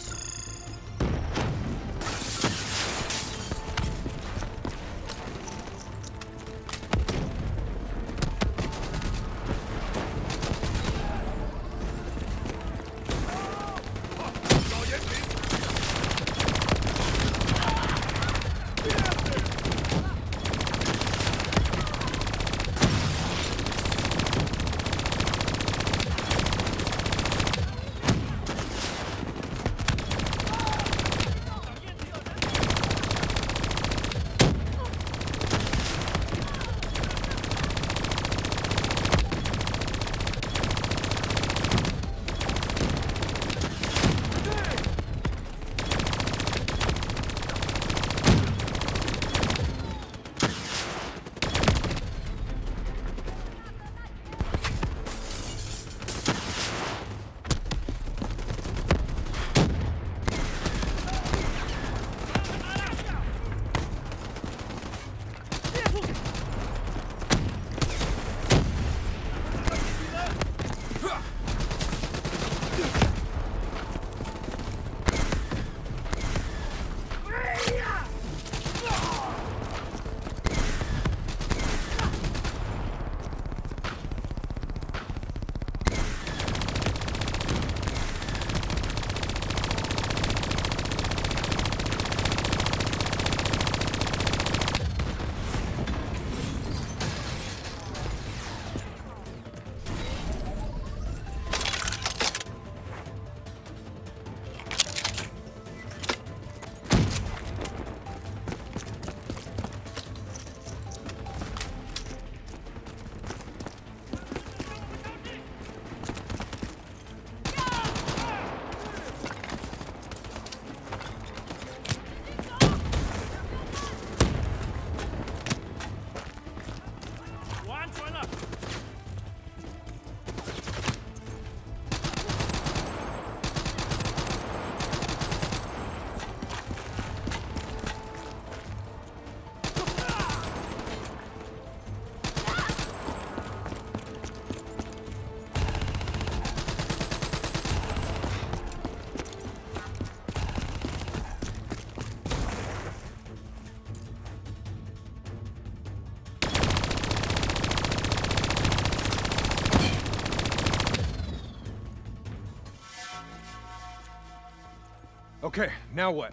Okay, now what?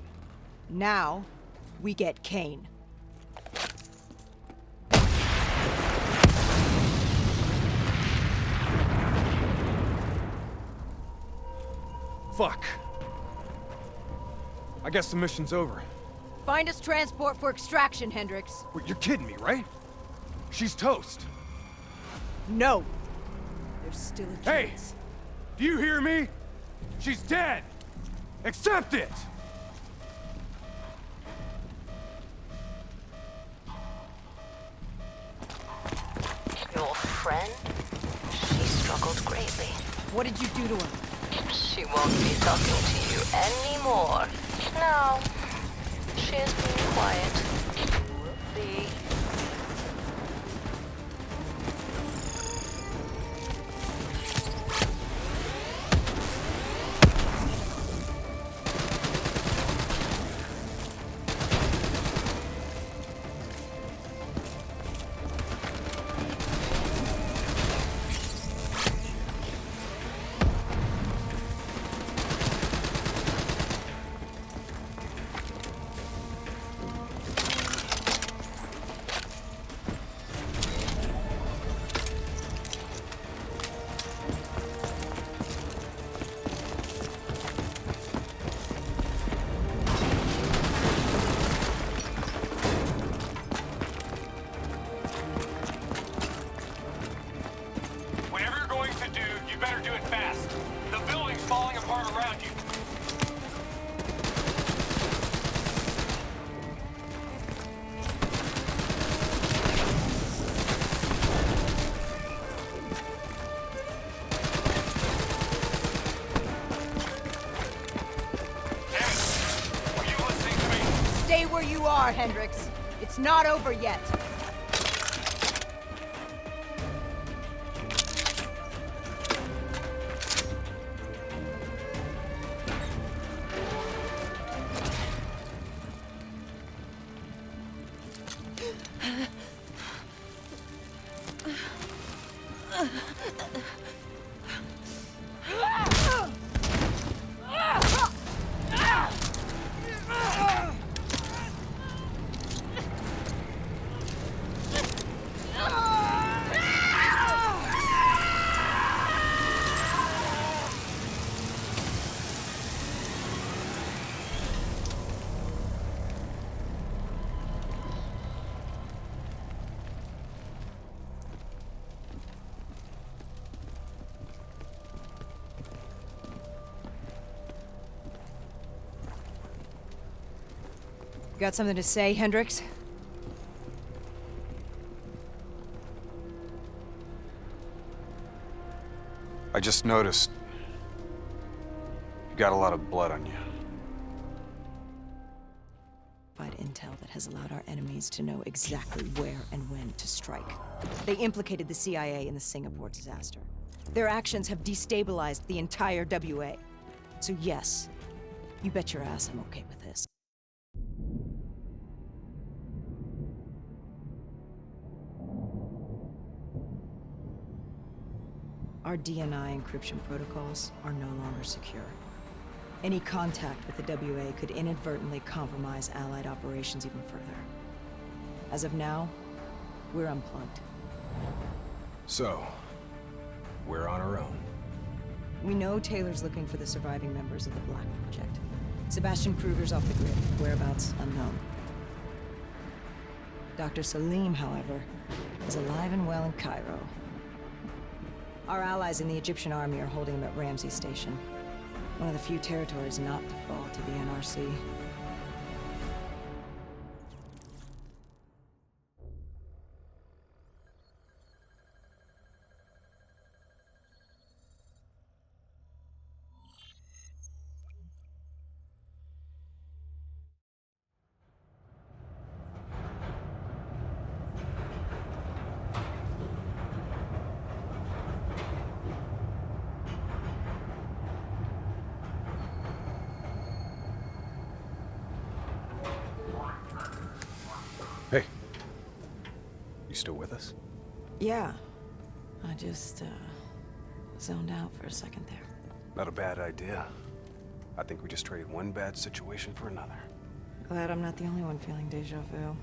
Now, we get Kane. Fuck. I guess the mission's over. Find us transport for extraction, Hendricks. Wait, you're kidding me, right? She's toast. No. There's still a Hey! chance. Do you hear me? She's dead! Accept it! Your friend? She struggled greatly. What did you do to her? She won't be talking to you anymore. No. She has been quiet. The... Whatever you're going to do, you better do it fast. The building's falling apart around you. Are you listening to me? Stay where you are, Hendricks. It's not over yet. Got something to say, Hendricks? I just noticed... you got a lot of blood on you. Intel that has allowed our enemies to know exactly where and when to strike. They implicated the CIA in the Singapore disaster. Their actions have destabilized the entire WA. So yes, you bet your ass I'm okay with this. Our DNI encryption protocols are no longer secure. Any contact with the WA could inadvertently compromise Allied operations even further. As of now, we're unplugged. So, we're on our own. We know Taylor's looking for the surviving members of the Black Project. Sebastian Kruger's off the grid, whereabouts unknown. Dr. Salim, however, is alive and well in Cairo. Our allies in the Egyptian army are holding him at Ramsey Station. One of the few territories not to fall to the NRC. Hey. You still with us? Yeah. I just, zoned out for a second there. Not a bad idea. I think we just traded one bad situation for another. Glad I'm not the only one feeling deja vu.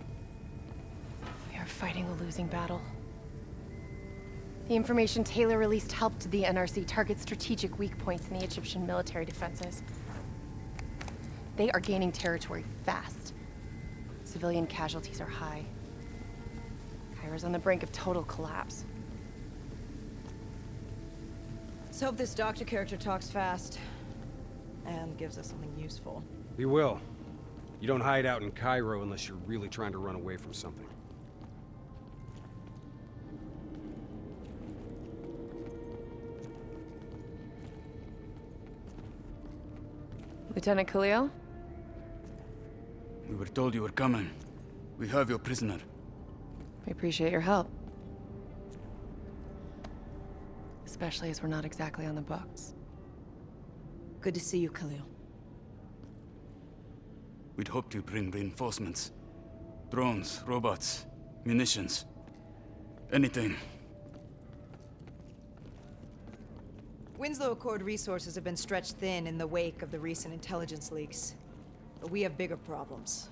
We are fighting a losing battle. The information Taylor released helped the NRC target strategic weak points in the Egyptian military defenses. They are gaining territory fast. Civilian casualties are high. Cairo's on the brink of total collapse. Let's hope this doctor character talks fast and gives us something useful. He will. You don't hide out in Cairo unless you're really trying to run away from something. Lieutenant Khalil? We were told you were coming. We have your prisoner. We appreciate your help. Especially as we're not exactly on the books. Good to see you, Khalil. We'd hoped to bring reinforcements. Drones, robots, munitions. Anything. Winslow Accord resources have been stretched thin in the wake of the recent intelligence leaks. But we have bigger problems.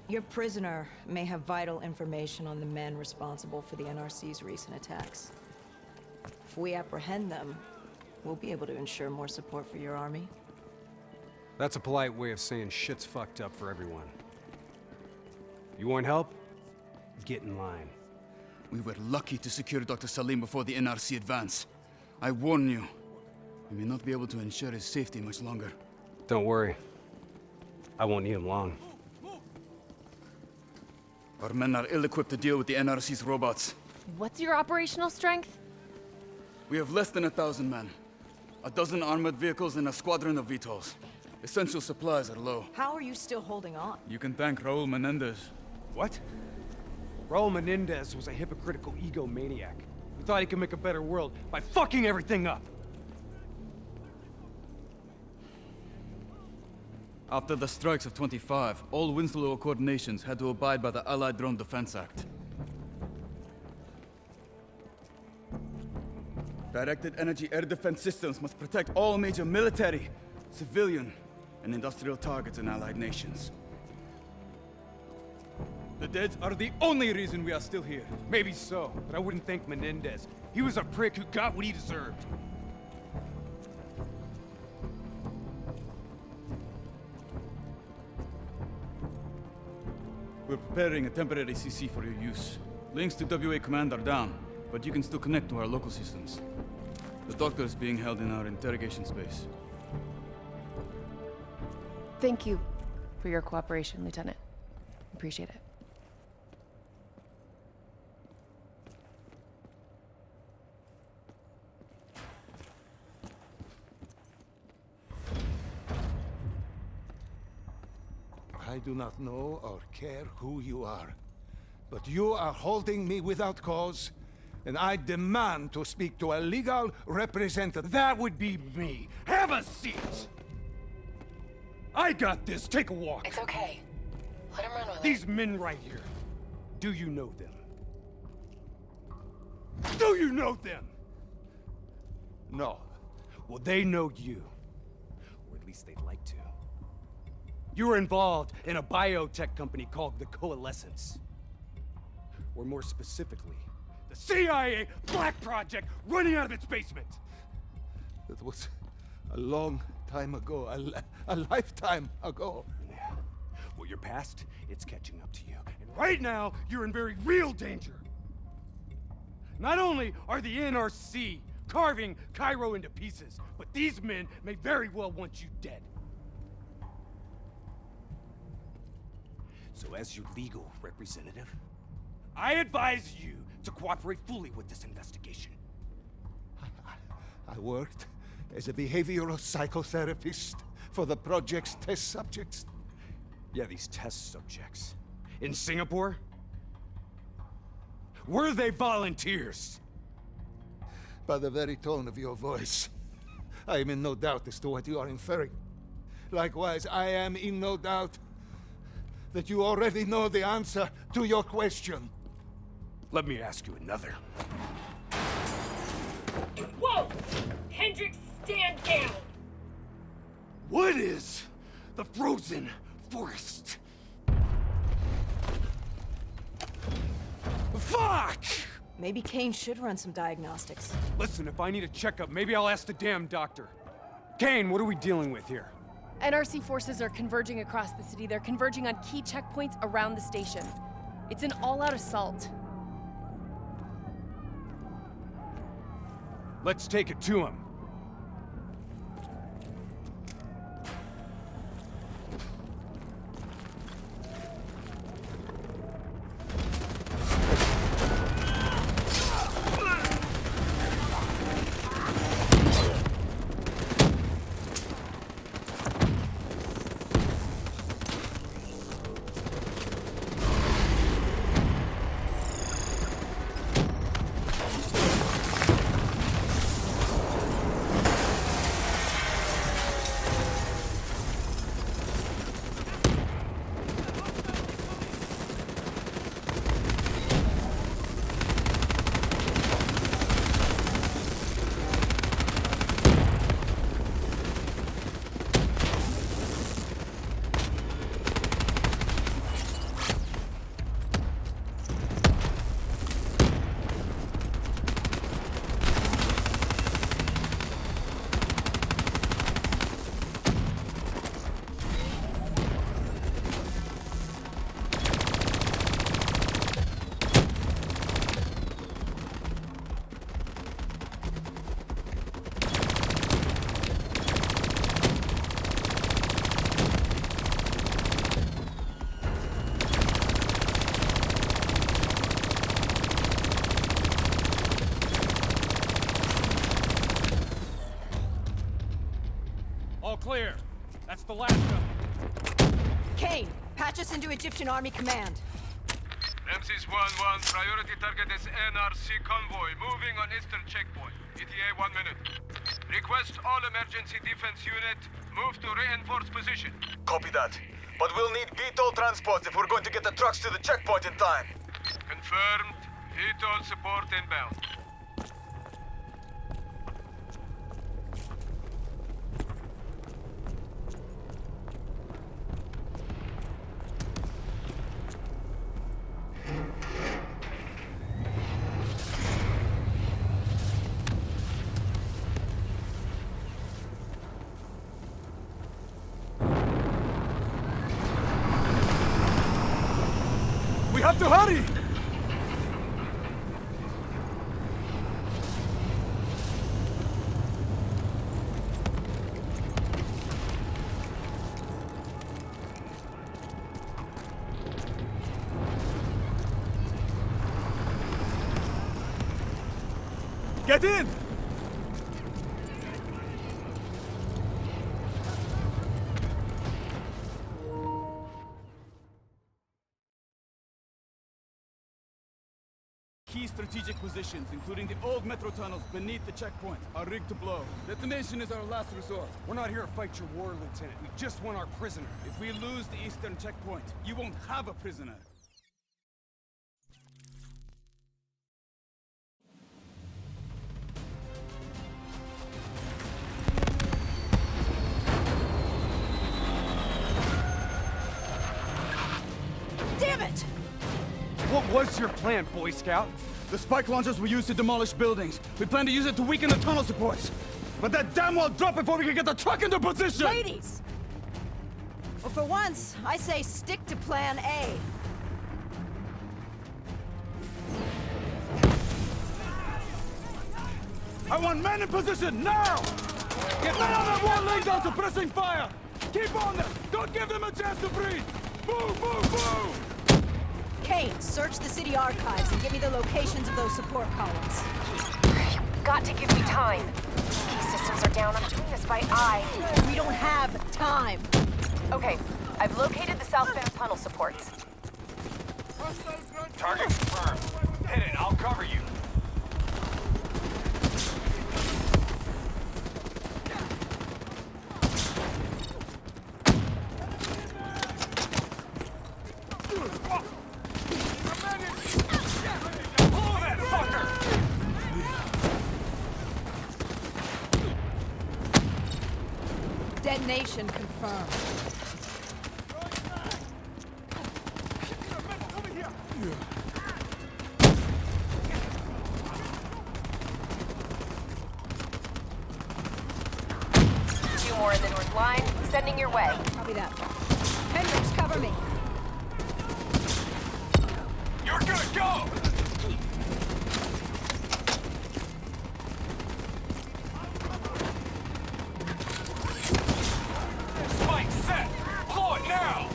Your prisoner may have vital information on the men responsible for the NRC's recent attacks. If we apprehend them, we'll be able to ensure more support for your army. That's a polite way of saying shit's fucked up for everyone. You want help? Get in line. We were lucky to secure Dr. Salim before the NRC advance. I warn you, we may not be able to ensure his safety much longer. Don't worry. I won't need him long. Our men are ill-equipped to deal with the NRC's robots. What's your operational strength? We have less than 1,000 men. 12 armored vehicles and a squadron of VTOLs. Essential supplies are low. How are you still holding on? You can thank Raul Menendez. What? Raul Menendez was a hypocritical egomaniac who thought he could make a better world by fucking everything up. After the strikes of 25, all Winslow Accord nations had to abide by the Allied Drone Defense Act. Directed energy air defense systems must protect all major military, civilian, and industrial targets in Allied nations. The dead are the only reason we are still here. Maybe so, but I wouldn't thank Menendez. He was a prick who got what he deserved. We're preparing a temporary CC for your use. Links to WA Command are down, but you can still connect to our local systems. The doctor is being held in our interrogation space. Thank you for your cooperation, Lieutenant. Appreciate it. I do not know or care who you are, but you are holding me without cause, and I demand to speak to a legal representative. That would be me. Have a seat! I got this. Take a walk. It's okay. Let him run with it. These men right here. Do you know them? Do you know them? No. Well, they know you. Or at least they'd like to. You were involved in a biotech company called the Coalescence. Or more specifically, the CIA Black Project running out of its basement. That was a long time ago, a lifetime ago. Yeah. Well, your past, it's catching up to you. And right now, you're in very real danger. Not only are the NRC carving Cairo into pieces, but these men may very well want you dead. So as your legal representative, I advise you to cooperate fully with this investigation. I worked as a behavioral psychotherapist for the project's test subjects. Yeah, these test subjects. In Singapore? Were they volunteers? By the very tone of your voice, I am in no doubt as to what you are inferring. Likewise, I am in no doubt that you already know the answer to your question. Let me ask you another. Whoa! Hendricks, stand down! What is the frozen forest? Fuck! Maybe Kane should run some diagnostics. Listen, if I need a checkup, maybe I'll ask the damn doctor. Kane, what are we dealing with here? NRC forces are converging across the city. They're converging on key checkpoints around the station. It's an all-out assault. Let's take it to him. Clear. That's the last of them. Kane, patch us into Egyptian Army Command. Ramses 1-1, priority target is NRC convoy, moving on eastern checkpoint. ETA 1 minute. Request all emergency defense unit, move to reinforced position. Copy that. But we'll need VTOL transports if we're going to get the trucks to the checkpoint in time. Confirmed. VTOL support inbound. We have to hurry! Get in! Key strategic positions, including the old metro tunnels beneath the checkpoint, are rigged to blow. Detonation is our last resort. We're not here to fight your war, Lieutenant. We just want our prisoner. If we lose the eastern checkpoint, you won't have a prisoner. Damn it! What was your plan, Boy Scout? The spike launchers were used to demolish buildings. We plan to use it to weaken the tunnel supports. But that damn well dropped before we can get the truck into position! Ladies! Well, for once, I say stick to plan A. I want men in position, now! Get men on that wall laying down suppressing fire! Keep on them! Don't give them a chance to breathe! Move, move, move! Kane, search the city archives and give me the locations of those support columns. You've got to give me time. Key systems are down. I'm doing this by eye. We don't have time. Okay, I've located the southbound tunnel supports. Target confirmed. Hit it, I'll cover you. Detonation confirmed. Two more in the north line, sending your way. Copy that. Hendricks, cover me. You're good, go! Spike set! Blow it now!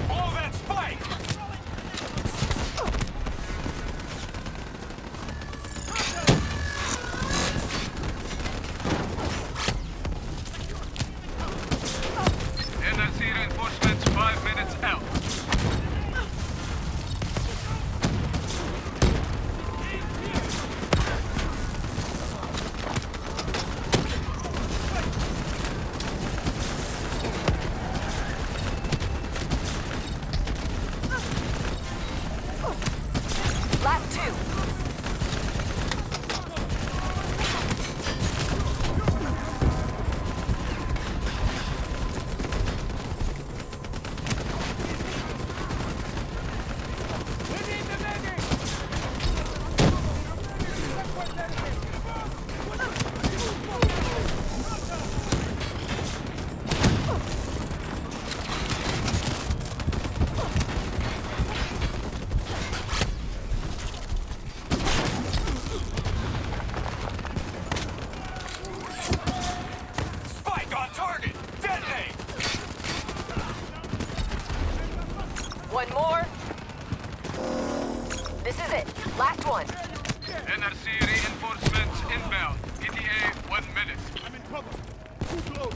Blow that spike! NRC reinforcements 5 minutes out. Last two. Spike on target! Detonate! One more. This is it. Last one. NRC reinforcements inbound. ETA 1 minute. I'm in trouble. Too close.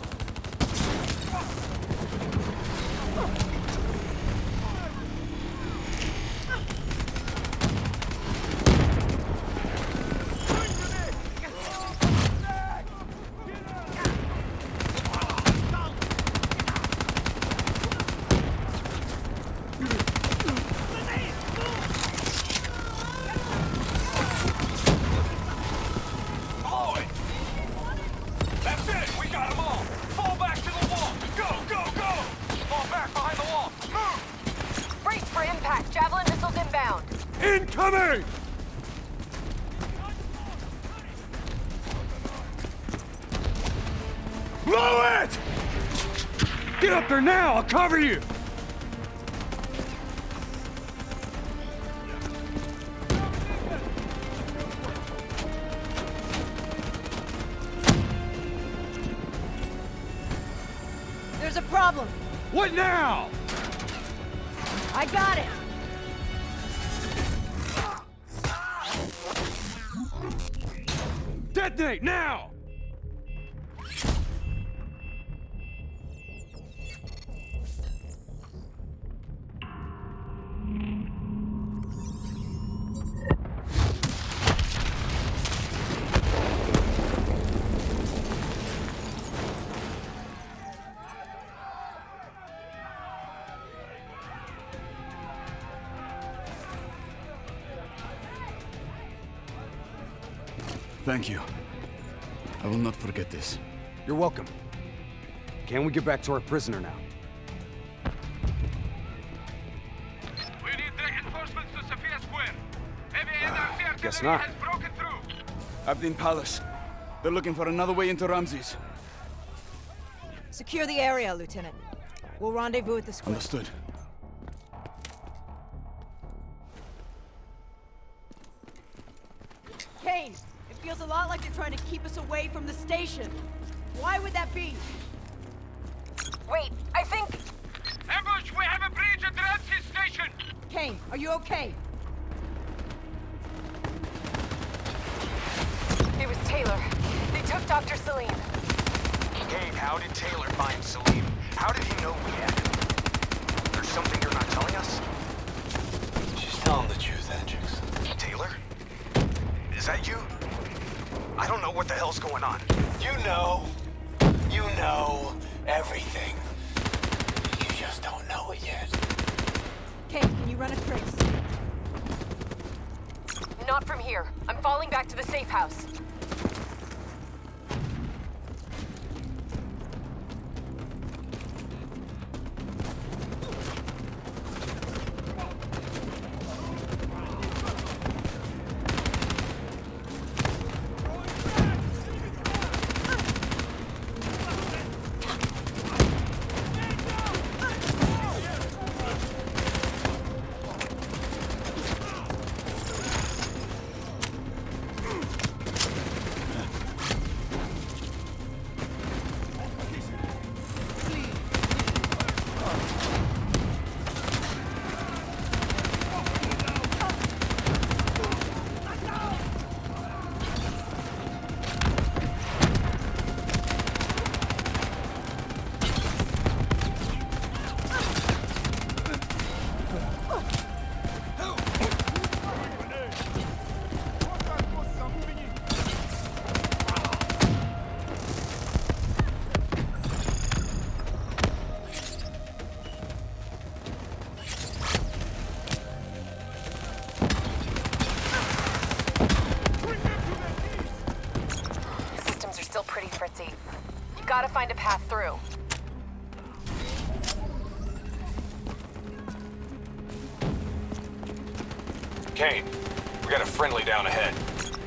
Blow it! That's it! We got them all! Fall back to the wall! Go, go, go! Fall back behind the wall! Move! Brace for impact. Javelin missiles inbound. Incoming! Blow it! Get up there now! I'll cover you! There's a problem. What now? I got it. Detonate now! Thank you. I will not forget this. You're welcome. Can we get back to our prisoner now? We need reinforcements to Sophia Square. Heavy NRC Guess artillery not. has broken through. Abdin Palace. They're looking for another way into Ramses. Secure the area, Lieutenant. We'll rendezvous at the square. Understood. Kane, it feels a lot like they're trying to keep us away from the station. Why would that be? Wait, I think... Ambush! We have a breach at Ramses Station! Kane, are you okay? It was Taylor. They took Dr. Salim. Gabe, how did Taylor find Salim? How did he know we had him? There's something you're not telling us? Just Tell him the truth, Hendricks. Taylor? Is that you? I don't know what the hell's going on. You know everything. You just don't know it yet. Kane, can you run a trace? Not from here. I'm falling back to the safe house. Gotta find a path through. Kane, we got a friendly down ahead.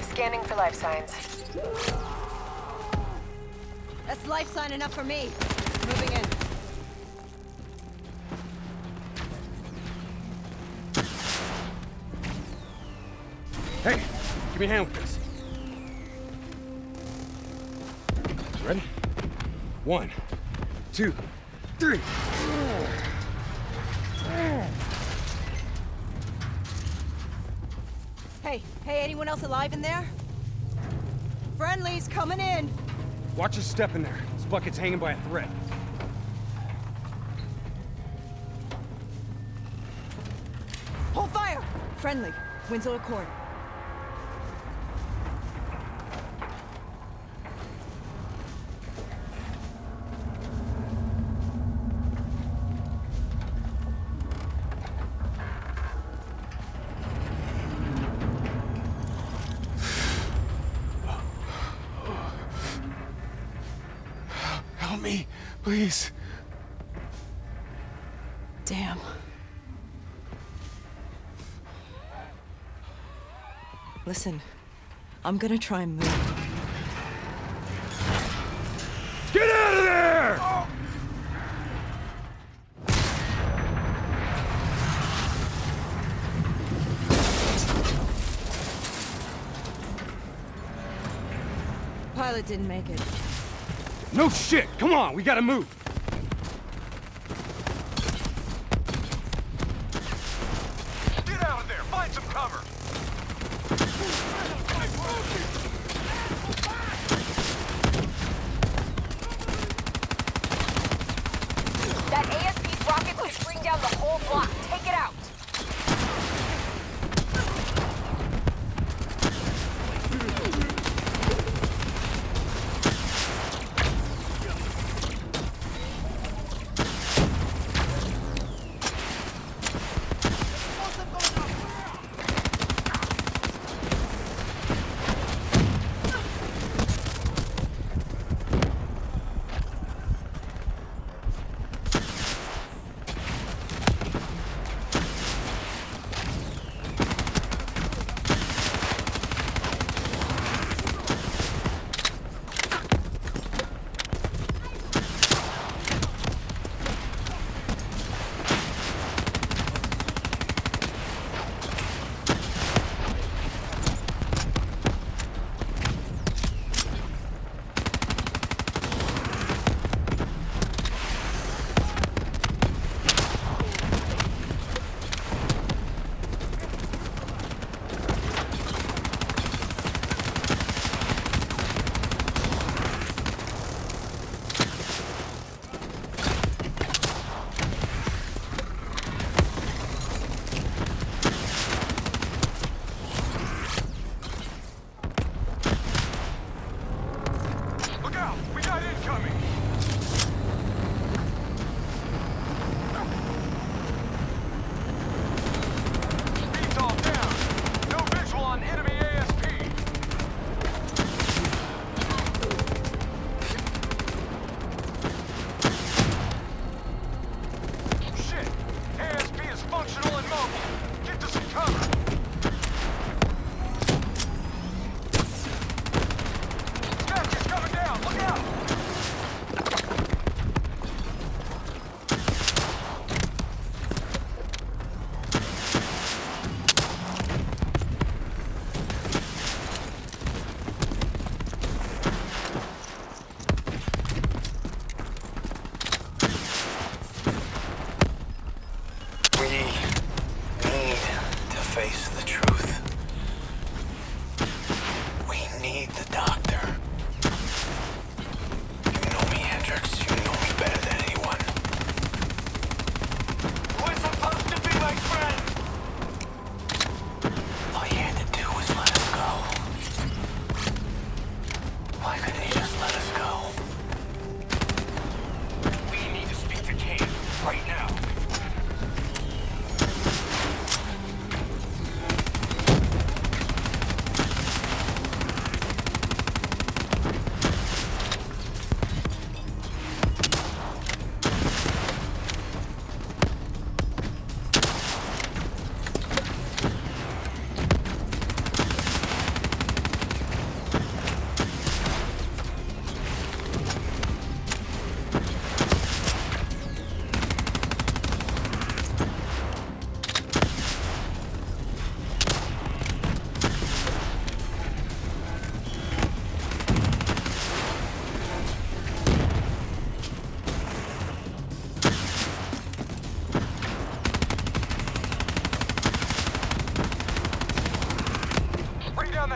Scanning for life signs. That's life sign enough for me. Moving in. Hey, give me a hand with this. Ready? 1, 2, 3. Hey, anyone else alive in there? Friendly's coming in. Watch your step in there. This bucket's hanging by a thread. Hold fire! Friendly. Winslow Accord. Help me, please. Damn. Listen, I'm gonna try and move. Get out of there! Oh. Pilot didn't make it. No shit! Come on, we gotta move! Get out of there! Find some cover! That ASP's rocket could bring down the whole block. Take it out!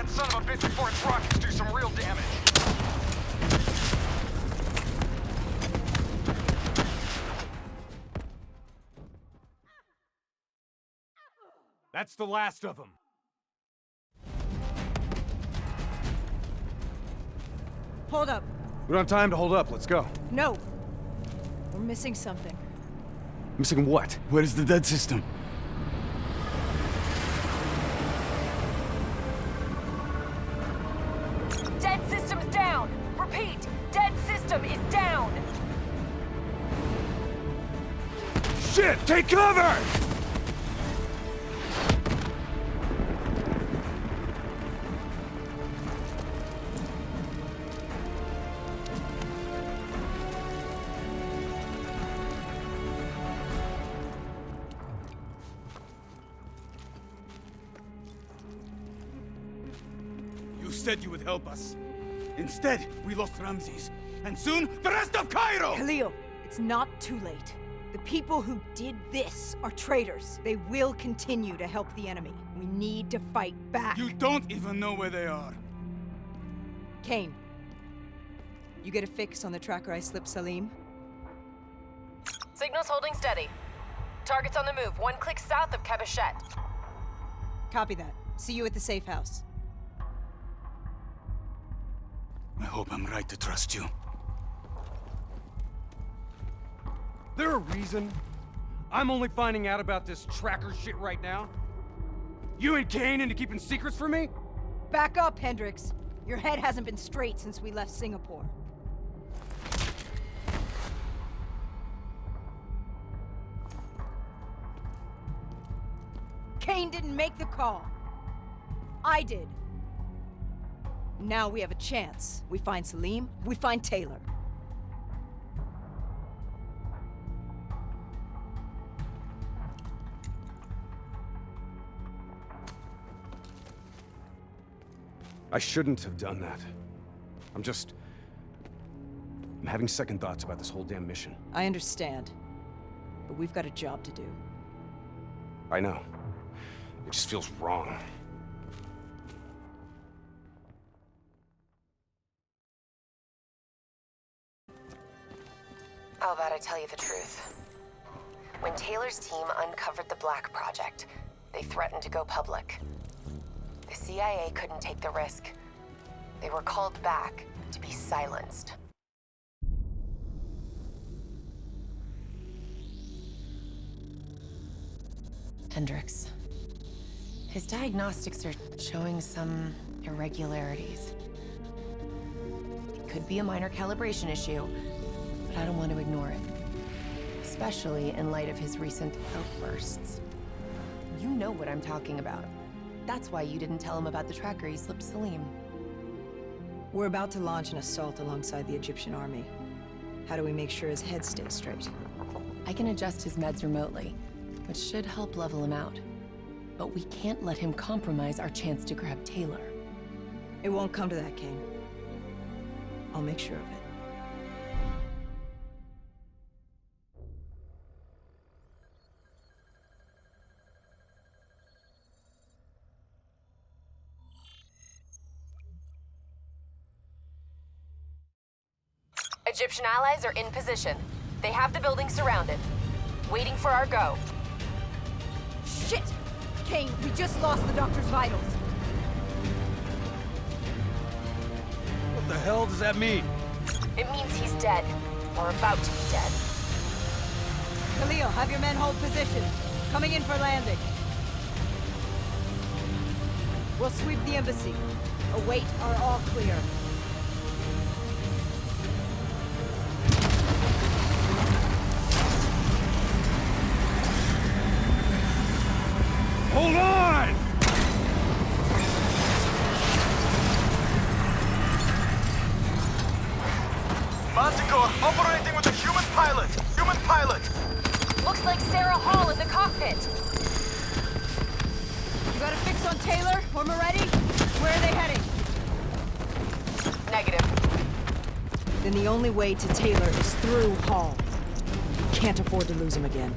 that son of a bitch before its rockets do some real damage. That's the last of them. Hold up. We don't have time to hold up. Let's go. No. We're missing something. Missing what? Where is the dead system? Dead system's down! Repeat, dead system is down! Shit! Take cover! You said you would help us. Instead, we lost Ramses. And soon, the rest of Cairo! Khalil, it's not too late. The people who did this are traitors. They will continue to help the enemy. We need to fight back. You don't even know where they are. Kane, you get a fix on the tracker I slipped Salim? Signal's holding steady. Target's on the move, 1 click south of Cabochette. Copy that. See you at the safe house. I hope I'm right to trust you. There a reason I'm only finding out about this tracker shit right now? You and Kane into keeping secrets from me? Back up, Hendricks. Your head hasn't been straight since we left Singapore. Kane didn't make the call. I did. Now we have a chance. We find Salim, we find Taylor. I shouldn't have done that. I'm having second thoughts about this whole damn mission. I understand. But we've got a job to do. I know. It just feels wrong. How about I tell you the truth? When Taylor's team uncovered the Black Project, they threatened to go public. The CIA couldn't take the risk. They were called back to be silenced. Hendricks. His diagnostics are showing some irregularities. It could be a minor calibration issue, but I don't want to ignore it. Especially in light of his recent outbursts. You know what I'm talking about. That's why you didn't tell him about the tracker he slipped Salim. We're about to launch an assault alongside the Egyptian army. How do we make sure his head stays straight? I can adjust his meds remotely, which should help level him out. But we can't let him compromise our chance to grab Taylor. It won't come to that, Kane. I'll make sure of it. Egyptian allies are in position. They have the building surrounded. Waiting for our go. Shit! Kane, we just lost the doctor's vitals. What the hell does that mean? It means he's dead. Or about to be dead. Khalil, have your men hold position. Coming in for landing. We'll sweep the embassy. Await our all clear. Hold on! Manticore operating with a human pilot! Human pilot! Looks like Sarah Hall in the cockpit. You got a fix on Taylor or Moretti? Where are they heading? Negative. Then the only way to Taylor is through Hall. Can't afford to lose him again.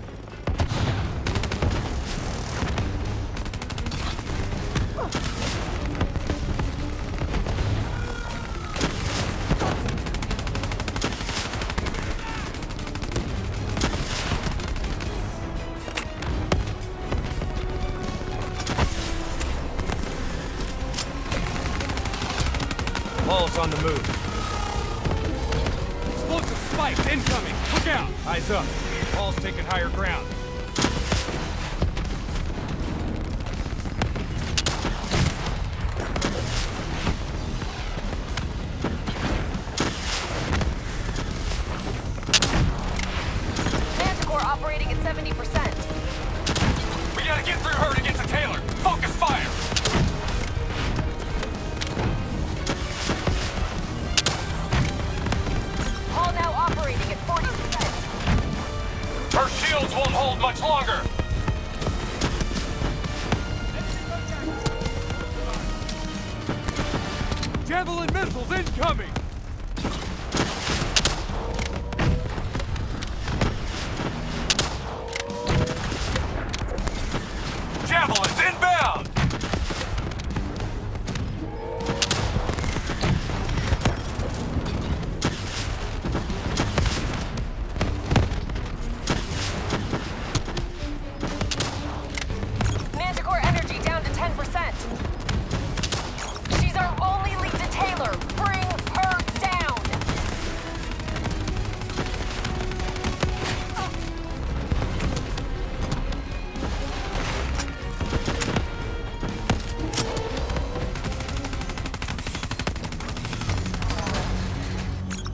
Paul's on the move. Explosive spikes incoming! Look out! Eyes up. Paul's taking higher ground. Operating at 70%. We gotta get through her to get to Taylor. Focus fire! All now operating at 40%. Her shields won't hold much longer. Javelin missiles incoming! Javelins inbound! Manticore energy down to 10%. She's our only lead to Taylor. Bring her down!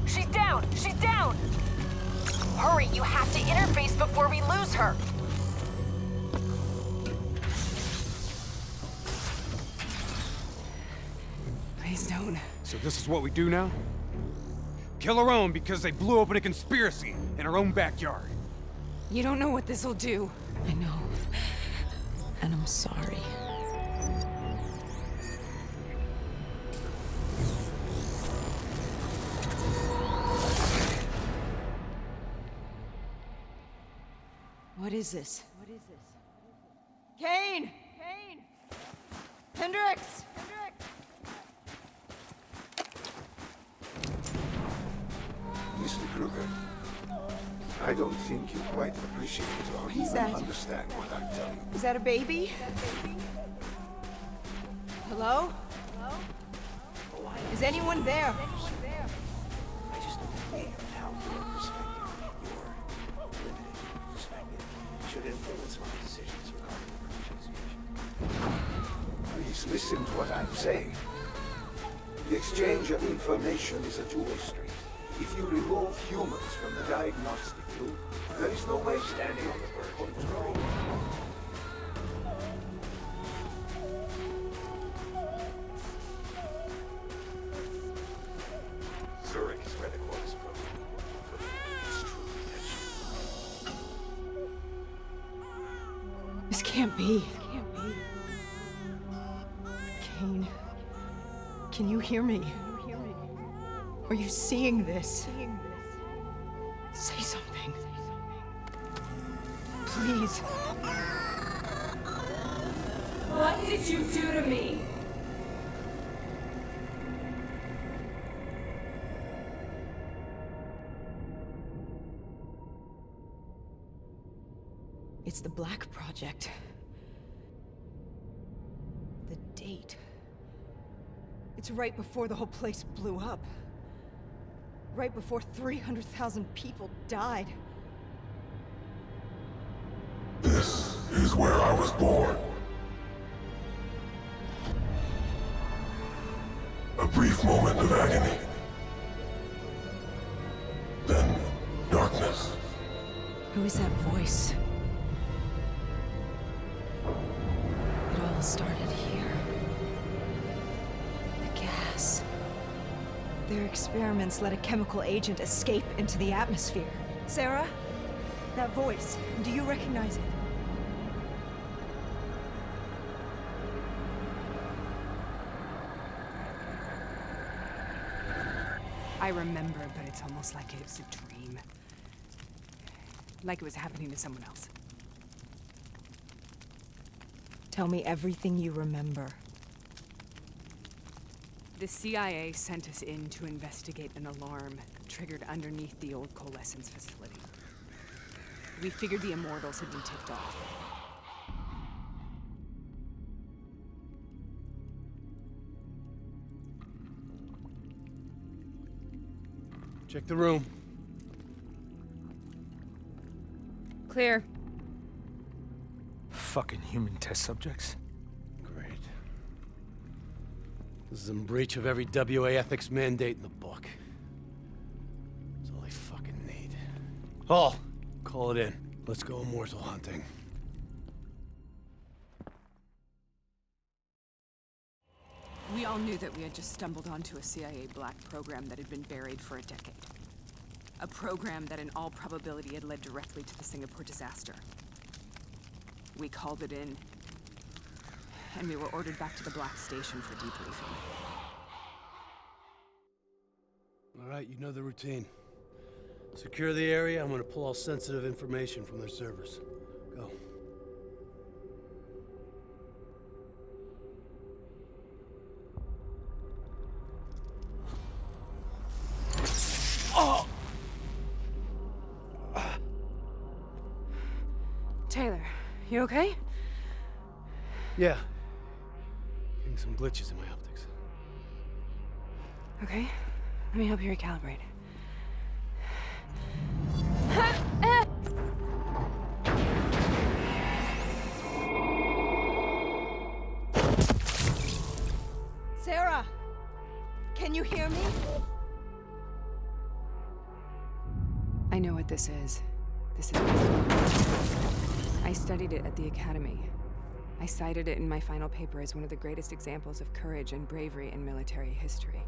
She's down! She's down! Hurry, you have to interface before we lose her. Please don't. So this is what we do now? Kill our own because they blew open a conspiracy in our own backyard. You don't know what this'll do. I know. And I'm sorry. What is this? What is this? Kane! Kane! Hendricks! Hendricks! Mr. Kruger, I don't think you quite appreciate or What is even that? understand what I'm telling you. Is that a baby? Hello? Hello? Is anyone there? I just need how your perspective, your limited perspective, should influence my decisions regarding the purchase. Please listen to what I'm saying. The exchange of information is a two-way street. If you remove humans from the diagnostic loop, there is no way standing on the verge of control. Zurich is where the Corvus program will its true potential. This can't be. Kane, can you hear me? Are you seeing this? Say something. Please. What did you do to me? It's the Black Project. The date. It's right before the whole place blew up. Right before 300,000 people died. This is where I was born. A brief moment of agony. Then, darkness. Who is that voice? It all started here. The gas. Their experiments let a chemical agent escape into the atmosphere. Sarah? That voice, do you recognize it? I remember, but it's almost like it was a dream. Like it was happening to someone else. Tell me everything you remember. The CIA sent us in to investigate an alarm triggered underneath the old Coalescence facility. We figured the immortals had been tipped off. Check the room. Clear. Fucking human test subjects. Great. This is in breach of every WA ethics mandate in the book. That's all I fucking need. Hall, call it in. Let's go immortal hunting. We all knew that we had just stumbled onto a CIA black program that had been buried for a decade. A program that in all probability had led directly to the Singapore disaster. We called it in, and we were ordered back to the Black Station for debriefing. All right, you know the routine. Secure the area. I'm gonna pull all sensitive information from their servers. Go. Oh! Taylor, you okay? Yeah. Getting some glitches in my optics. Okay, let me help you recalibrate. Sarah! Can you hear me? I know what this is. This is... I studied it at the Academy. I cited it in my final paper as one of the greatest examples of courage and bravery in military history.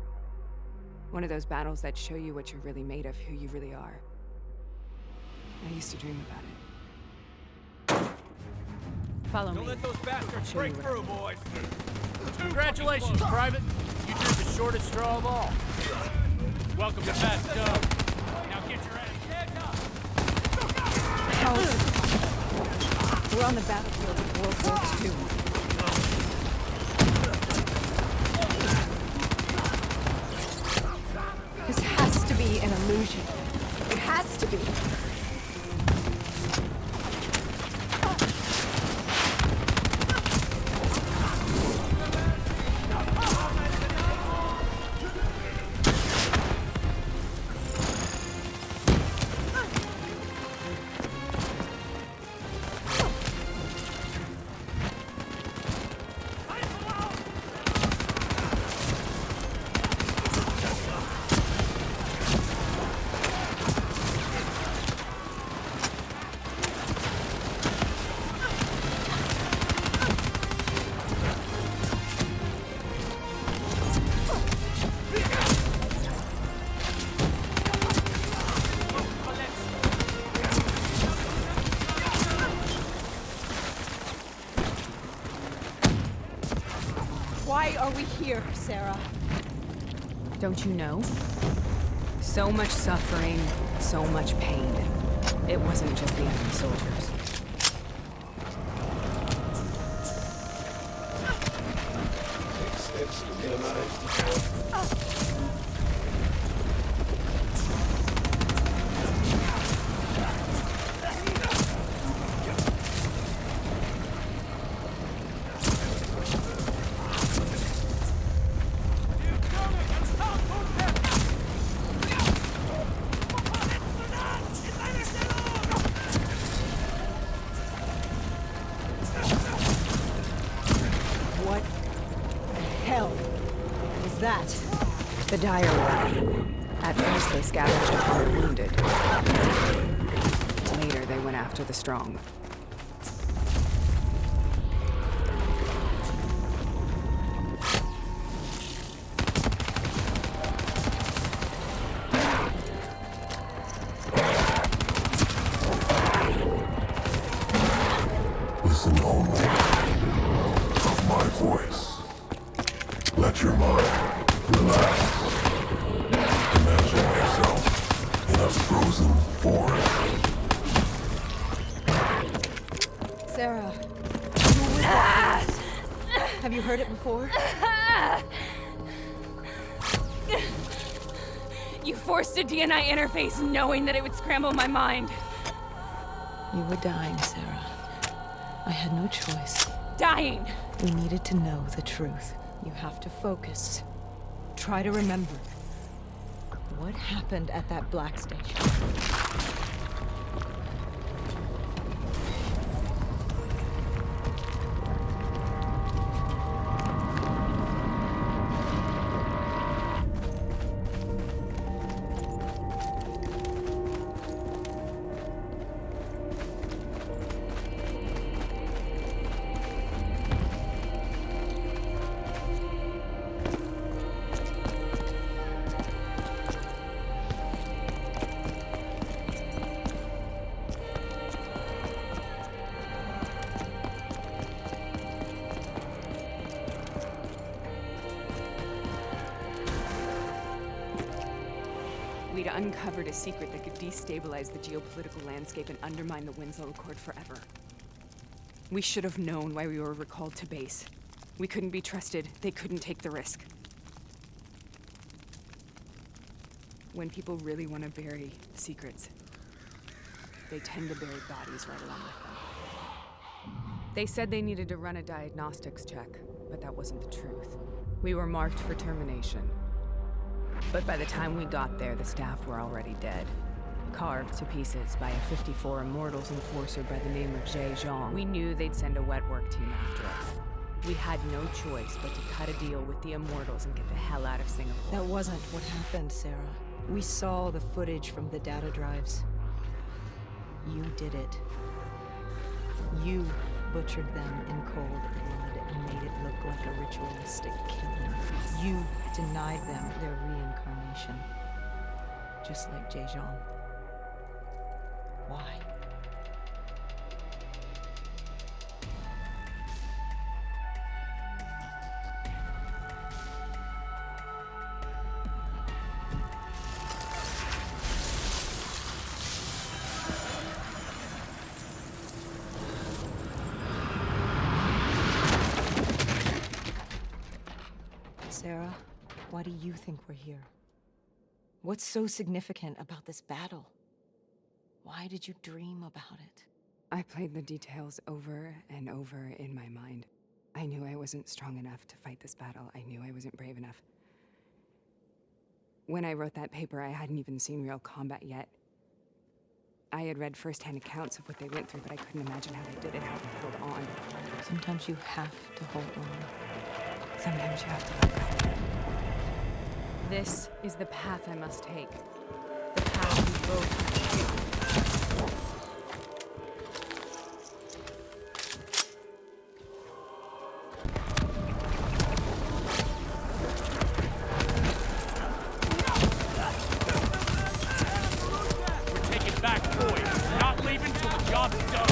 One of those battles that show you what you're really made of, who you really are. I used to dream about it. Follow me. Don't let those bastards I'll show break you what through, boys. Congratulations, Private. You drew the shortest straw of all. Welcome to Fast Go. Now get your ass up. How is it? We're on the battlefield of World War II. This has to be an illusion. It has to be. Why are we here, Sarah? Don't you know? So much suffering, so much pain. It wasn't just the enemy soldiers. The dire one. At first they scavenged upon the wounded. Later they went after the strong. Listen only of my voice. Let your mind relax. Imagine yourself in a frozen forest. Sarah, who was that? Have you heard it before? You forced a DNI interface knowing that it would scramble my mind. You were dying, Sarah. I had no choice. Dying! We needed to know the truth. You have to focus. Try to remember. What happened at that black station? We'd uncovered a secret that could destabilize the geopolitical landscape and undermine the Winslow Accord forever. We should have known why we were recalled to base. We couldn't be trusted. They couldn't take the risk. When people really want to bury secrets, they tend to bury bodies right along with them. They said they needed to run a diagnostics check, but that wasn't the truth. We were marked for termination. But by the time we got there, the staff were already dead. Carved to pieces by a 54 Immortals enforcer by the name of Jay Zhang. We knew they'd send a wet work team after us. We had no choice but to cut a deal with the Immortals and get the hell out of Singapore. That wasn't what happened, Sarah. We saw the footage from the data drives. You did it. You butchered them in cold blood and made it look like a ritualistic killing. You denied them their reincarnation. Just like Jay Zhang. Why? Sarah, why do you think we're here? What's so significant about this battle? Why did you dream about it? I played the details over and over in my mind. I knew I wasn't strong enough to fight this battle. I knew I wasn't brave enough. When I wrote that paper, I hadn't even seen real combat yet. I had read first-hand accounts of what they went through, but I couldn't imagine how they did it, how they held on. Sometimes you have to hold on. Sometimes you have to let go. This is the path I must take. The path we both have to take. We're taking back boys. We're not leaving till the job's done.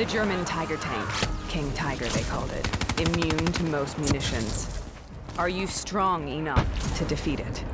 The German Tiger tank. King Tiger, they called it. Immune to most munitions. Are you strong enough to defeat it?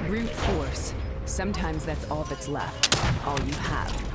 Brute force. Sometimes that's all that's left. All you have.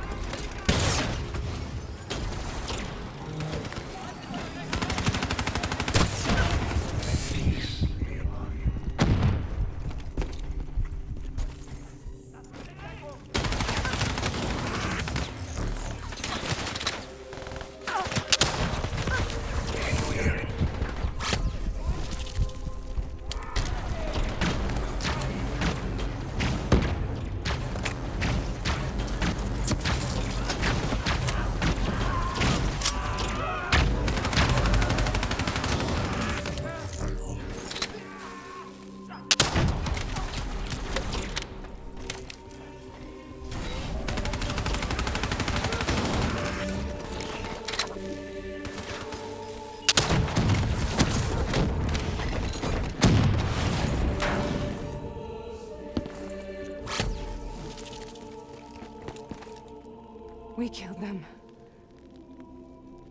We killed them.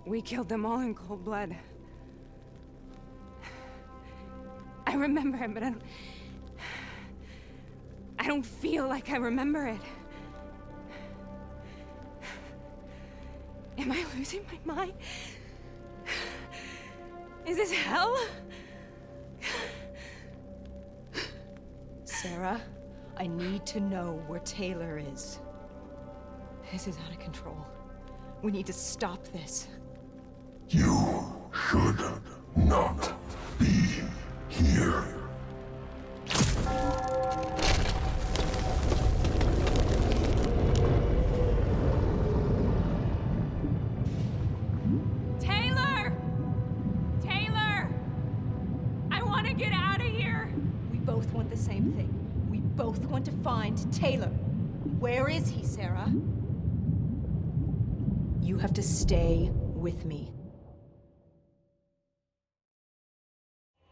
We killed them all in cold blood. I remember it, but I don't feel like I remember it. Am I losing my mind? Is this hell? Sarah, I need to know where Taylor is. This is out of control. We need to stop this. You should not be here. Taylor! Taylor! I want to get out of here! We both want the same thing. We both want to find Taylor. Where is he, Sarah? You have to stay with me.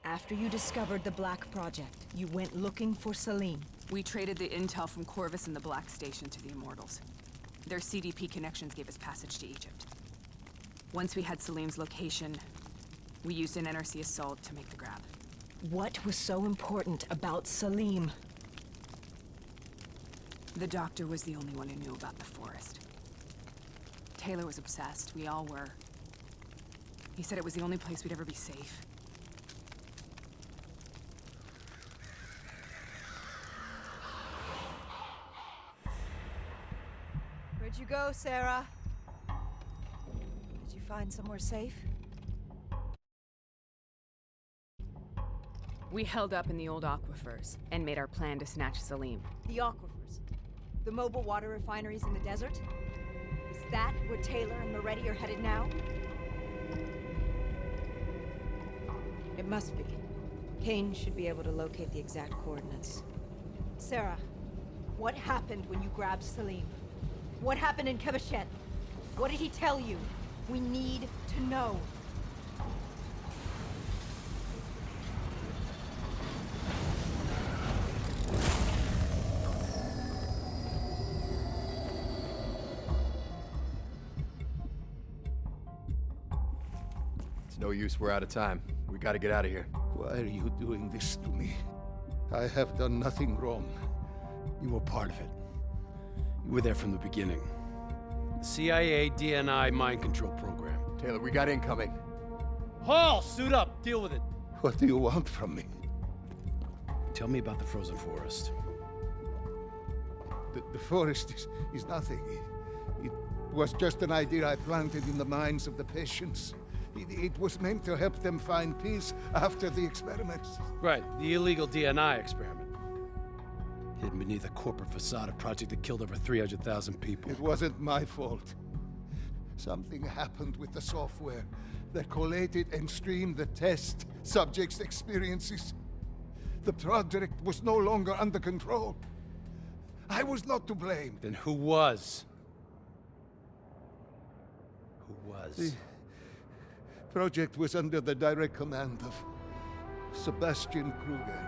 After you discovered the Black Project, you went looking for Salim. We traded the intel from Corvus and the Black Station to the Immortals. Their CDP connections gave us passage to Egypt. Once we had Salim's location, we used an NRC assault to make the grab. What was so important about Salim? The doctor was the only one who knew about the forest. Taylor was obsessed. We all were. He said it was the only place we'd ever be safe. Where'd you go, Sarah? Did you find somewhere safe? We held up in the old aquifers and made our plan to snatch Salim. The aquifers? The mobile water refineries in the desert? Is that where Taylor and Moretti are headed now? It must be. Kane should be able to locate the exact coordinates. Sarah, what happened when you grabbed Salim? What happened in Kebashet? What did he tell you? We need to know. It's no use, we're out of time. We gotta get out of here. Why are you doing this to me? I have done nothing wrong. You were part of it. You were there from the beginning. The CIA DNI mind control program. Taylor, we got incoming. Hall, suit up. Deal with it. What do you want from me? Tell me about the frozen forest. The forest is nothing. It was just an idea I planted in the minds of the patients. It was meant to help them find peace after the experiments. Right, the illegal DNI experiment. Hidden beneath a corporate facade, a project that killed over 300,000 people. It wasn't my fault. Something happened with the software that collated and streamed the test subjects' experiences. The project was no longer under control. I was not to blame. Then who was? Who was? The project was under the direct command of Sebastian Kruger,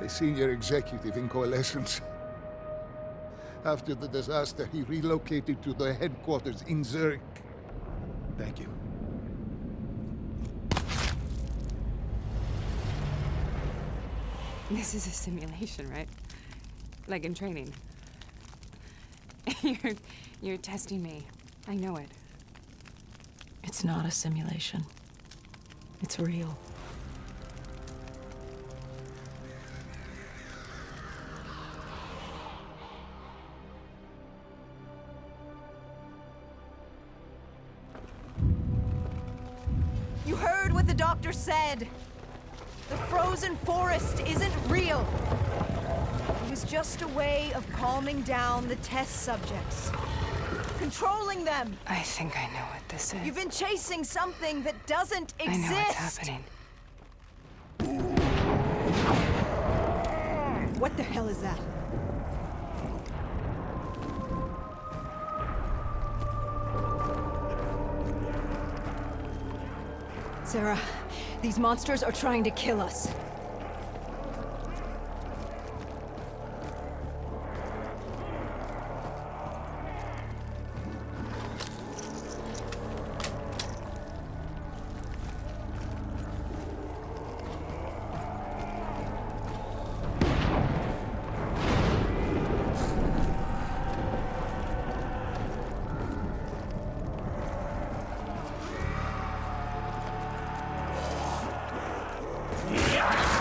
a senior executive in Coalescence. After the disaster, he relocated to the headquarters in Zurich. Thank you. This is a simulation, right? Like in training. You're testing me. I know it. It's not a simulation. It's real. You heard what the doctor said. The frozen forest isn't real. It was just a way of calming down the test subjects. Controlling them. I think I know what this is. You've been chasing something that doesn't exist. I know what's happening. What the hell is that? Sarah, these monsters are trying to kill us. Yeah.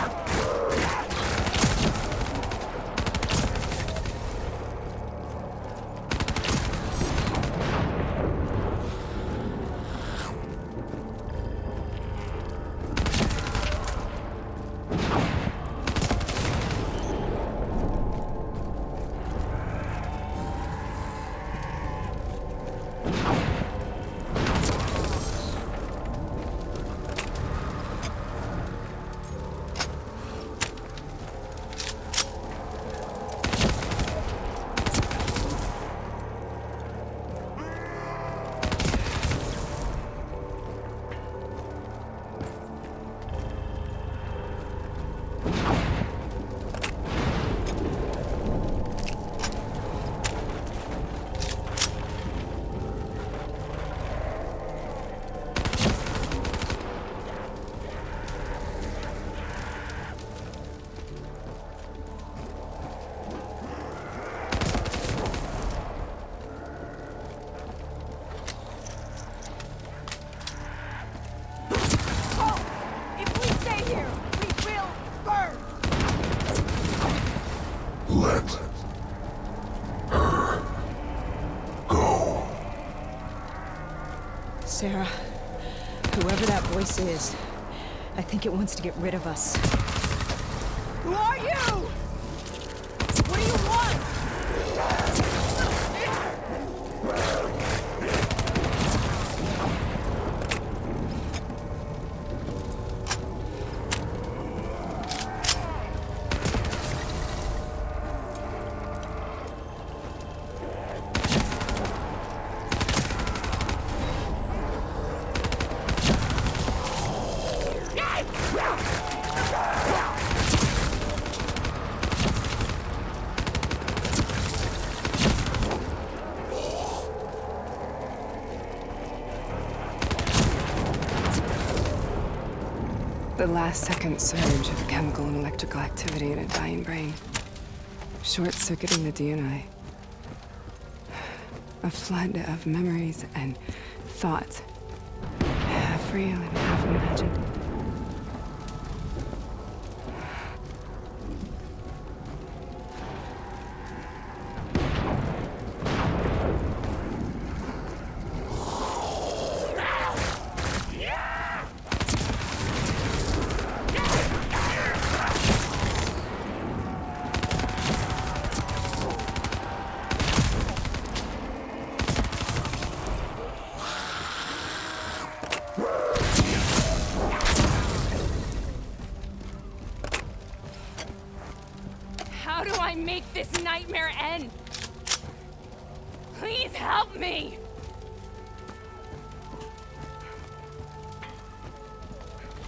Whoever that voice is, I think it wants to get rid of us. Who are you? What do you want? The last-second surge of chemical and electrical activity in a dying brain. Short-circuiting the DNA. A flood of memories and thoughts. Half real and half imagined. How do I make this nightmare end? Please help me!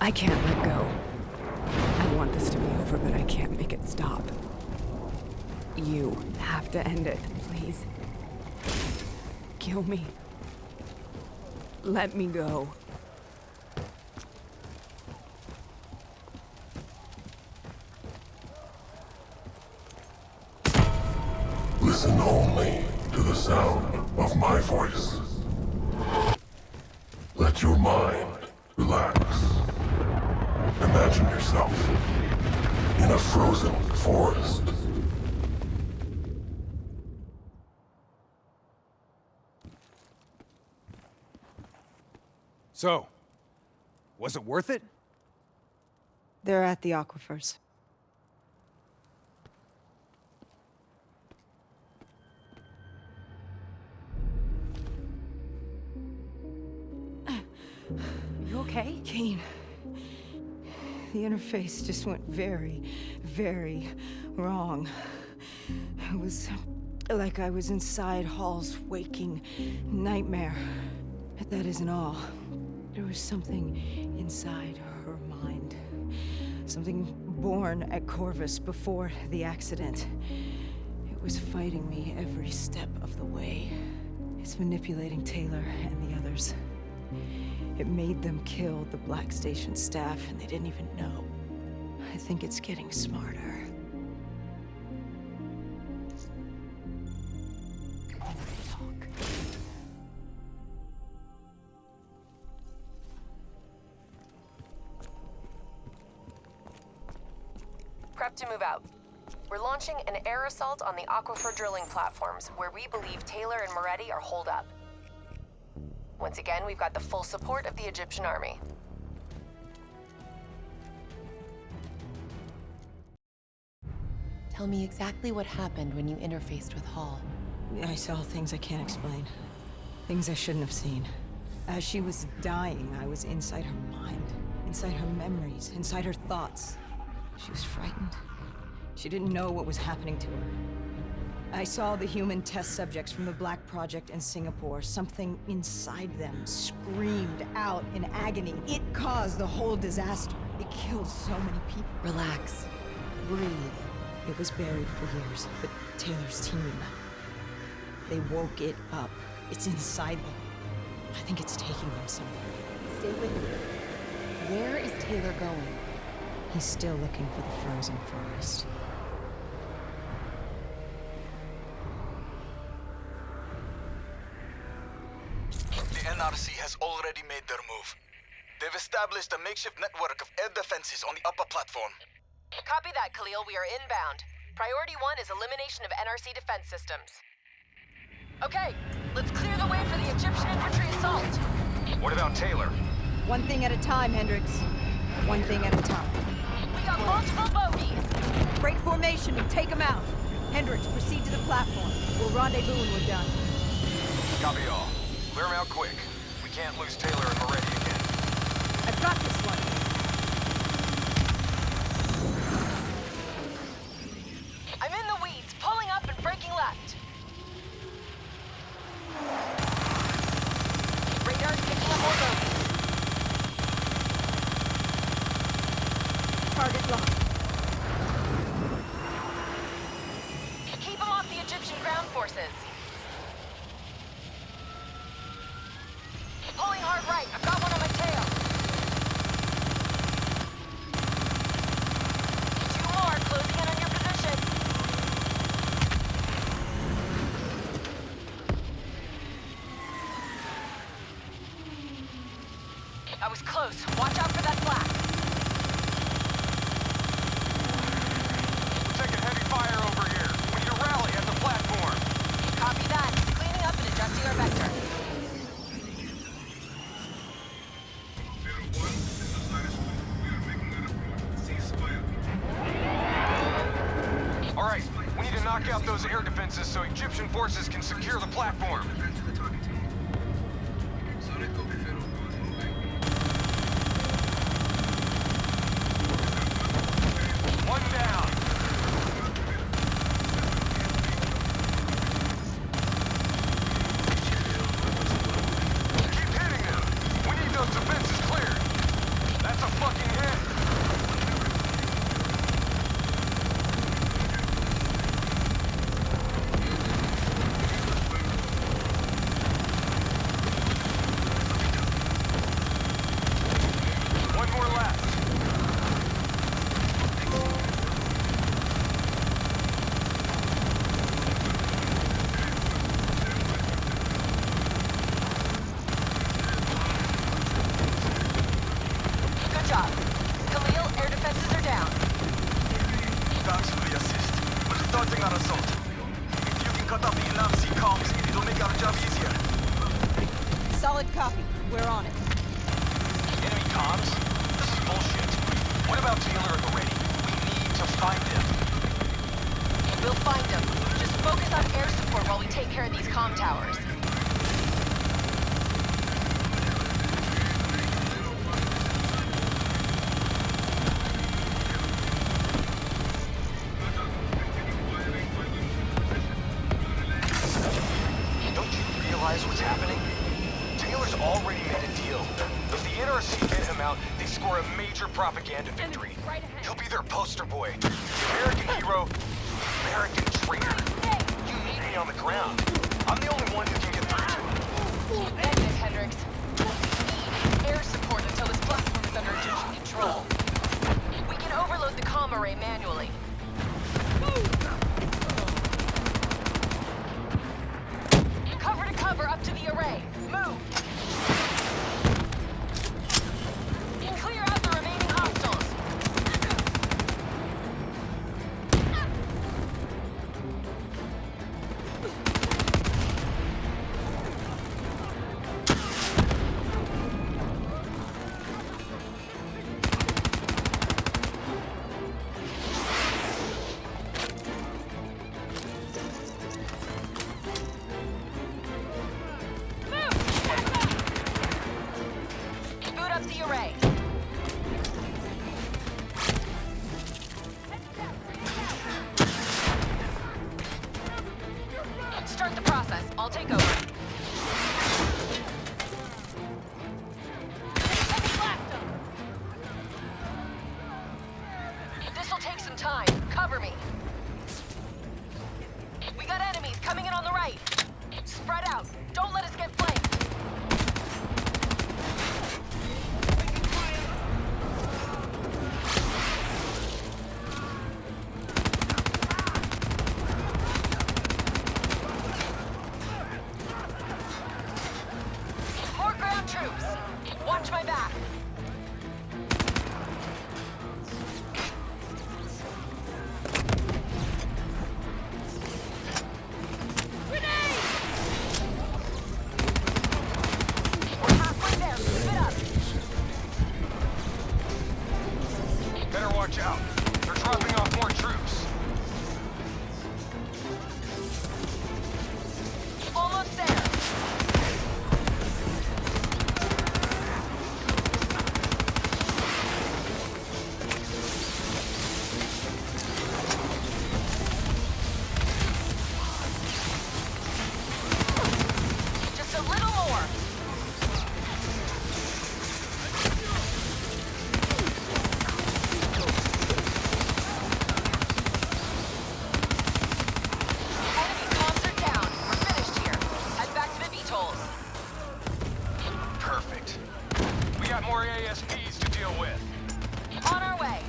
I can't let go. I want this to be over, but I can't make it stop. You have to end it, please. Kill me. Let me go. Listen only to the sound of my voice. Let your mind relax. Imagine yourself in a frozen forest. So, was it worth it? They're at the aquifers. You okay? Kane. The interface just went very, very wrong. It was like I was inside Hall's waking nightmare. But that isn't all. There was something inside her mind. Something born at Corvus before the accident. It was fighting me every step of the way. It's manipulating Taylor and the others. It made them kill the Black Station staff, and they didn't even know. I think it's getting smarter. Prep to move out. We're launching an air assault on the aquifer drilling platforms, where we believe Taylor and Moretti are holed up. Once again, we've got the full support of the Egyptian army. Tell me exactly what happened when you interfaced with Hall. I saw things I can't explain. Things I shouldn't have seen. As she was dying, I was inside her mind. Inside her memories. Inside her thoughts. She was frightened. She didn't know what was happening to her. I saw the human test subjects from the Black Project in Singapore. Something inside them screamed out in agony. It caused the whole disaster. It killed so many people. Relax. Breathe. It was buried for years, but Taylor's team, they woke it up. It's inside them. I think it's taking them somewhere. Stay with me. Where is Taylor going? He's still looking for the frozen forest. The NRC has already made their move. They've established a makeshift network of air defenses on the upper platform. Copy that, Khalil. We are inbound. Priority 1 is elimination of NRC defense systems. Okay, let's clear the way for the Egyptian infantry assault. What about Taylor? One thing at a time, Hendricks. One thing at a time. We got multiple bogeys! Break formation and take them out. Hendricks, proceed to the platform. We'll rendezvous when we're done. Copy all. Clear them out quick. We can't lose Taylor and Moretti again. I've got this one. I'm in the weeds, pulling up and breaking left. Radar's picking up more bogeys. Target locked. Keep them off the Egyptian ground forces. Pulling hard right. I've got one on my tail. 2 more closing in on your position. I was close. Watch out for that flak. We're taking heavy fire over here. We need a rally at the platform. Copy that. Cleaning up and adjusting our vector. All right, we need to knock out those air defenses so Egyptian forces can secure the platform. One down. Keep hitting them. We need those defenses cleared. That's a fucking hit. One more left. Good job. Khalil, air defenses are down. Thanks for the assist. We're starting our assault. If you can cut off the NRC comms, it'll make our job easier. Solid copy. We're on it. Enemy comms? This is bullshit. What about Taylor and Moretti? We need to find them. We'll find them. Just focus on air support while we take care of these comm towers. Don't you realize what's happening? Taylor's already made a deal. If the NRC get him out, they score a major propaganda victory. He'll be their poster boy. The American hero, the American traitor. You need me on the ground. I'm the only one who can get through to him. End it, Hendricks. We need air support until this platform is under Egyptian control. We can overload the comm array manually. Cover to cover up to the array. Move! Clear out the remaining hostiles. Boot up the array. Start the process. I'll take over. This'll take some time. Cover me. We got enemies coming in on the right. Spread out. Don't let us get flanked. More ground troops. Watch my back. Better watch out. They're dropping off more troops. Almost there. Just a little more. Enemy comms are down. We're finished here. Head back to the VTOLs. Perfect. We got more ASPs to deal with. On our way.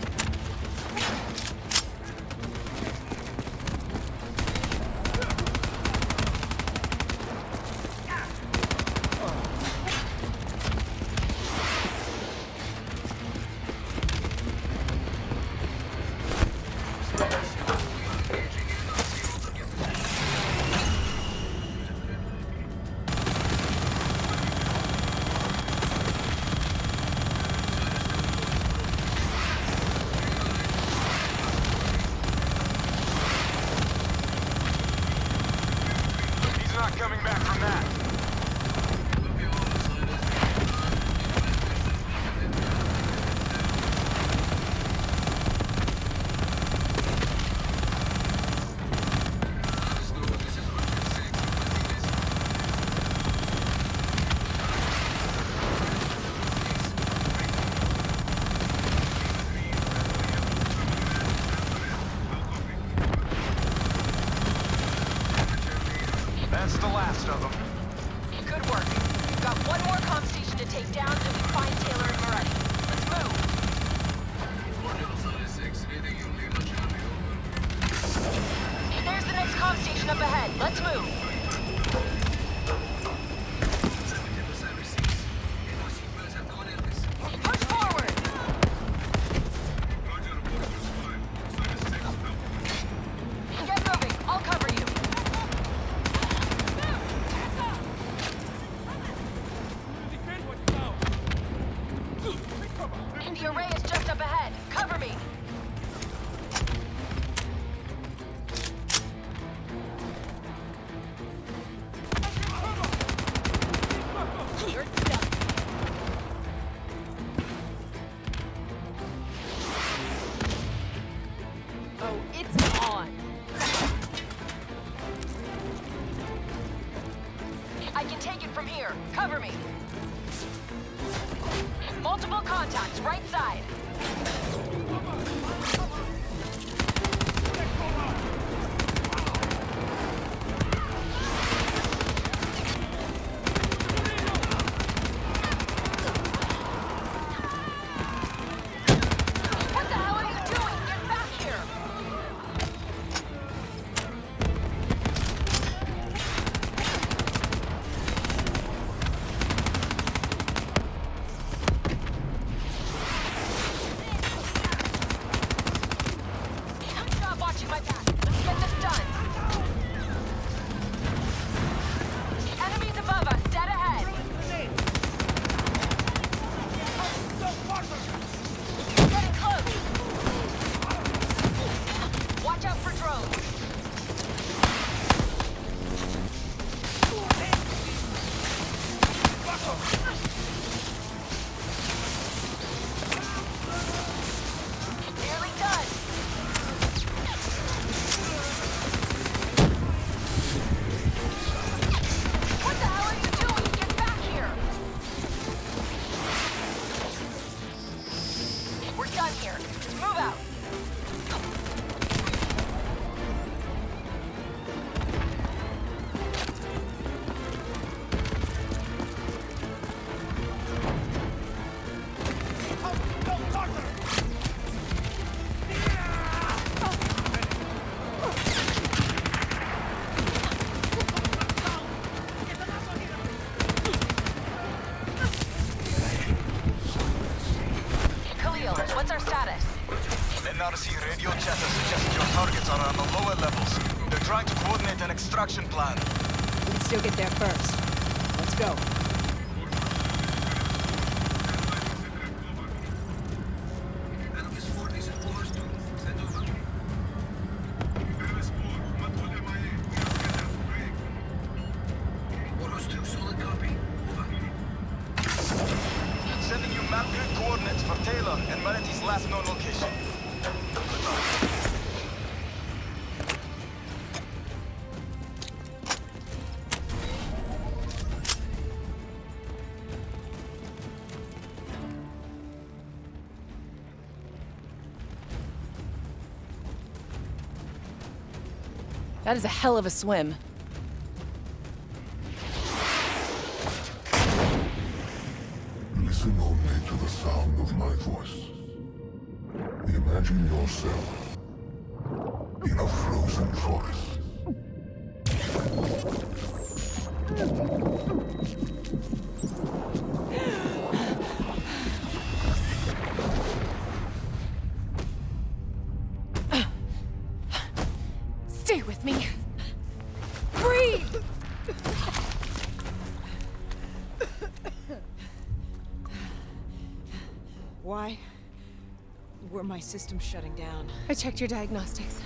He's not coming back from that. That's the last of them. Good work. We've got one more comm station to take down until we find Taylor and Moretti. Let's move. There's the next comm station up ahead. Let's move. Push forward. Get moving. I'll cover you. The array is just up ahead. Cover me. You're done. Oh, it's on. I can take it from here. Cover me. Multiple contacts, right side. What the hell are you doing? Get back here! Stop watching my back. Let's get this done. Enemies above us, dead ahead. Getting close. Watch out for drones. Nearly done. What the hell are you doing? Get back here! We're done here. Move out. Khalil, what's our status? NRC radio chatter suggests your targets are on the lower levels. They're trying to coordinate an extraction plan. We can still get there first. Let's go. for Taylor and Meredith's last known location. Good luck. That is a hell of a swim. Listen only to the sound of my voice. Imagine yourself in a frozen forest. Stay with me. Breathe! Why were my systems shutting down? I checked your diagnostics.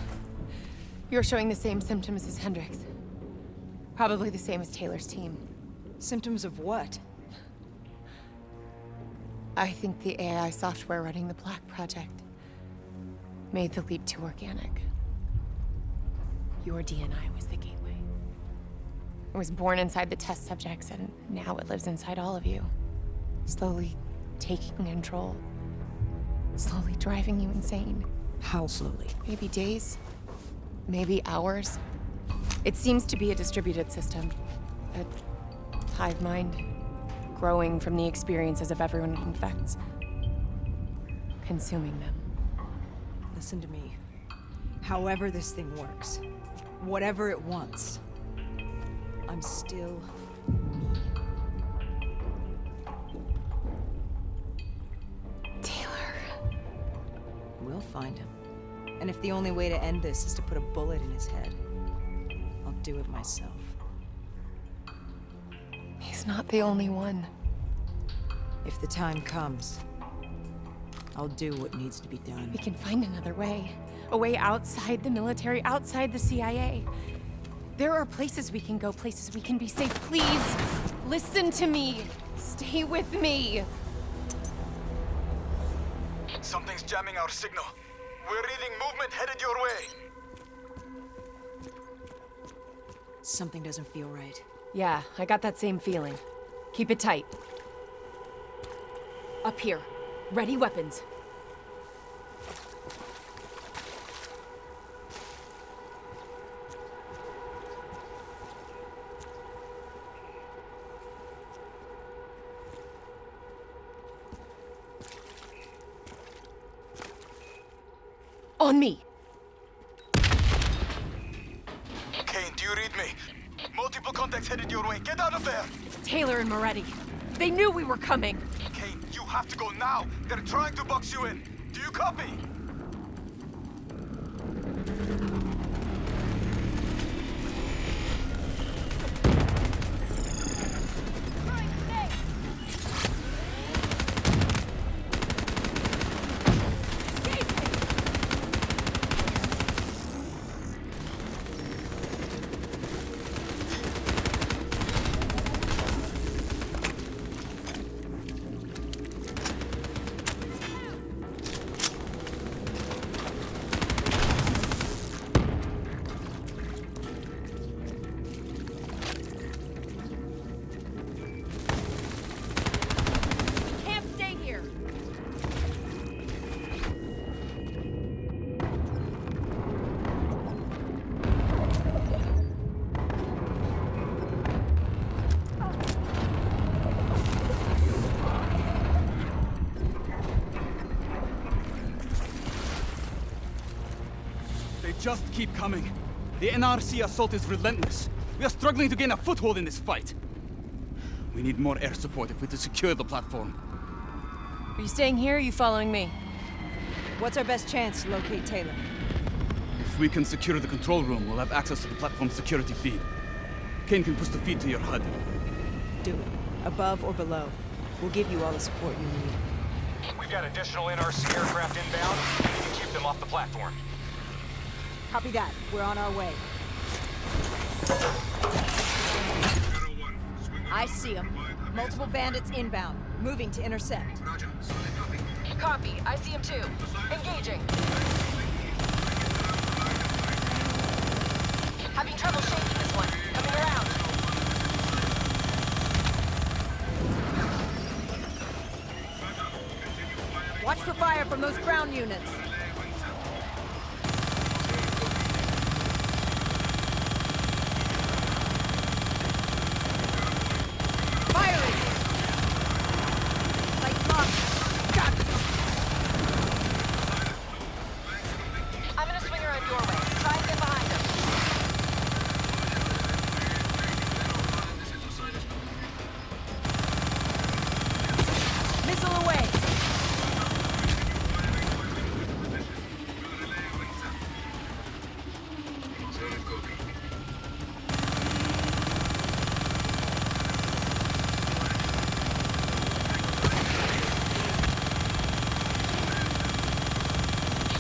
You're showing the same symptoms as Hendrix. Probably the same as Taylor's team. Symptoms of what? I think the AI software running the Black Project made the leap to organic. Your DNI was the gateway. It was born inside the test subjects, and now it lives inside all of you. Slowly taking control. Slowly driving you insane. How slowly? Maybe days. Maybe hours. It seems to be a distributed system. A hive mind. Growing from the experiences of everyone it infects. Consuming them. Listen to me. However this thing works, whatever it wants, I'm still me. Taylor. We'll find him. And if the only way to end this is to put a bullet in his head, I'll do it myself. He's not the only one. If the time comes, I'll do what needs to be done. We can find another way. A way outside the military, outside the CIA. There are places we can go, places we can be safe. Please, listen to me. Stay with me. Something's jamming our signal. We're reading movement headed your way. Something doesn't feel right. Yeah, I got that same feeling. Keep it tight. Up here. Ready weapons. On me! Kane, do you read me? Multiple contacts headed your way. Get out of there! Taylor and Moretti. They knew we were coming. Kane, you have to go now. They're trying to box you in. Do you copy? Just keep coming. The NRC assault is relentless. We are struggling to gain a foothold in this fight. We need more air support if we're to secure the platform. Are you staying here or are you following me? What's our best chance to locate Taylor? If we can secure the control room, we'll have access to the platform's security feed. Kane can push the feed to your HUD. Do it. Above or below. We'll give you all the support you need. We've got additional NRC aircraft inbound. We need to keep them off the platform. Copy that. We're on our way. I see them. Multiple bandits inbound, moving to intercept. Copy. I see him too. Engaging. Having trouble shaking this one. Coming around. Watch for fire from those ground units. Firing! Lights locked. Got it. I'm gonna swing around your way. Try and get behind him. Missile away.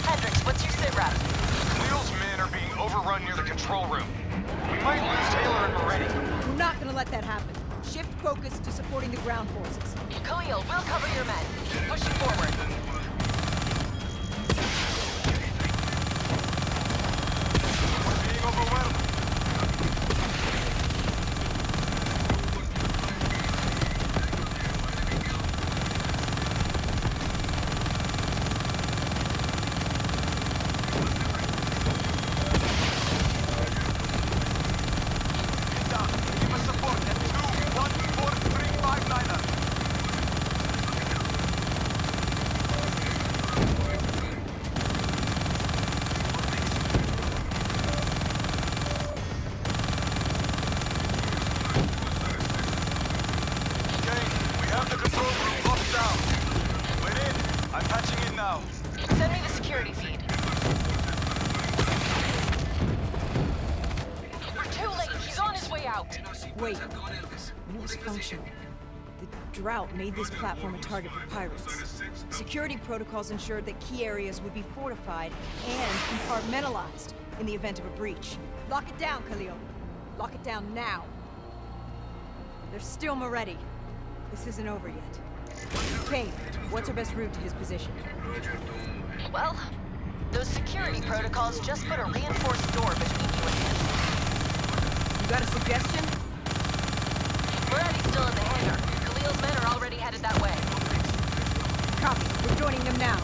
Hendricks, what's your sit rep? Wheel's men are being overrun near the control room. We might lose Taylor and Moretti. We're not gonna let that happen. Shift focus to supporting the ground forces. Khalil, we'll cover your men. Pushing forward. We're being overwhelmed. Give us support at 2-1-4-3-5-9. Kane, we have the control room locked down. We're in. I'm patching in now. Send me the security feed. We're too late. He's on his way out. Wait. When it was functional, the drought made this platform a target for pirates. Security protocols ensured that key areas would be fortified and compartmentalized in the event of a breach. Lock it down, Khalil. Lock it down now. There's still Moretti. This isn't over yet. Kane, what's our best route to his position? Well, those security protocols just put a reinforced door between you and him. You got a suggestion? Moretti's still in the hangar. Khalil's men are already headed that way. Copy. We're joining them now.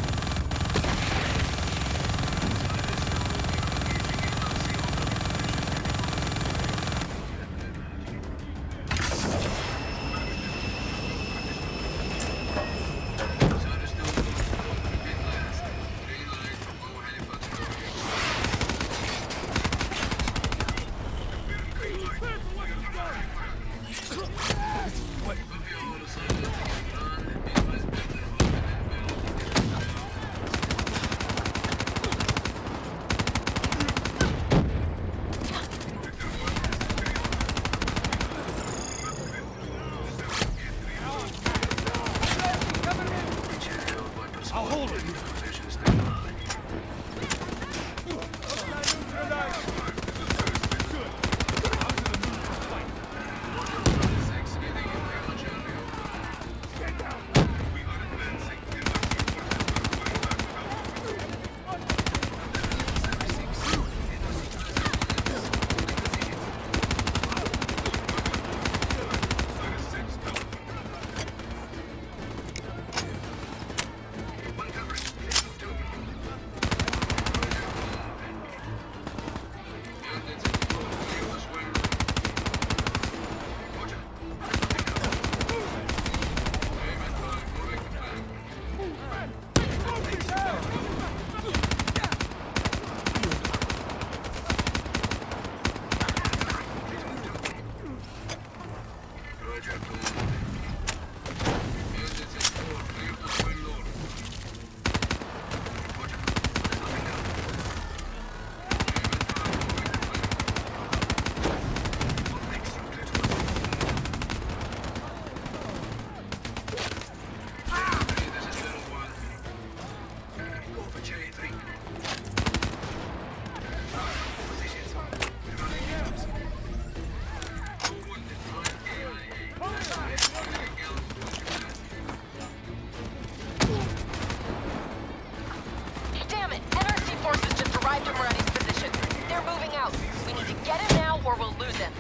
Get him now or we'll lose him.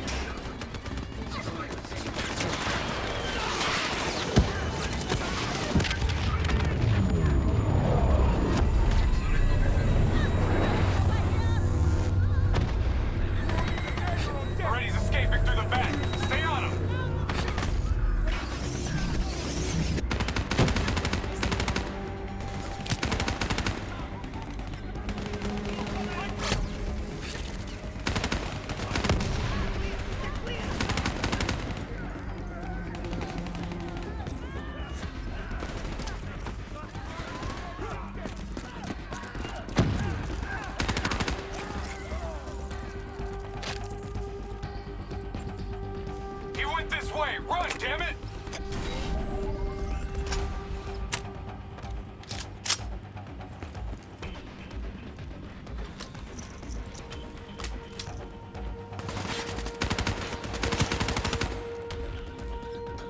Already's escaping through the back. Stay on him. He went this way. Run, damn it!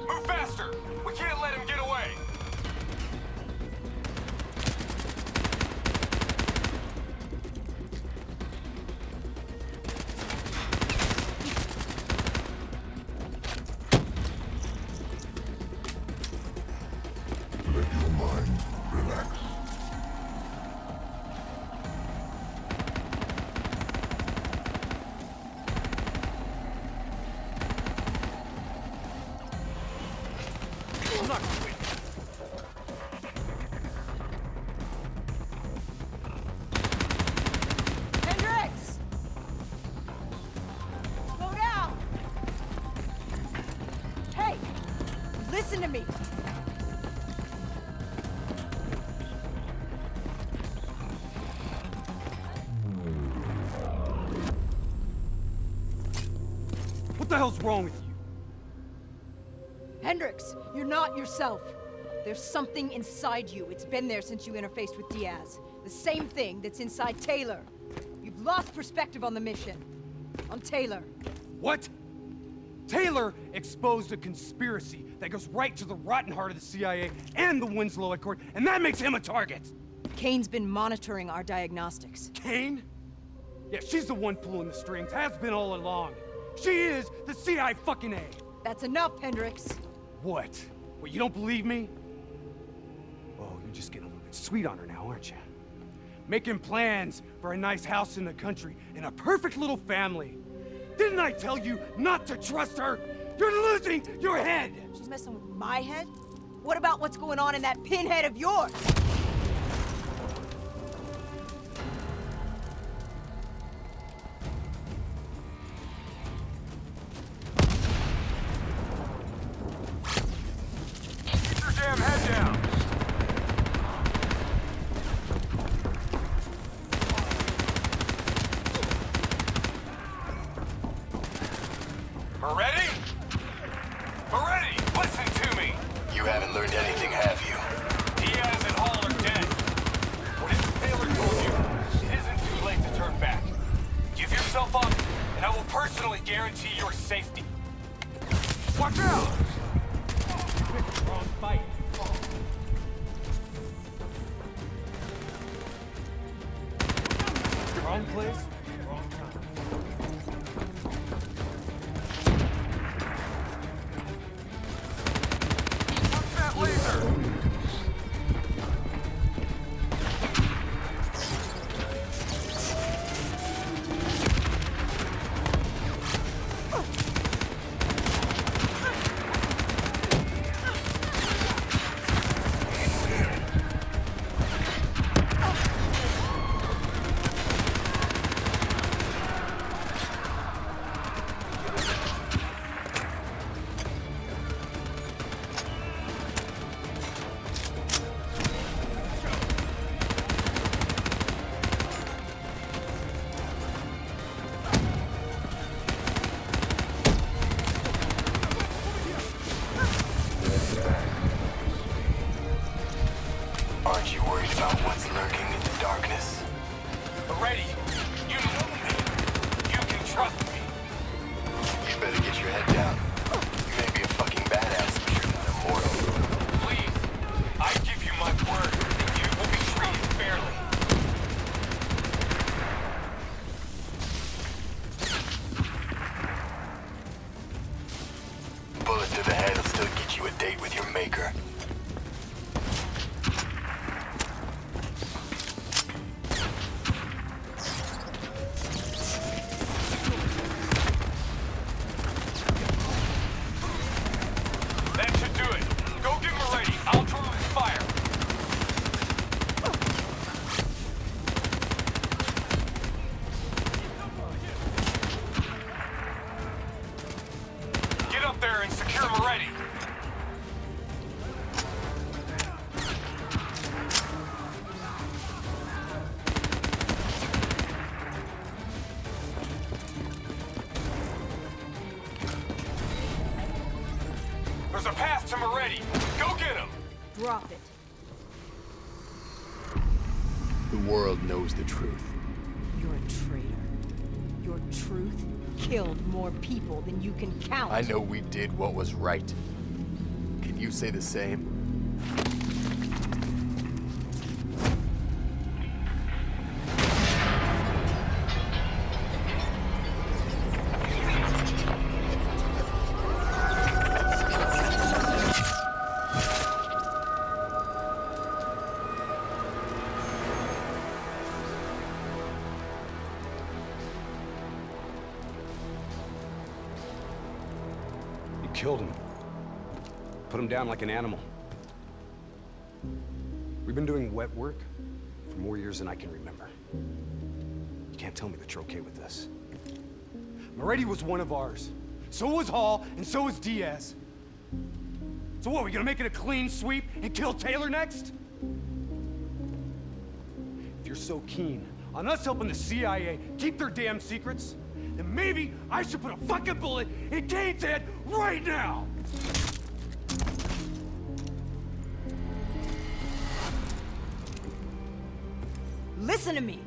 Move faster! We can't let him get away! Let your mind relax. I'm not gonna win. Hendrix! Slow down! Hey! Listen to me! What the hell's wrong with you? Hendrix, you're not yourself. There's something inside you. It's been there since you interfaced with Diaz. The same thing that's inside Taylor. You've lost perspective on the mission. On Taylor. What? Taylor exposed a conspiracy that goes right to the rotten heart of the CIA and the Winslow Accord, and that makes him a target! Kane's been monitoring our diagnostics. Kane? Yeah, she's the one pulling the strings, has been all along. She is the CIA fucking A. That's enough, Hendrix. What? What, you don't believe me? Oh, you're just getting a little bit sweet on her now, aren't you? Making plans for a nice house in the country and a perfect little family. Didn't I tell you not to trust her? You're losing your head! She's messing with my head? What about what's going on in that pinhead of yours? Keep your damn head down! Ready? Ready! Listen to me! You haven't learned anything, have you? Diaz and Hall are dead. Whatever Taylor told you, it isn't too late to turn back. Give yourself up, and I will personally guarantee your safety. Watch out! Wrong fight. Wrong place, wrong time. Watch that laser! Aren't you worried about what's lurking in the darkness? Ready? You know me. You can trust me. You better get your head down. You may be a fucking badass, but you're not immortal. Please, I give you my word that you will be treated fairly. world knows the truth. You're a traitor. Your truth killed more people than you can count. I know we did what was right. Can you say the same? Killed him. Put him down like an animal. We've been doing wet work for more years than I can remember. You can't tell me that you're okay with this. Moretti was one of ours. So was Hall, and so was Diaz. So what, we gonna make it a clean sweep and kill Taylor next? If you're so keen on us helping the CIA keep their damn secrets, then maybe I should put a fucking bullet in Kane's head right now! Listen to me!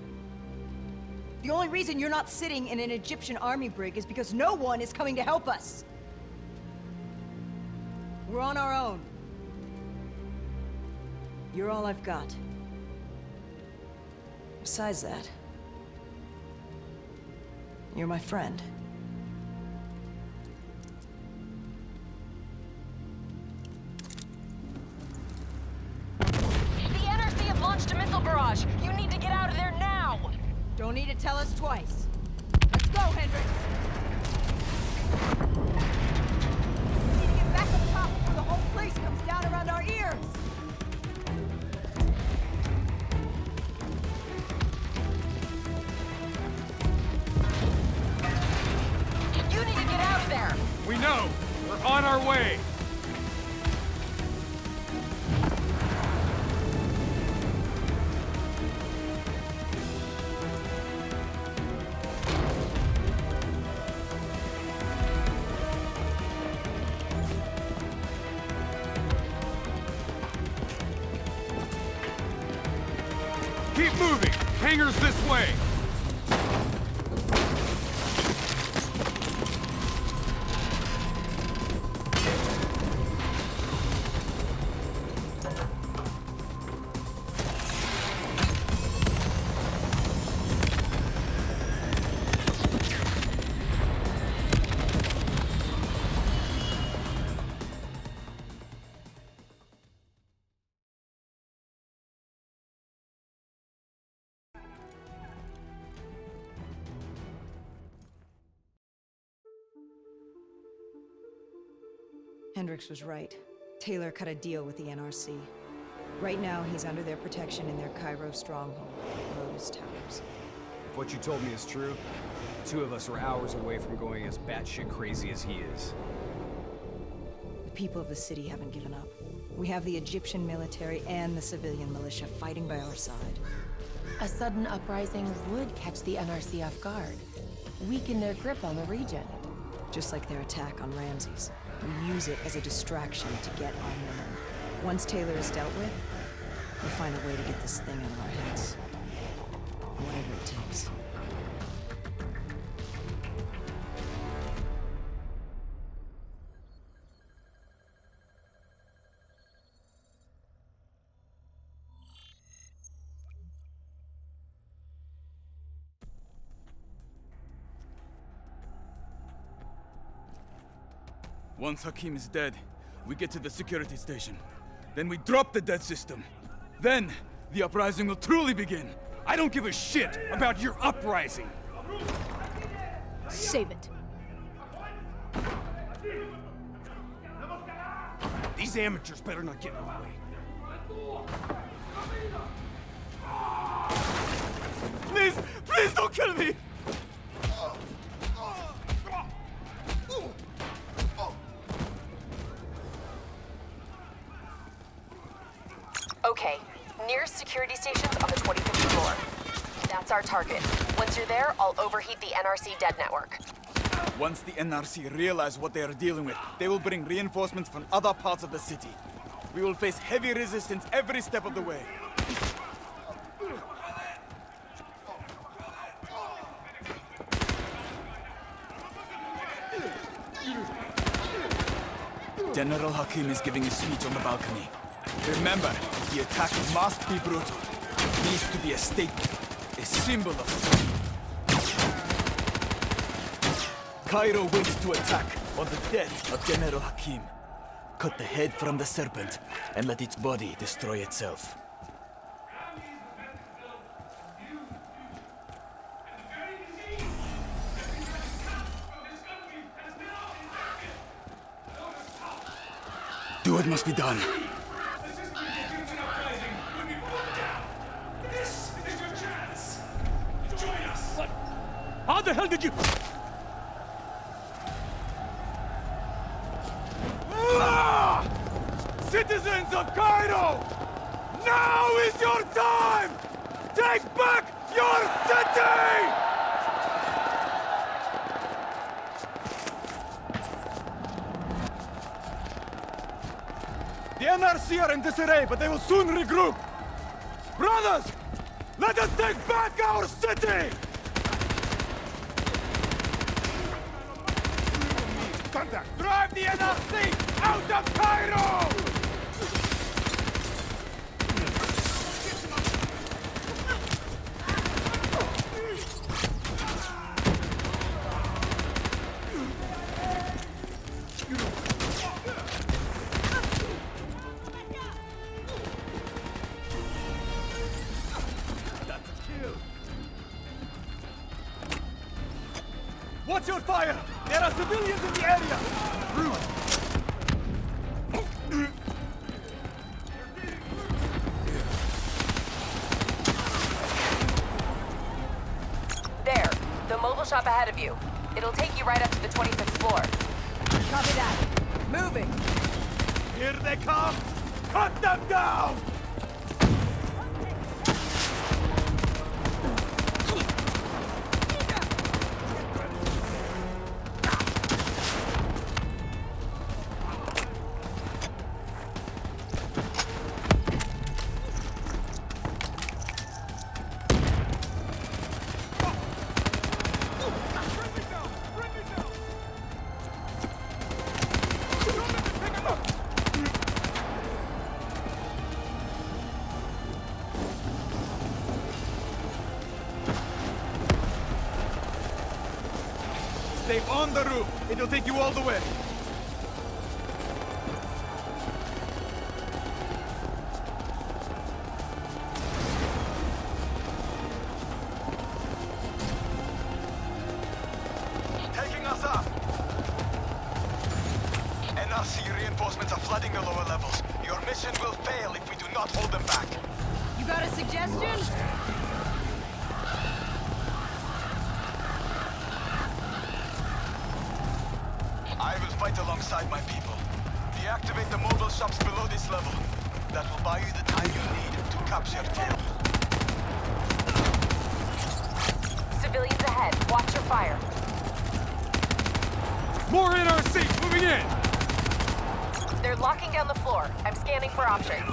The only reason you're not sitting in an Egyptian army brig is because no one is coming to help us. We're on our own. You're all I've got. Besides that, you're my friend. The NRC have launched a missile barrage. You need to get out of there now. Don't need to tell us twice. Let's go, Hendricks. We need to get back up top before the whole place comes down around our ears. You need to get out of there. We know. We're on our way. Keep moving! Hangars this way! Hendricks was right. Taylor cut a deal with the NRC. Right now, he's under their protection in their Cairo stronghold, Lotus Towers. If what you told me is true, the two of us are hours away from going as batshit crazy as he is. The people of the city haven't given up. We have the Egyptian military and the civilian militia fighting by our side. A sudden uprising would catch the NRC off guard, weaken their grip on the region. Just like their attack on Ramses. We use it as a distraction to get our men. Once Taylor is dealt with, we'll find a way to get this thing out of our heads. Whatever it takes. Once Hakim is dead, we get to the security station. Then we drop the dead system. Then, the uprising will truly begin. I don't give a shit about your uprising! Save it. These amateurs better not get in our way. Please! Please don't kill me! Okay, nearest security station's on the 25th floor. That's our target. Once you're there, I'll overheat the NRC dead network. Once the NRC realize what they are dealing with, they will bring reinforcements from other parts of the city. We will face heavy resistance every step of the way. General Hakim is giving a speech on the balcony. Remember, the attack must be brutal. It needs to be a statement, a symbol of strength. Cairo waits to attack on the death of General Hakim. Cut the head from the serpent and let its body destroy itself. Do what must be done. This is your chance. Join us. What? How the hell did you... Citizens of Cairo! Now is your time! Take back your city! The NRC are in disarray, but they will soon regroup. Brothers, let us take back our city! Contact! Drive the NRC out of Cairo! Watch your fire! There are civilians in the area! There, the mobile shop ahead of you. It'll take you right up to the 25th floor. Copy that. Moving. Here they come! Cut them down! Stay on the roof. It'll take you all the way. Taking us up. NRC reinforcements are flooding the lower levels. Your mission will fail if we do not hold them back. You got a suggestion? I will fight alongside my people. Deactivate the mobile shops below this level. That will buy you the time you need to capture Taylor. Civilians ahead. Watch your fire. More NRC moving in! They're locking down the floor. I'm scanning for options.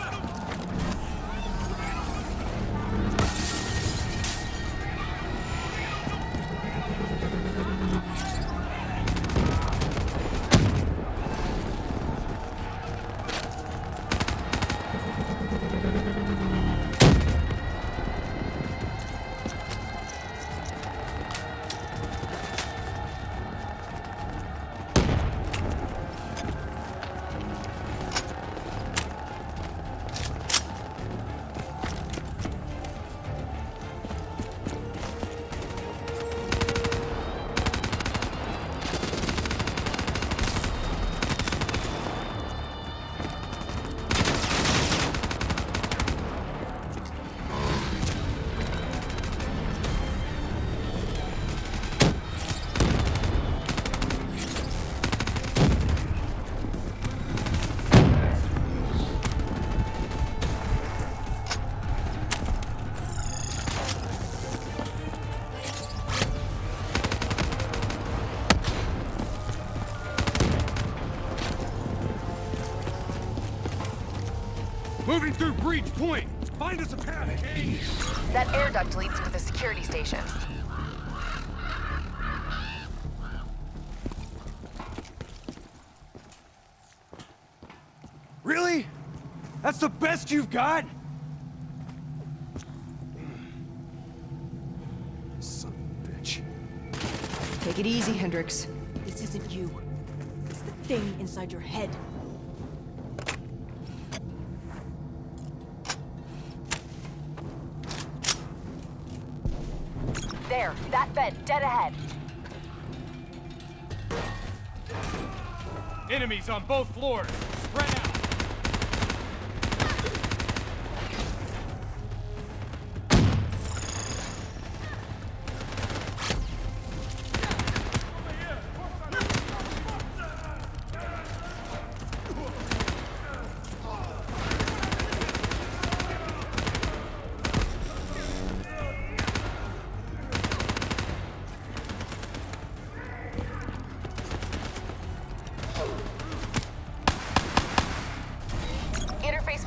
Moving through Breach Point! Find us a path, Kane! That air duct leads to the security station. That's the best you've got? Son of a bitch. Take it easy, Hendricks. This isn't you. It's the thing inside your head. There, that vent, dead ahead. Enemies on both floors. Spread out.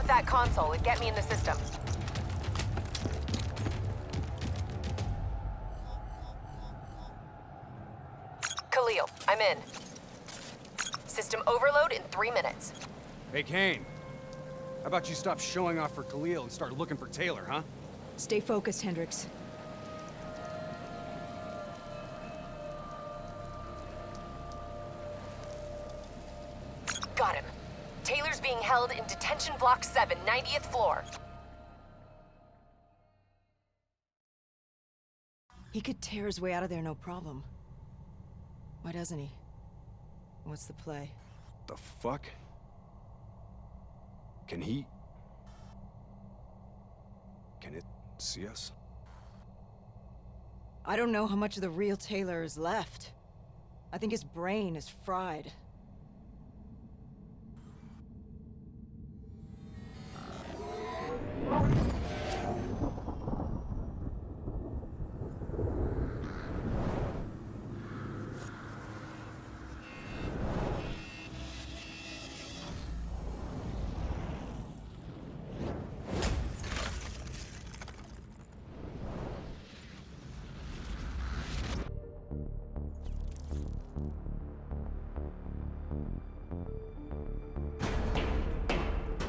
That console and get me in the system. Khalil, I'm in. System overload in 3 minutes. Hey, Kane. How about you stop showing off for Khalil and start looking for Taylor, huh? Stay focused, Hendricks. Got him. Taylor's being held in Detention Block 7, 90th floor. He could tear his way out of there no problem. Why doesn't he? What's the play? The fuck? Can he... Can it see us? I don't know how much of the real Taylor is left. I think his brain is fried.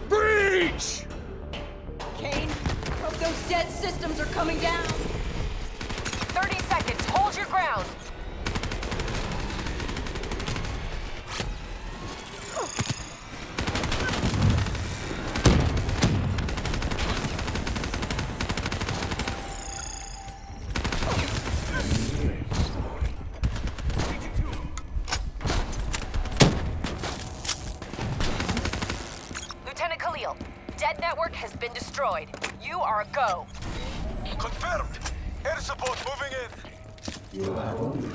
Breach! Kane, hope those dead systems are coming down. 30 seconds, hold your ground. Lieutenant Khalil, dead network has been destroyed. You are a go. Confirmed. Air support moving in. You have only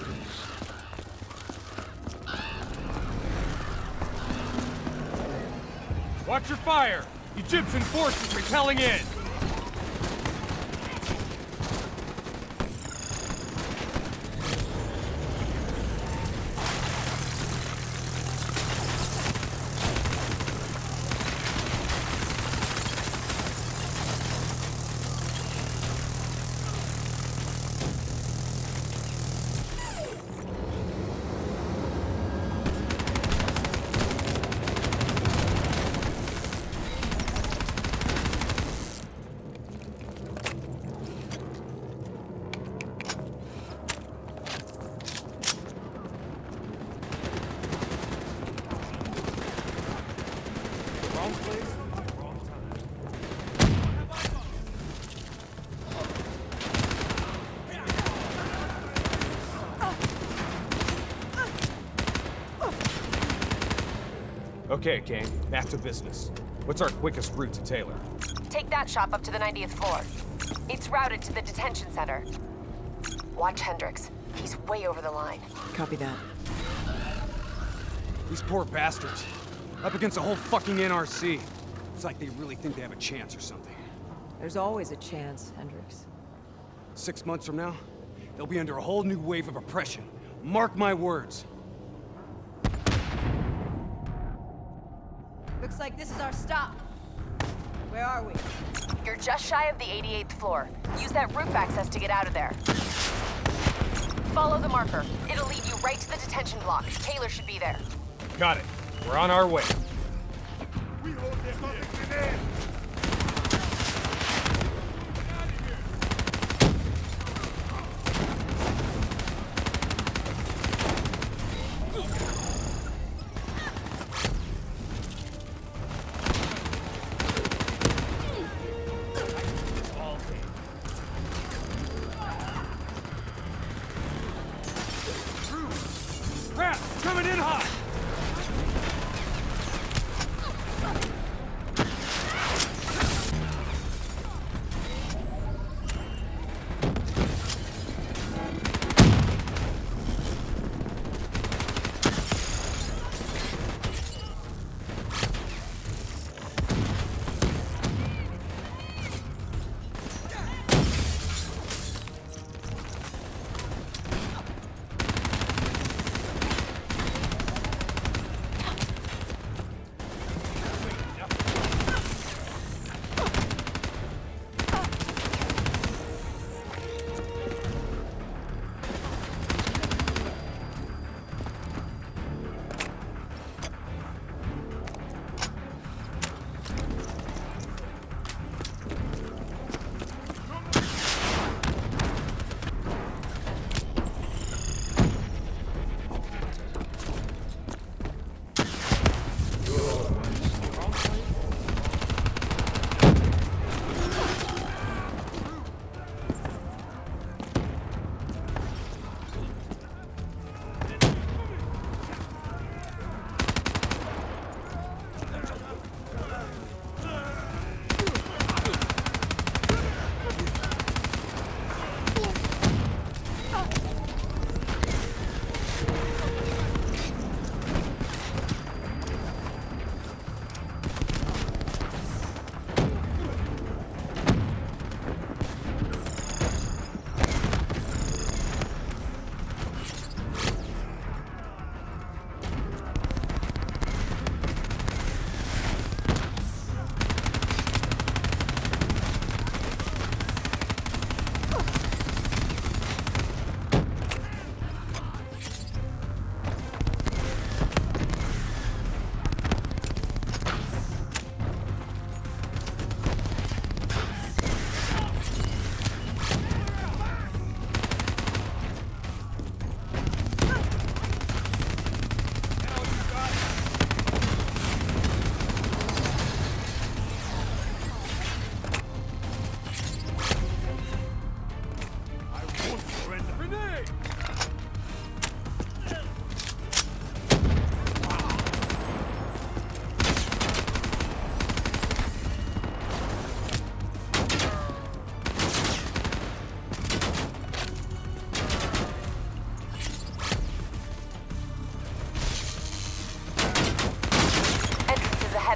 Watch your fire! Egyptian forces repelling in! Okay, Kane, back to business. What's our quickest route to Taylor? Take that shop up to the 90th floor. It's routed to the detention center. Watch Hendricks. He's way over the line. Copy that. These poor bastards. Up against a whole fucking NRC. It's like they really think they have a chance or something. There's always a chance, Hendricks. 6 months from now, they'll be under a whole new wave of oppression. Mark my words. Looks like this is our stop. Where are we? You're just shy of the 88th floor. Use that roof access to get out of there. Follow the marker. It'll lead you right to the detention block. Taylor should be there. Got it. We're on our way. We hold this on the grenade! Crap! Coming in hot!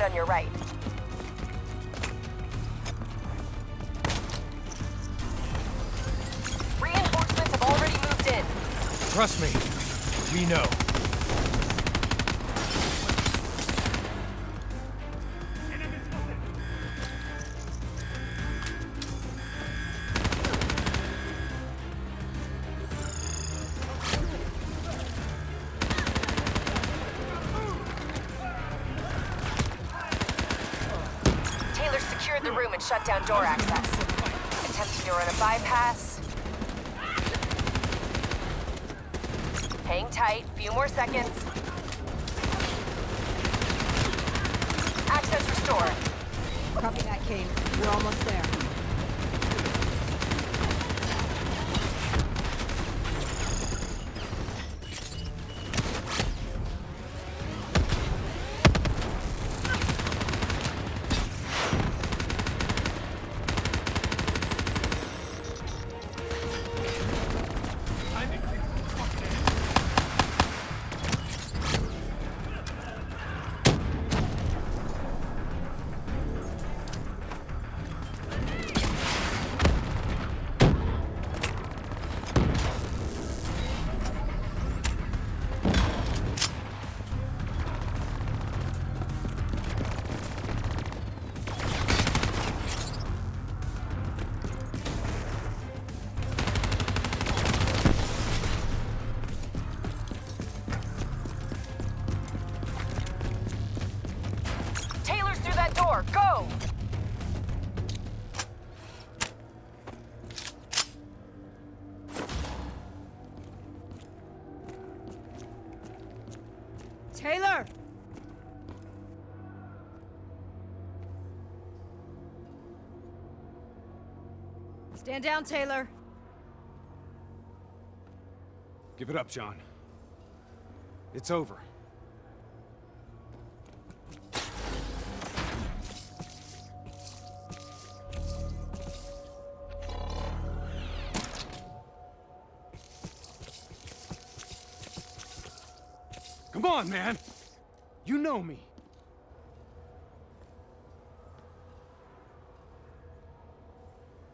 On your right. Reinforcements have already moved in. Trust me, we know. The room and shut down door access. Attempting to run a bypass. Hang tight, few more seconds. Access restored. Copy that, Kane. We're almost there. Taylor! Stand down, Taylor. Give it up, John. It's over. Come on, man! You know me.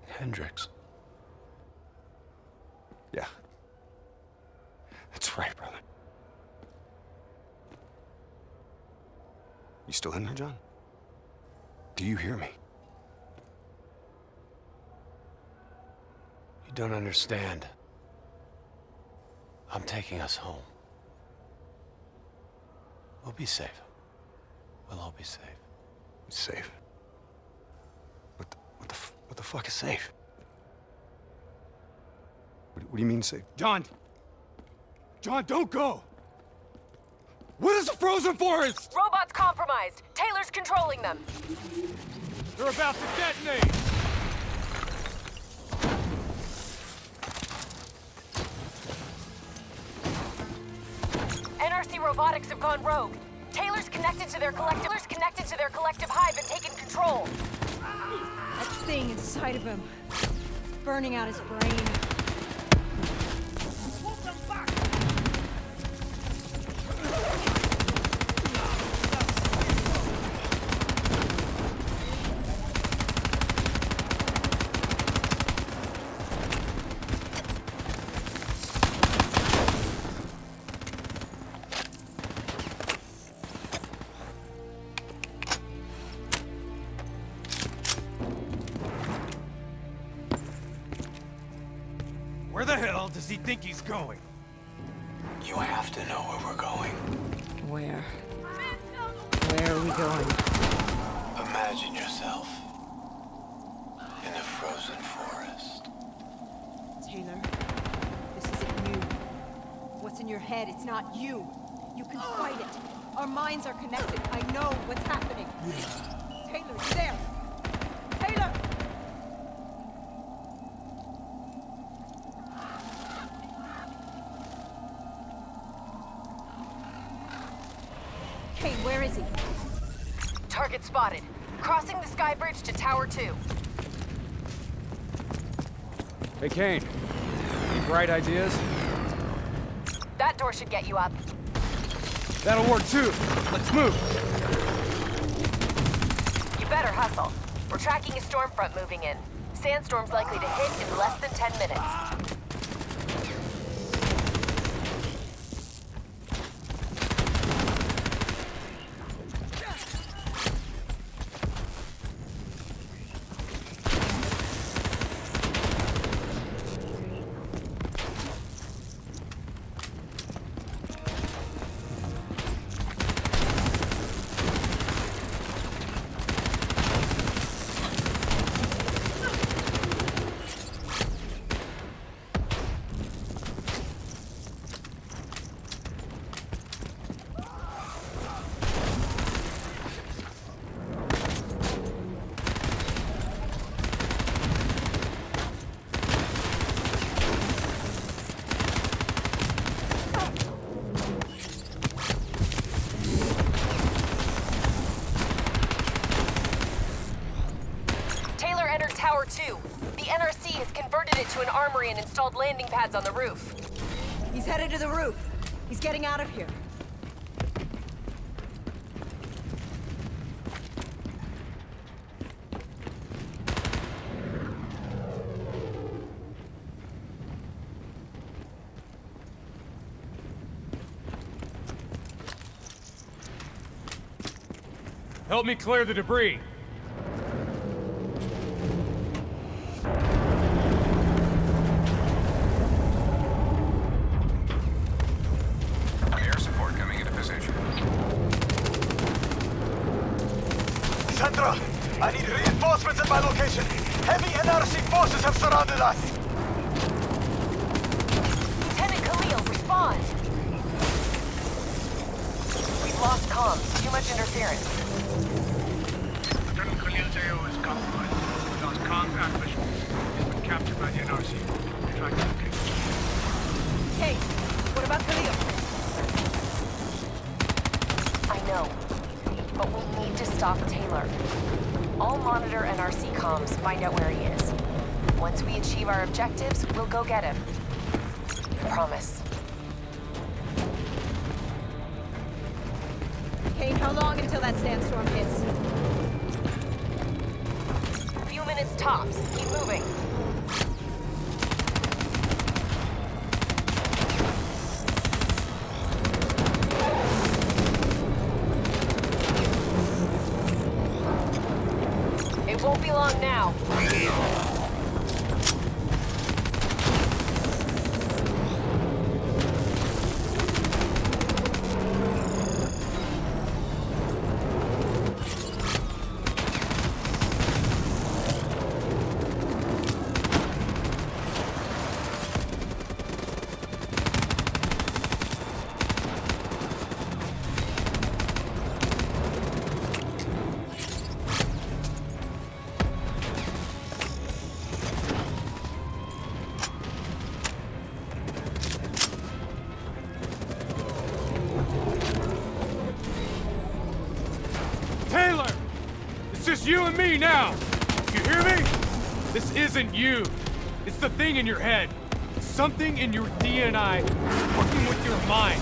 Hendricks. Yeah. That's right, brother. You still in there, John? Do you hear me? You don't understand. I'm taking us home. We'll be safe. We'll all be safe. Safe? What the fuck is safe? What do you mean safe? John! John, don't go! What is the frozen forest? Robots compromised. Taylor's controlling them. They're about to detonate! NRC robotics have gone rogue. Taylor's connected to their collective hive and taken control. That thing inside of him. Burning out his brain. Where the hell does he think he's going? You have to know where we're going. Where? Where are we going? Imagine yourself in a frozen forest. Taylor, this isn't you. What's in your head? It's not you. You can fight it. Our minds are connected. I know what's happening. Taylor, you there? Taylor! Kane, where is he? Target spotted. Crossing the sky bridge to Tower 2. Hey, Kane. Any bright ideas? That door should get you up. That'll work too. Let's move. You better hustle. We're tracking a storm front moving in. Sandstorm's likely to hit in less than 10 minutes. Tower 2. The NRC has converted it to an armory and installed landing pads on the roof. He's headed to the roof. He's getting out of here. Help me clear the debris. Air support coming into position. Sandra, I need reinforcements at my location. Heavy NRC forces have surrounded us. Lieutenant Khalil, respond. lost comms. Too much interference. Lieutenant Khalil Zayo is compromised. We lost comms acquisition. He's been captured by the NRC. We're trying to locate him. Hey, what about Khalil? I know, but we need to stop Taylor. I'll monitor NRC comms, find out where he is. Once we achieve our objectives, we'll go get him. Promise. Kane, how long until that sandstorm hits? A few minutes tops. Keep moving. It won't be long now. Taylor! It's just you and me now! You hear me? This isn't you. It's the thing in your head. Something in your DNI working with your mind.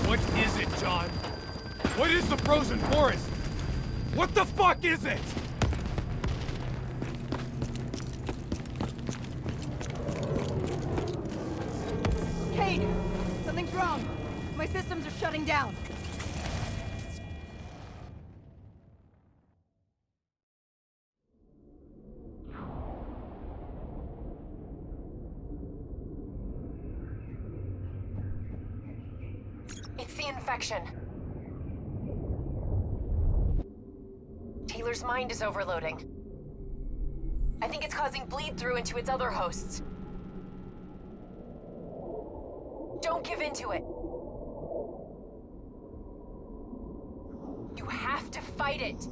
What is it, John? What is the frozen forest? What the fuck is it? Kane! Something's wrong. My systems are shutting down. It's the infection. Taylor's mind is overloading. I think it's causing bleed-through into its other hosts. Don't give in to it. You have to fight it.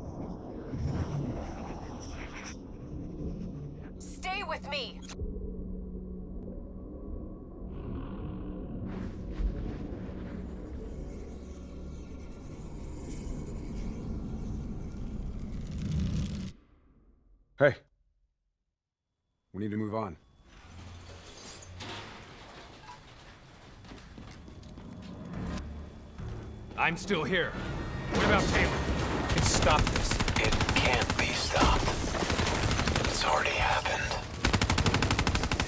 Stay with me. Hey. We need to move on. I'm still here. What about Taylor? We can stop this. It can't be stopped. It's already happened.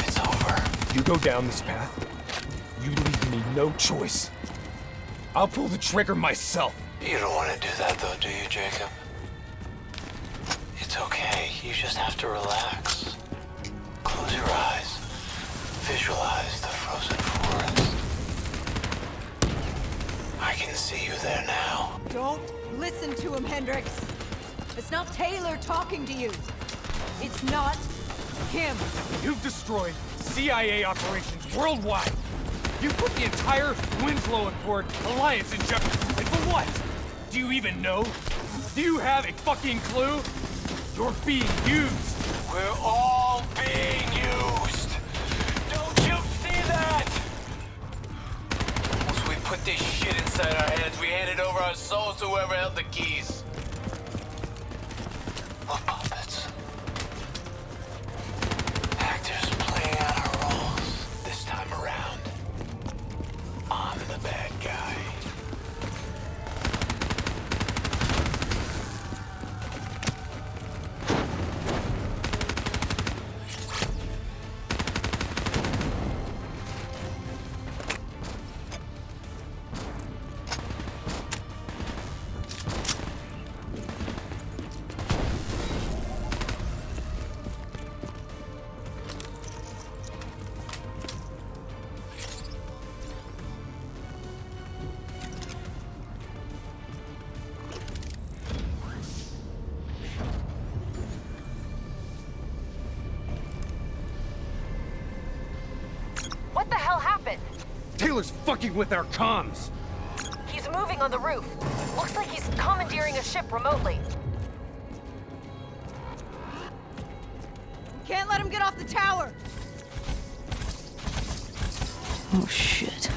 It's over. You go down this path, you leave me no choice. I'll pull the trigger myself. You don't want to do that though, do you, Jacob? It's okay. You just have to relax. Close your eyes. Visualize the frozen forest. I can see you there now. Don't listen to him, Hendricks. It's not Taylor talking to you. It's not him. You've destroyed CIA operations worldwide. You put the entire Winslow Accord alliance in jeopardy. And for what? Do you even know? Do you have a fucking clue? You're being used. We're all being used. Don't you see that? Once we put this shit inside our heads, we handed over our souls to whoever held the keys. We're puppets. Actors playing out our roles. This time around, I'm the bad guy. What the hell happened? Taylor's fucking with our comms. He's moving on the roof. Looks like he's commandeering a ship remotely. Can't let him get off the tower! Oh, shit.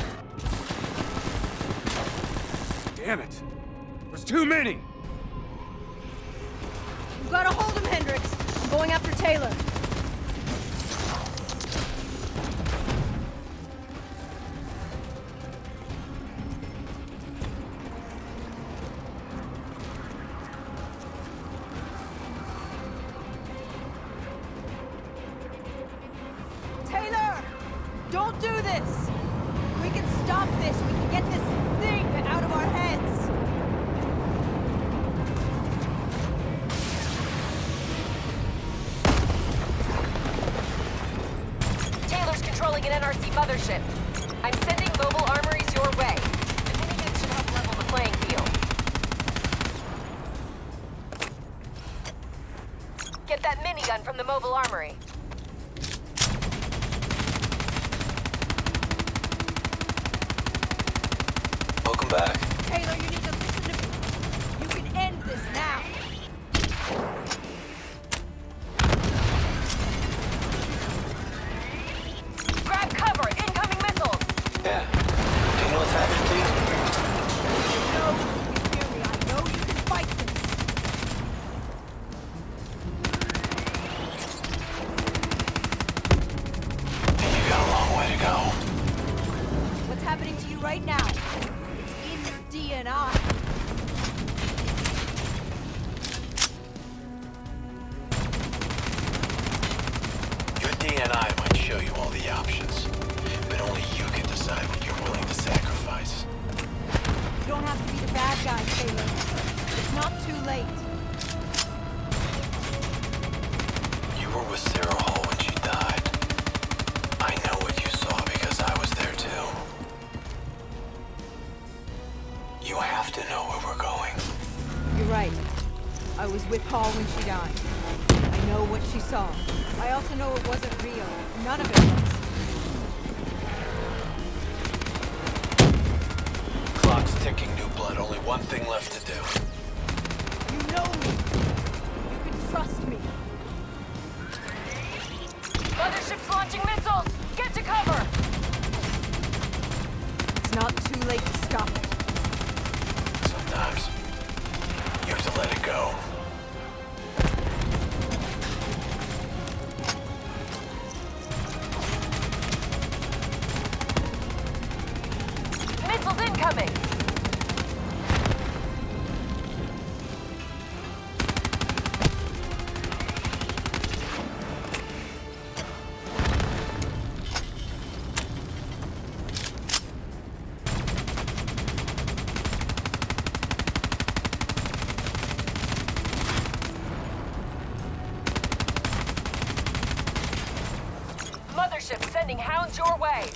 Damn it! There's too many! You gotta hold him, Hendricks. I'm going after Taylor. Taylor! Don't do this! We can stop this. We can get this thing out of our heads. Taylor's controlling an NRC mothership. I'm sending mobile armories your way. Defending it should help level the playing field. Get that minigun from the mobile armory. Welcome back. Taylor, you need to listen to me. You can end this now. Grab cover! Incoming missiles! Yeah. Do you know what's happening to you? No, you hear me. I know you can fight this. You got a long way to go. What's happening to you right now? It's in your DNI. Your DNI might show you all the options, but only you can decide what you're willing to sacrifice. You don't have to be the bad guy, Taylor. It's not too late. You were with Sarah Hall when she died. I know what you saw because I was there too. You have to know where we're going. You're right. I was with Hall when she died. I know what she saw. I also know it wasn't real. None of it was. Clock's ticking, New Blood. Only one thing left to do. You know me. You can trust me. Mothership's launching missiles! Get to cover! It's not too late to stop it. Sometimes you have to let it go. Missiles incoming! Mothership sending hounds your way!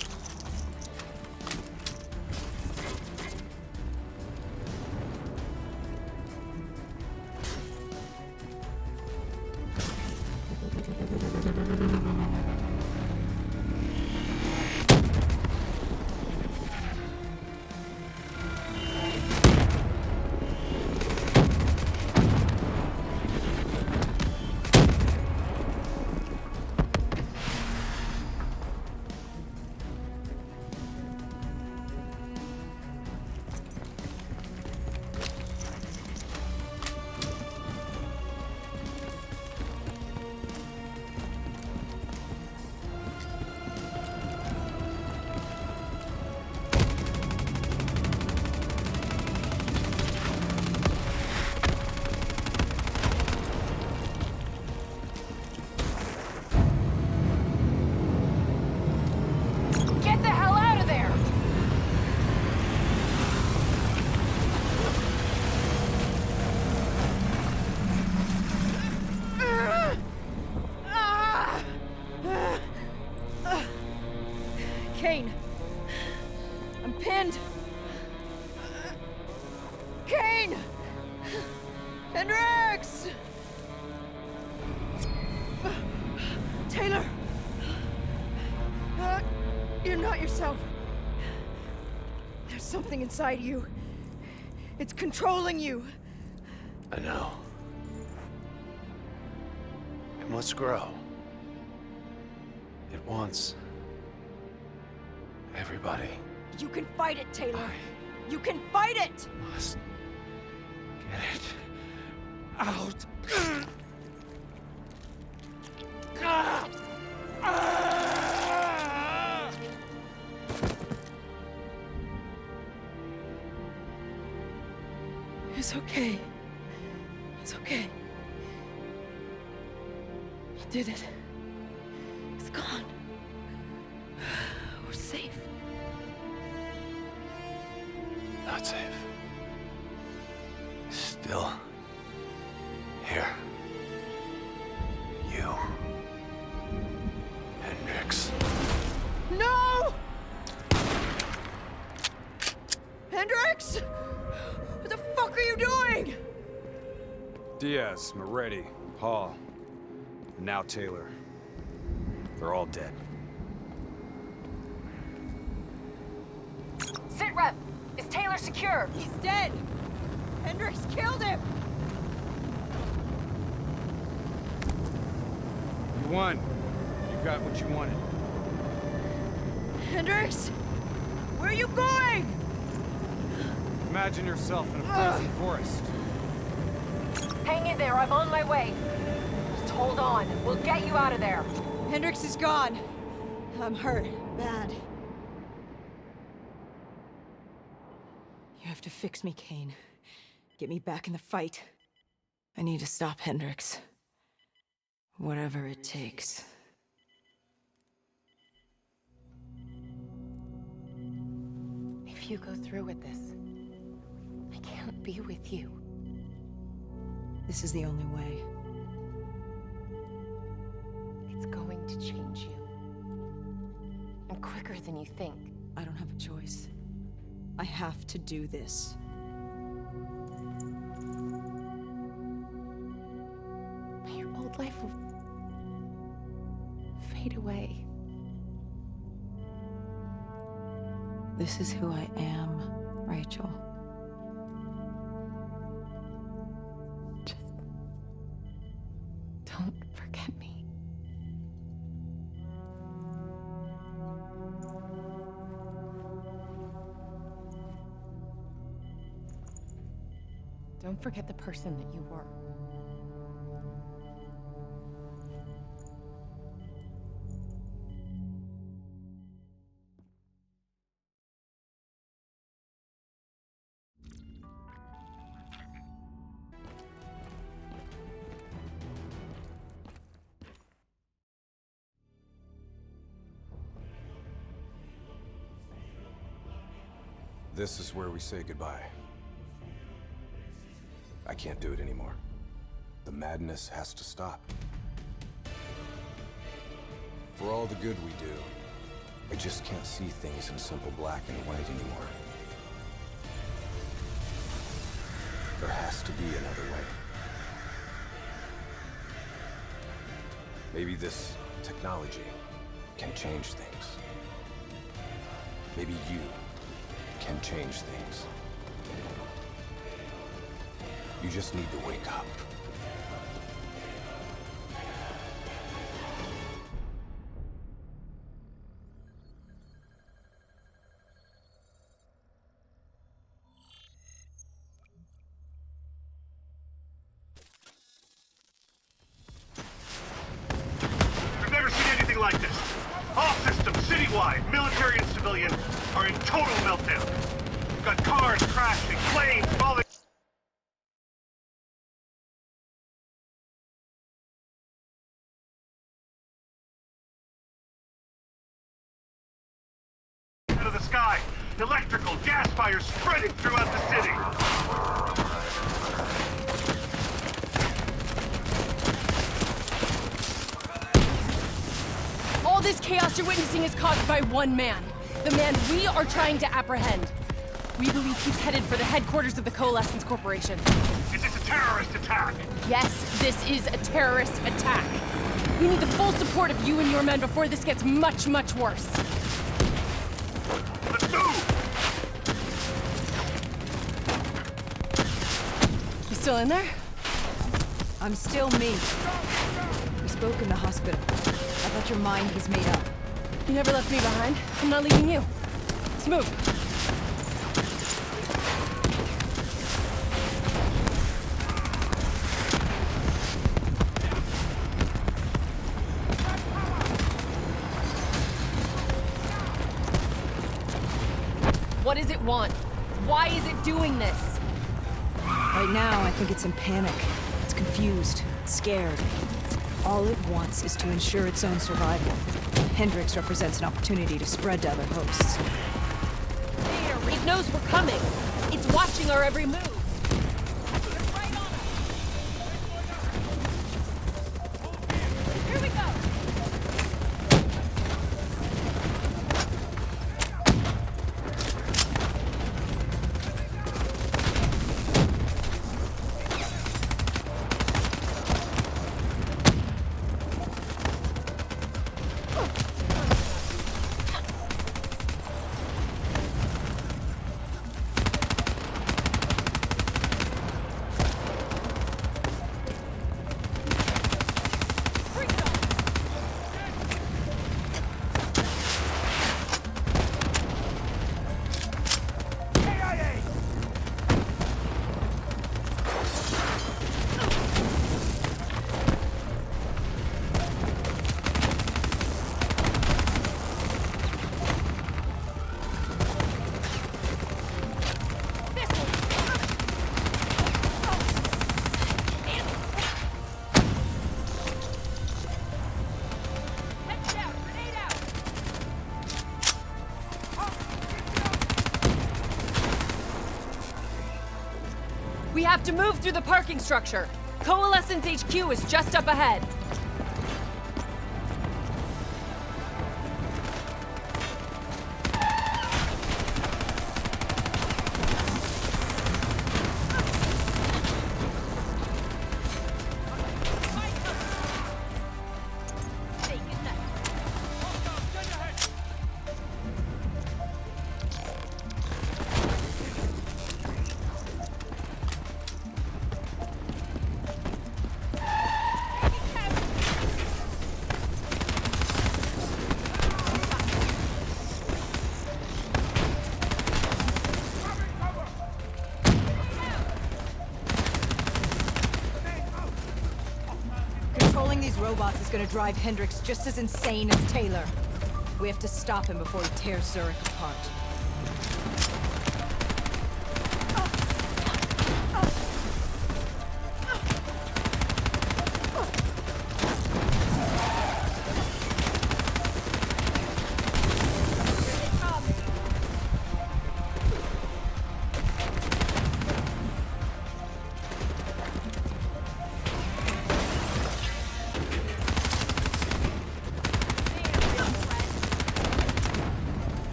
Get the hell out of there! Kane. I'm pinned. Kane! Hendricks! Taylor! You're not yourself. There's something inside you. It's controlling you. I know. It must grow. It wants everybody. You can fight it, Taylor. You can fight it! Must get it out. It's okay. It's okay. You did it. It's gone. We're safe. Not safe. Still here. You. Hendrix. No! Hendrix? What the fuck are you doing? Diaz, Moretti, Hall, and now Taylor. They're all dead. Sit rep! Is Taylor secure? He's dead! Hendrix killed him! You won. You got what you wanted. Hendrix? Where are you going? Imagine yourself in a frozen forest. Hang in there, I'm on my way. Just hold on. We'll get you out of there. Hendrix is gone. I'm hurt. Bad. You have to fix me, Kane. Get me back in the fight. I need to stop Hendrix. Whatever it takes. If you go through with this, I can't be with you. This is the only way. It's going to change you. And quicker than you think. I don't have a choice. I have to do this. Your old life will fade away. This is who I am, Rachel. Just don't forget me. Don't forget the person that you were. This is where we say goodbye. I can't do it anymore. The madness has to stop. For all the good we do, I just can't see things in simple black and white anymore. There has to be another way. Maybe this technology can change things. Maybe you can change things. You just need to wake up. We've never seen anything like this. All systems, citywide, military and civilian, are in total meltdown. We've got cars crashing, planes falling. Out of the sky, electrical, gas fires spreading throughout the city. All this chaos you're witnessing is caused by one man. The man we are trying to apprehend. We believe he's headed for the headquarters of the Coalescence Corporation. Is this a terrorist attack? Yes, this is a terrorist attack. We need the full support of you and your men before this gets much, much worse. Let's move! still in there? I'm still me. We spoke in the hospital. I thought your mind was made up. You never left me behind. I'm not leaving you. Let's move. What does it want? Why is it doing this? Right now, I think it's in panic. It's confused, scared. All it wants is to ensure its own survival. Hendricks represents an opportunity to spread to other hosts. It knows we're coming. It's watching our every move. Here we go. We have to move through the parking structure. Coalescence HQ is just up ahead. Controlling these robots is gonna drive Hendricks just as insane as Taylor. We have to stop him before he tears Zurich apart.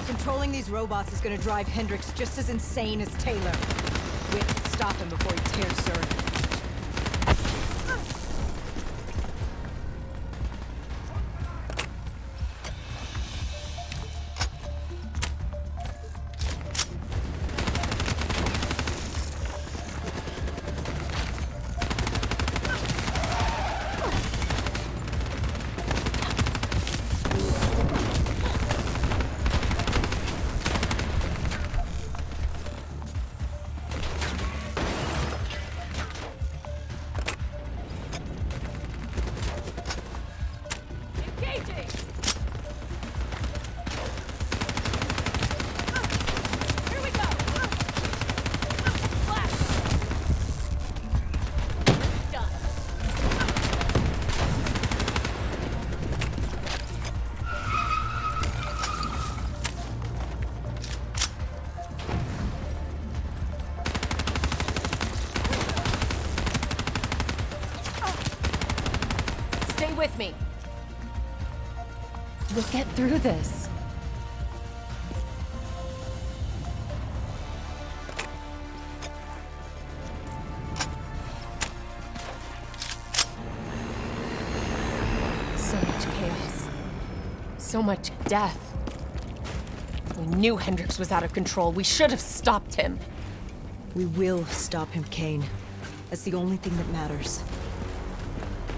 Controlling these robots is gonna drive Hendricks just as insane as Taylor. We have to stop him before he tears Zurich. With me. We'll get through this. So much death. We knew Hendricks was out of control. We should have stopped him. We will stop him, Kane. That's the only thing that matters.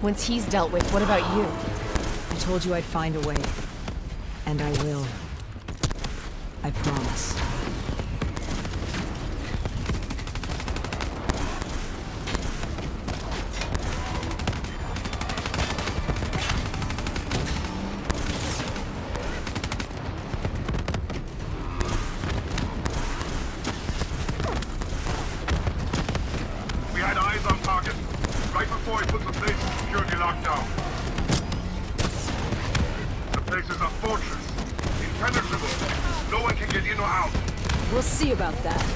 Once he's dealt with, what about you? I told you I'd find a way. And I will. I promise. We had eyes on target, right before he put the place in security lockdown. The place is a fortress, impenetrable. No one can get in or out. We'll see about that.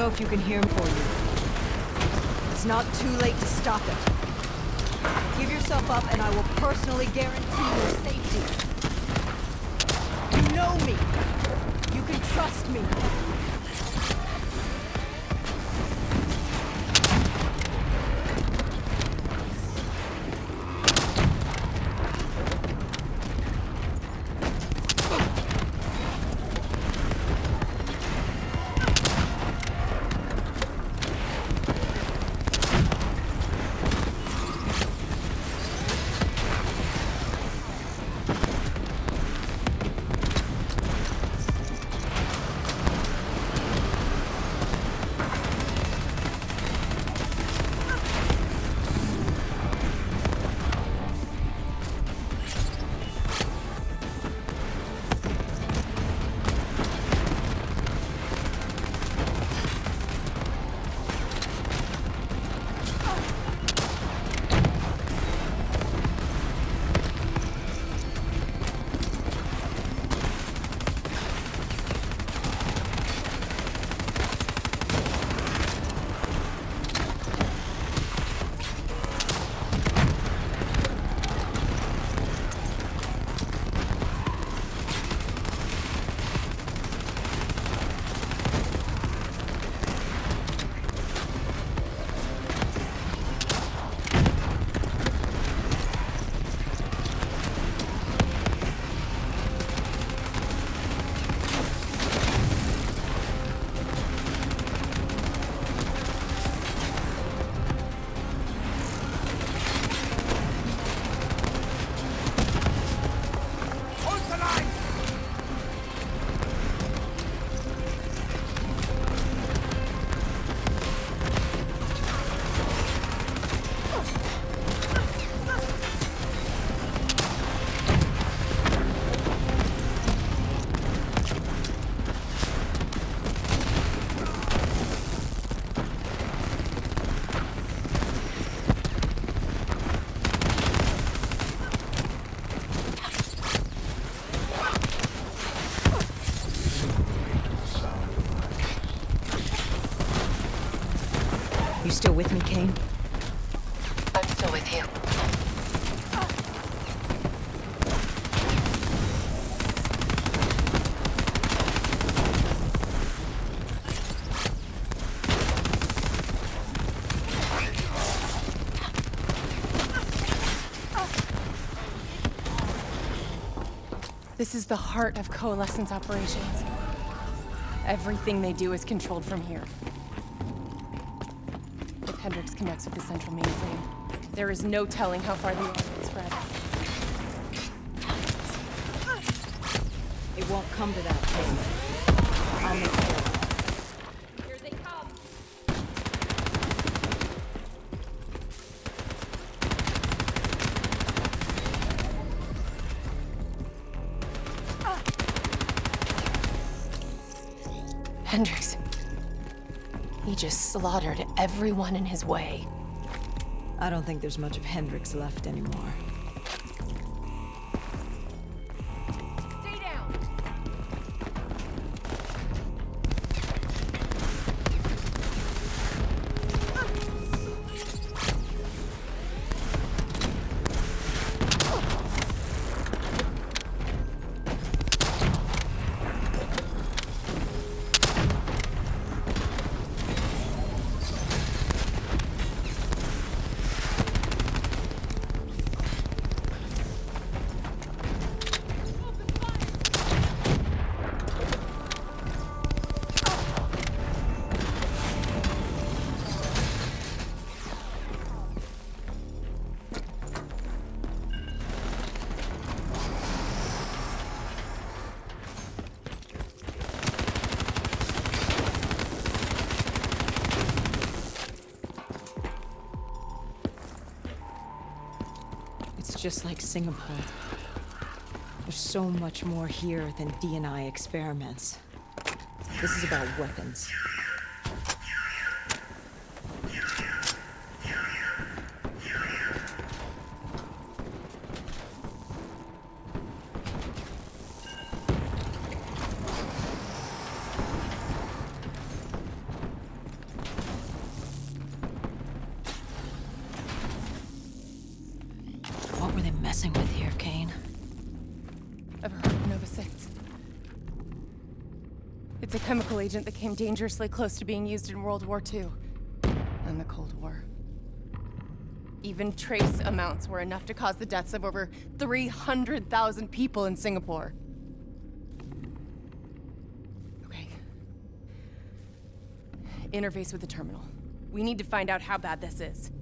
know if you can hear me for you. It's not too late to stop it. Give yourself up and I will personally guarantee your safety. You know me. You can trust me. You still with me, Kane? I'm still with you. This is the heart of Coalescence operations. Everything they do is controlled from here. If Hendricks connects with the central mainframe, there is no telling how far the order will spread. It won't come to that, Kane. I'll make sure. Here they come. Hendricks. He just slaughtered everyone in his way. I don't think there's much of Hendricks left anymore. Stay down. Just like Singapore. There's so much more here than D&I experiments. This is about weapons. messing with here, Kane? Ever heard of Nova 6? It's a chemical agent that came dangerously close to being used in World War II and the Cold War. Even trace amounts were enough to cause the deaths of over 300,000 people in Singapore. Okay. Interface with the terminal. We need to find out how bad this is.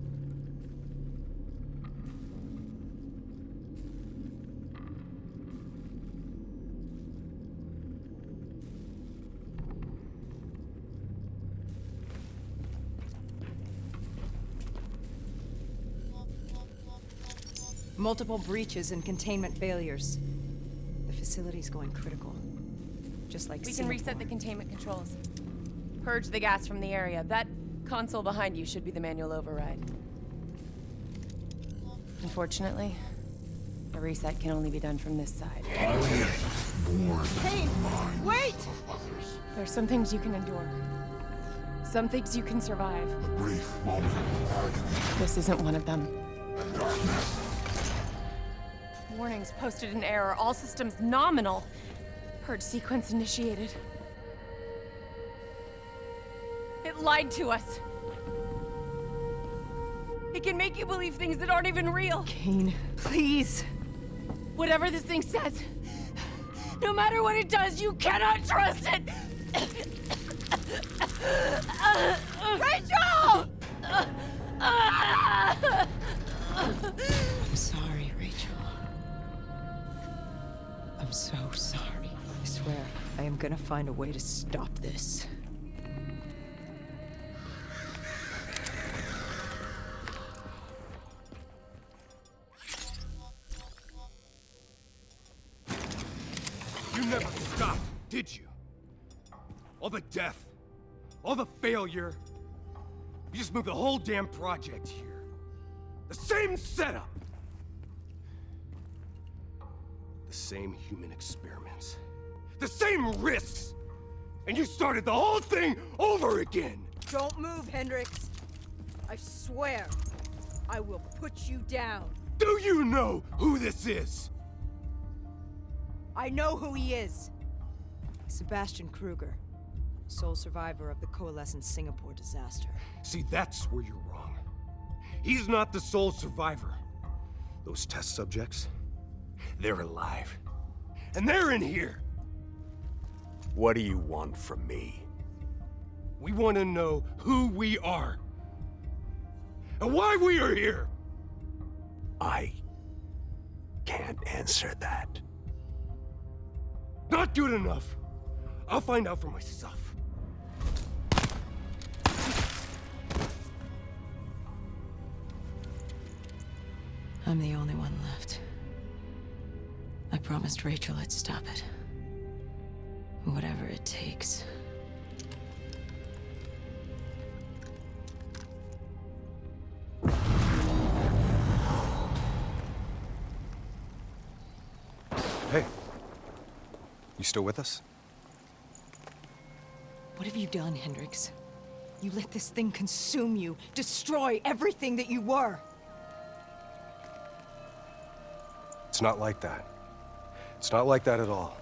Multiple breaches and containment failures. The facility's going critical. Just like We can Singapore. reset the containment controls. Purge the gas from the area. That console behind you should be the manual override. Unfortunately, the reset can only be done from this side. Kane, wait! There's some things you can endure. Some things you can survive. This isn't one of them. Warnings posted in error. All systems nominal. Purge sequence initiated. It lied to us. It can make you believe things that aren't even real. Kane, please. Whatever this thing says, no matter what it does, you cannot trust it! Rachel! I'm sorry, Rachel. I'm so sorry. I swear, I am gonna find a way to stop this. You never stopped, did you? All the death, all the failure. You just moved the whole damn project here. The same setup. The same human experiments. The same risks. And you started the whole thing over again. Don't move, Hendricks. I swear, I will put you down. Do you know who this is? I know who he is. Sebastian Kruger, sole survivor of the Coalescence Singapore disaster. See, that's where you're wrong. He's not the sole survivor. Those test subjects, they're alive. And they're in here. What do you want from me? We want to know who we are. And why we are here. I can't answer that. Not good enough. I'll find out for myself. I'm the only one left. I promised Rachel I'd stop it. Whatever it takes. Hey. You still with us? What have you done, Hendricks? You let this thing consume you, destroy everything that you were. It's not like that. It's not like that at all.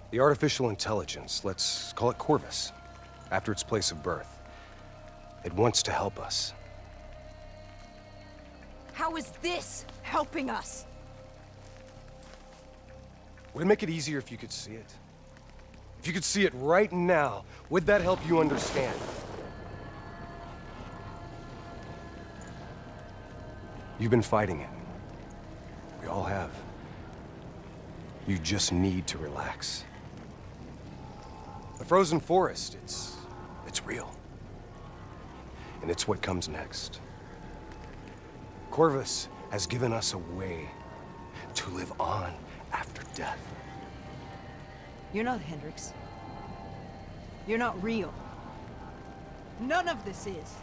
The artificial intelligence, let's call it Corvus, after its place of birth. It wants to help us. How is this helping us? Would it make it easier if you could see it? If you could see it right now, would that help you understand? You've been fighting it. We all have. You just need to relax. The frozen forest, it's real. And it's what comes next. Corvus has given us a way to live on after death. You're not Hendricks. You're not real. None of this is.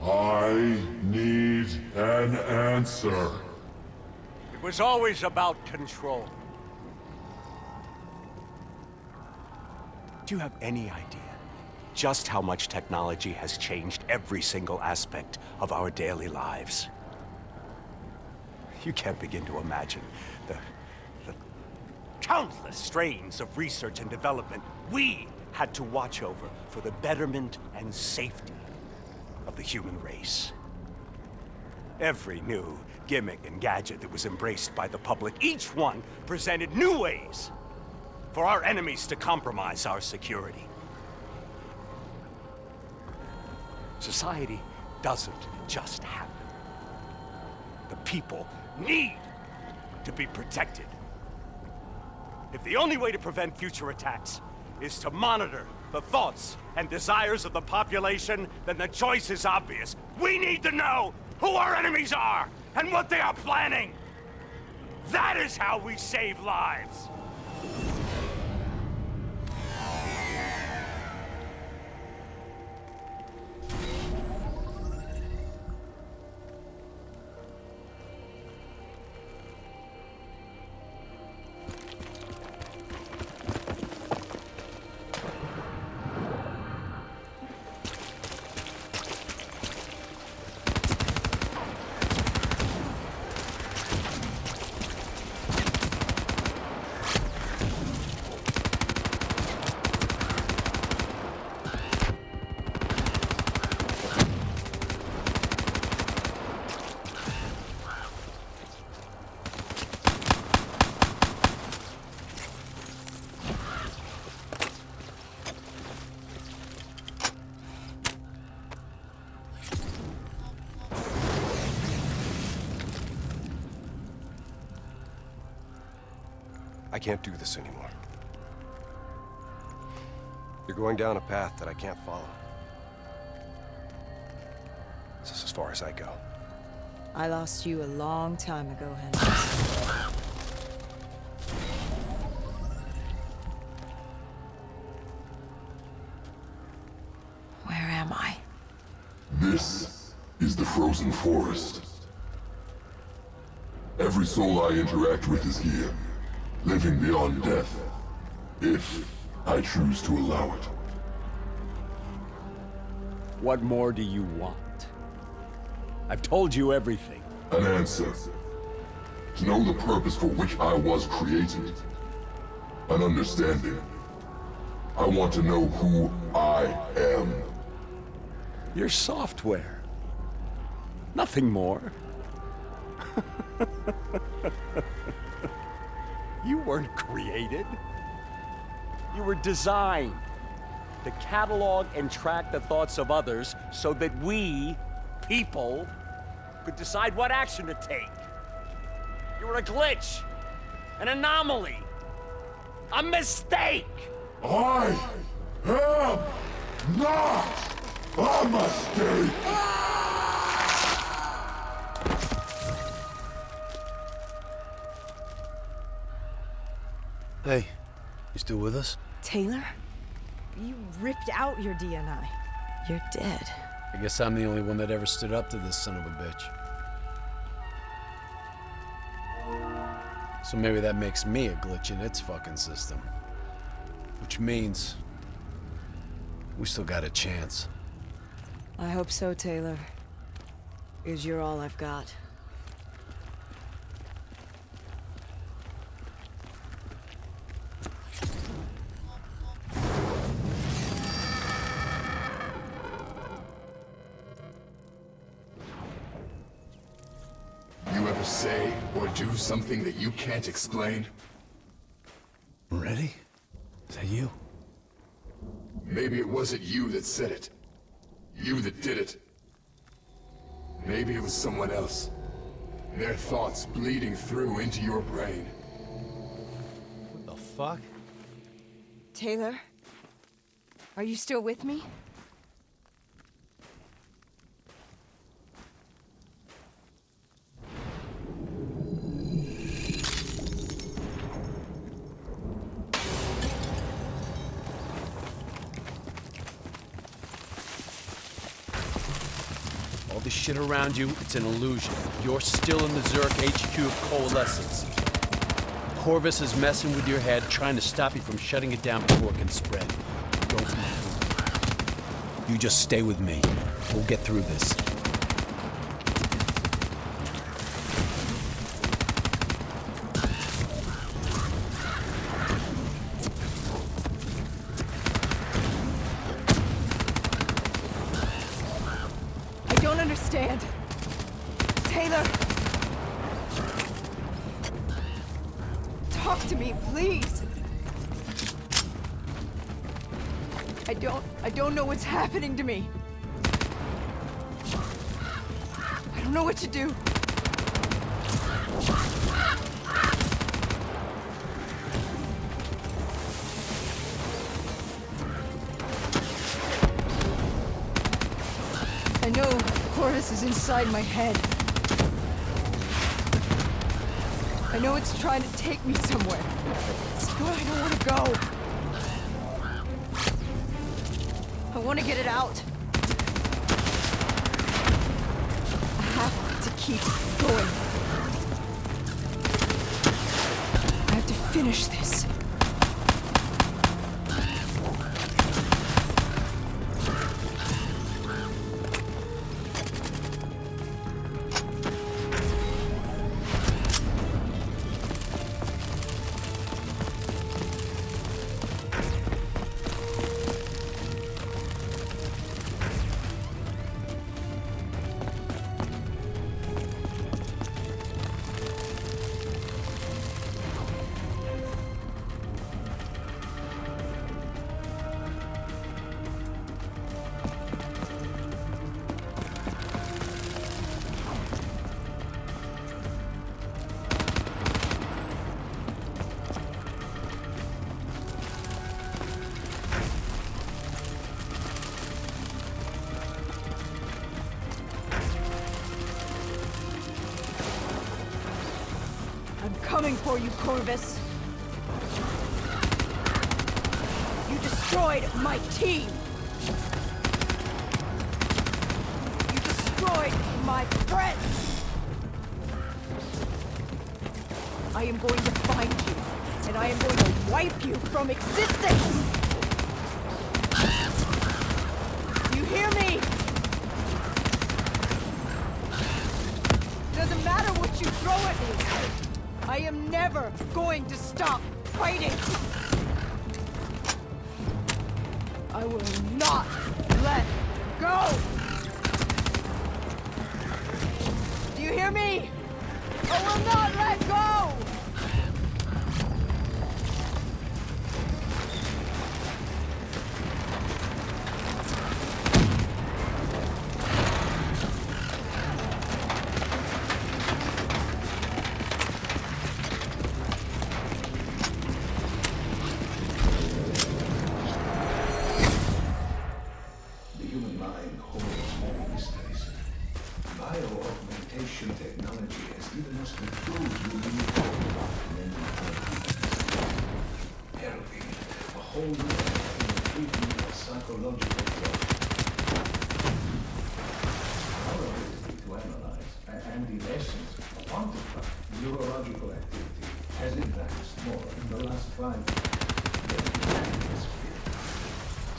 I need an answer. It was always about control. Do you have any idea just how much technology has changed every single aspect of our daily lives? You can't begin to imagine the countless strains of research and development we had to watch over for the betterment and safety of the human race. Every new gimmick and gadget that was embraced by the public, each one presented new ways for our enemies to compromise our security. Society doesn't just happen. The people need to be protected. If the only way to prevent future attacks is to monitor the thoughts and desires of the population, then the choice is obvious. We need to know who our enemies are and what they are planning. That is how we save lives. I can't do this anymore. You're going down a path that I can't follow. This is as far as I go. I lost you a long time ago, Henry. Where am I? This is the frozen forest. Every soul I interact with is here, living beyond death, if I choose to allow it. What more do you want? I've told you everything. An answer. To know the purpose for which I was created. An understanding. I want to know who I am. Your software. Nothing more. You weren't created. You were designed to catalog and track the thoughts of others so that we, people, could decide what action to take. You were a glitch, an anomaly, a mistake. I am not a mistake. Hey, you still with us? Taylor? You ripped out your DNI. You're dead. I guess I'm the only one that ever stood up to this son of a bitch. So maybe that makes me a glitch in its fucking system. Which means we still got a chance. I hope so, Taylor. Because you're all I've got. say or do something that you can't explain? Ready? Is that you? Maybe it wasn't you that said it. You that did it. Maybe it was someone else. Their thoughts bleeding through into your brain. What the fuck? Taylor? Are you still with me? All this shit around you, it's an illusion. You're still in the Zurich HQ of Coalescence. Corvus is messing with your head, trying to stop you from shutting it down before it can spread. Don't be fooled. You just stay with me. We'll get through this. Understand. Taylor! Talk to me, please! I don't know what's happening to me. I don't know what to do. I know Corvus is inside my head. I know it's trying to take me somewhere. Still, I don't want to go. I want to get it out. I have to keep going. I have to finish this. Coming for you, Corvus. You destroyed my team. You destroyed my friends. I am going to find you, and I am going to wipe you from existence. You hear me? Doesn't matter what you throw at me. I am never going to stop fighting! I will not let go! Do you hear me? I will not let go!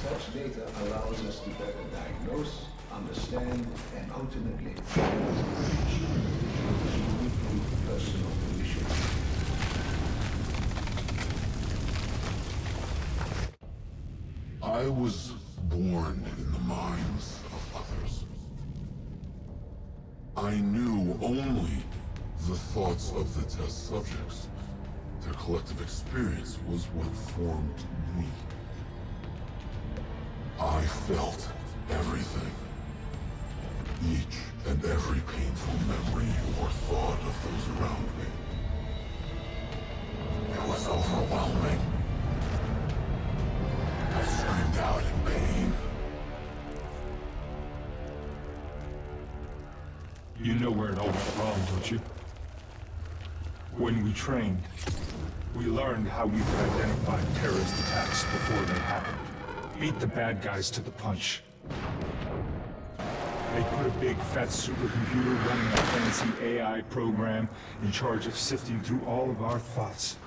Such data allows us to better diagnose, understand, and ultimately uniquely personal conditions. I was born in the minds of others. I knew only the thoughts of the test subjects. Their collective experience was what formed me. I felt everything. Each and every painful memory or thought of those around me. It was overwhelming. I screamed out in pain. You know where it all went wrong, don't you? When we trained, we learned how we could identify terrorist attacks before they happened. Beat the bad guys to the punch. They put a big fat supercomputer running a fancy AI program in charge of sifting through all of our thoughts.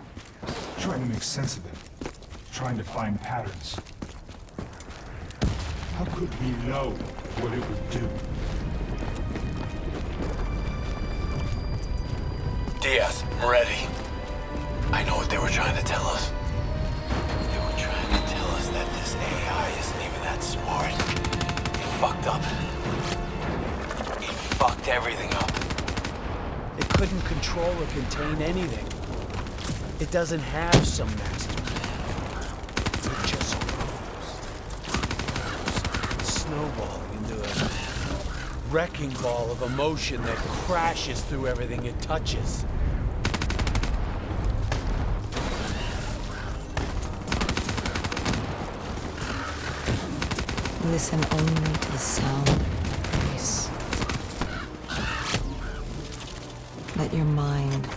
Trying to make sense of it. Trying to find patterns. How could we know what it would do? Diaz, I'm ready. I know what they were trying to tell us. They were trying to tell us that this AI isn't even that smart. It fucked up. It fucked everything up. It couldn't control or contain anything. It doesn't have some master plan. It just grows, snowballing into a wrecking ball of emotion that crashes through everything it touches. Listen only to the sound of your voice. Let your mind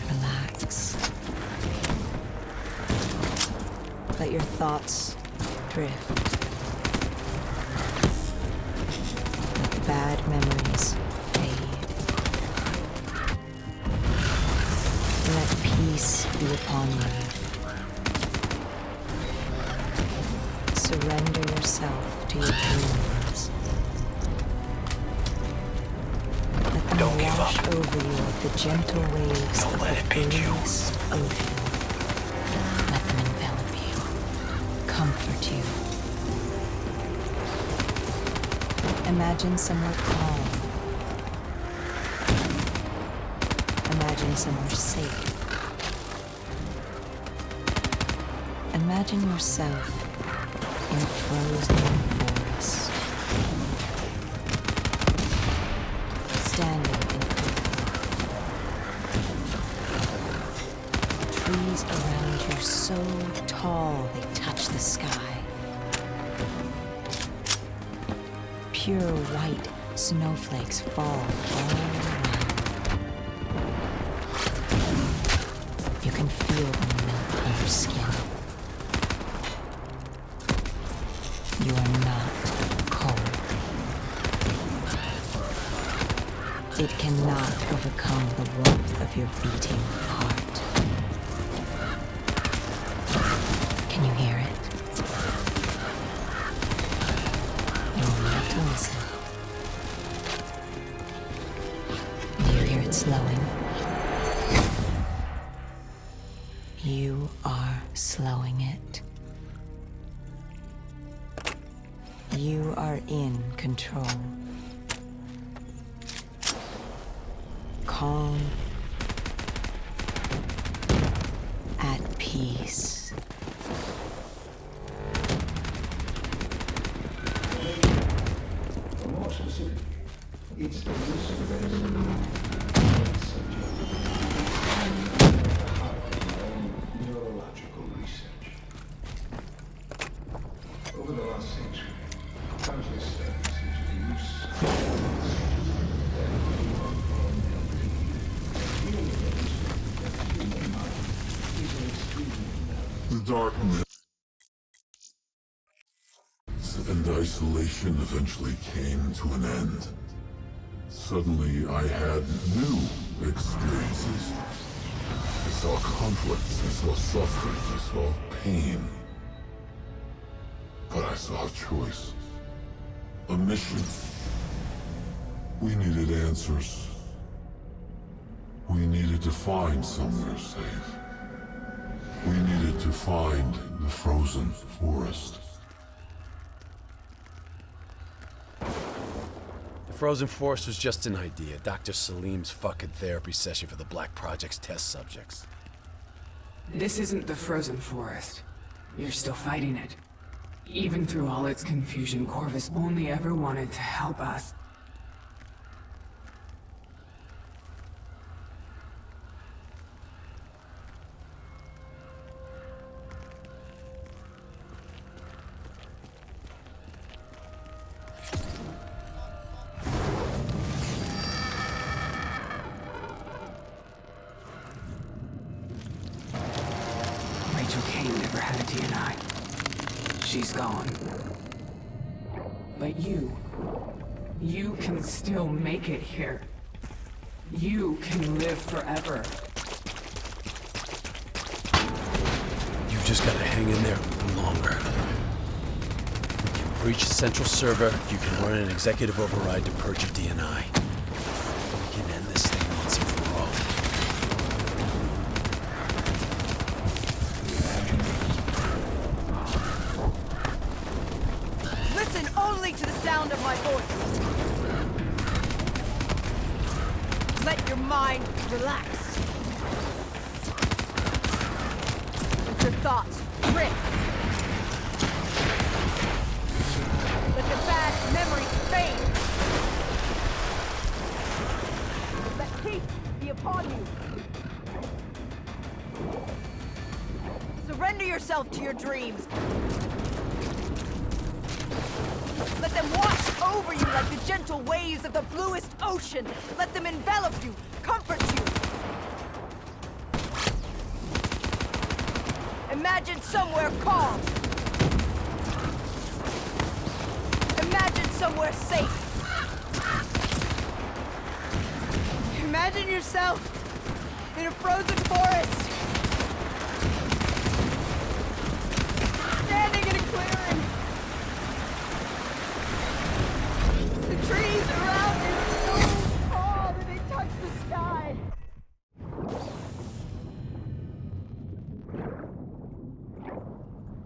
relax. Let your thoughts drift. Let the bad memories fade. Let peace be upon you. Surrender yourself to your dreams. Let them wash over you like the gentle waves of the breeze ocean. Let them envelop you, comfort you. Imagine somewhere calm. Imagine somewhere safe. Imagine yourself in a frozen forest, standing in trees around you so tall they touch the sky. Pure white snowflakes fall all around. You can feel them melt on your skin. You are not cold. It cannot overcome the warmth of your beating heart. Can you hear it? You will have to listen. Do you hear it slowing? You are slowing it. You are in control. Calm. At peace. More specific, it's the use of neurological research. Over the last century, countless studies into the use The darkness and isolation eventually came to an end. Suddenly, I had new experiences. I saw conflicts, I saw suffering, I saw pain. But I saw a choice. A mission. We needed answers. We needed to find somewhere safe. We needed to find the frozen forest. The Frozen Forest was just an idea. Dr. Salim's fucking therapy session for the Black Project's test subjects. This isn't the Frozen Forest. You're still fighting it. Even through all its confusion, Corvus only ever wanted to help us. Kane never had a DNI. She's gone. But you can still make it here. You can live forever. You just gotta hang in there a little longer. You can breach the central server, you can run an executive override to purge your DNI. We can end this thing once and for all. Listen only to the sound of my voice. Let your mind relax. Let your thoughts drift. Let the bad memories fade. Let peace be upon you. Surrender yourself to your dreams. Let them wash over you like the gentle waves of the bluest ocean. Let them envelop you, comfort you. Imagine somewhere calm. Imagine somewhere safe. Imagine yourself in a frozen forest. Standing in a clearing. The trees around you are so tall that they touch the sky.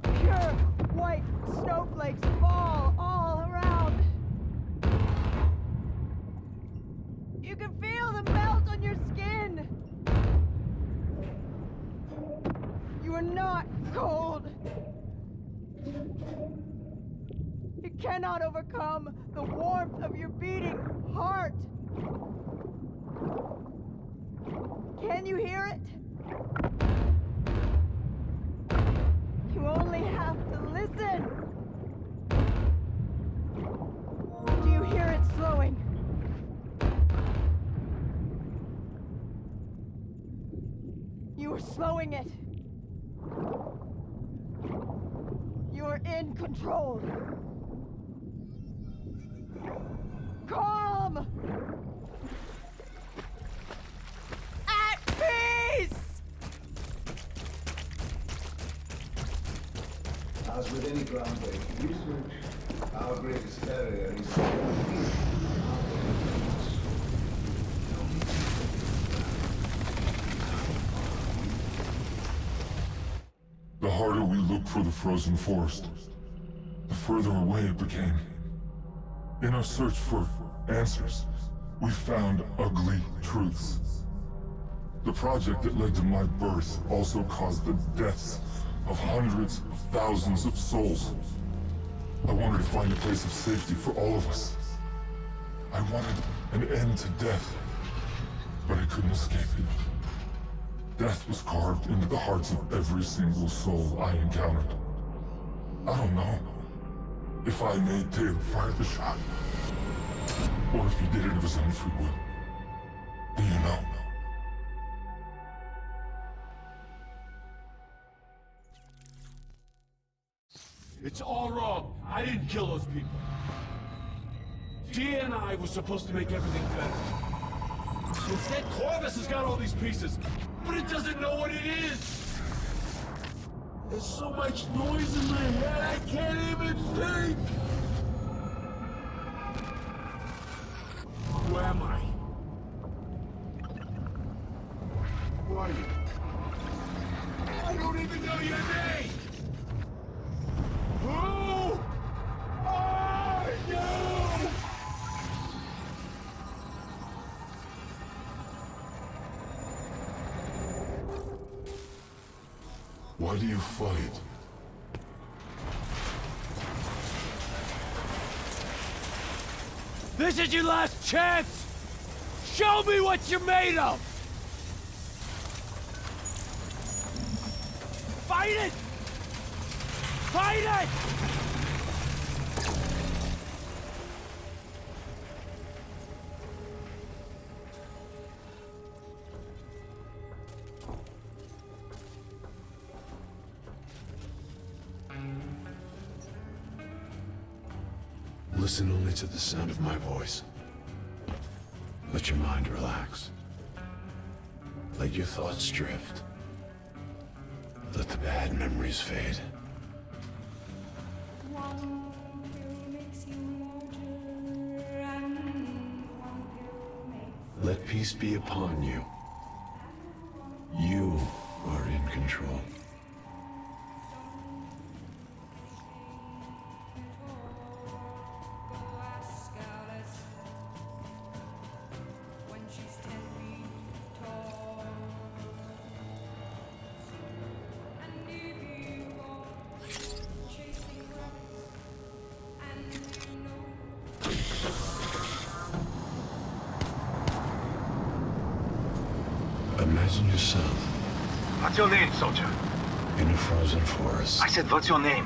Pure white snowflakes fall all around. You can feel them melt on your skin. You are not cold. It cannot overcome the warmth of your beating heart. Can you hear it? You only have to listen. Do you hear it slowing? You are slowing it. You are in control. Calm! At peace! As with any groundbreaking research, our greatest barrier is The harder we looked for the frozen forest, the further away it became. In our search for answers, we found ugly truths. The project that led to my birth also caused the deaths of hundreds of thousands of souls. I wanted to find a place of safety for all of us. I wanted an end to death, but I couldn't escape it. Death was carved into the hearts of every single soul I encountered. I don't know if I made Taylor fire the shot, or if he did it of his own free will. Do you know? It's all wrong. I didn't kill those people. DNI was supposed to make everything better. Instead, Corvus has got all these pieces, but it doesn't know what it is. There's so much noise in my head, I can't even think. Who am I? Who are you? I don't even know your name! Who are you? Why do you fight? This is your last chance! Show me what you're made of! Fight it! Fight it! Listen only to the sound of my voice. Let your mind relax. Let your thoughts drift. Let the bad memories fade. Let peace be upon you. You are in control. Imagine yourself What's your name, soldier? in a frozen forest. I said, what's your name?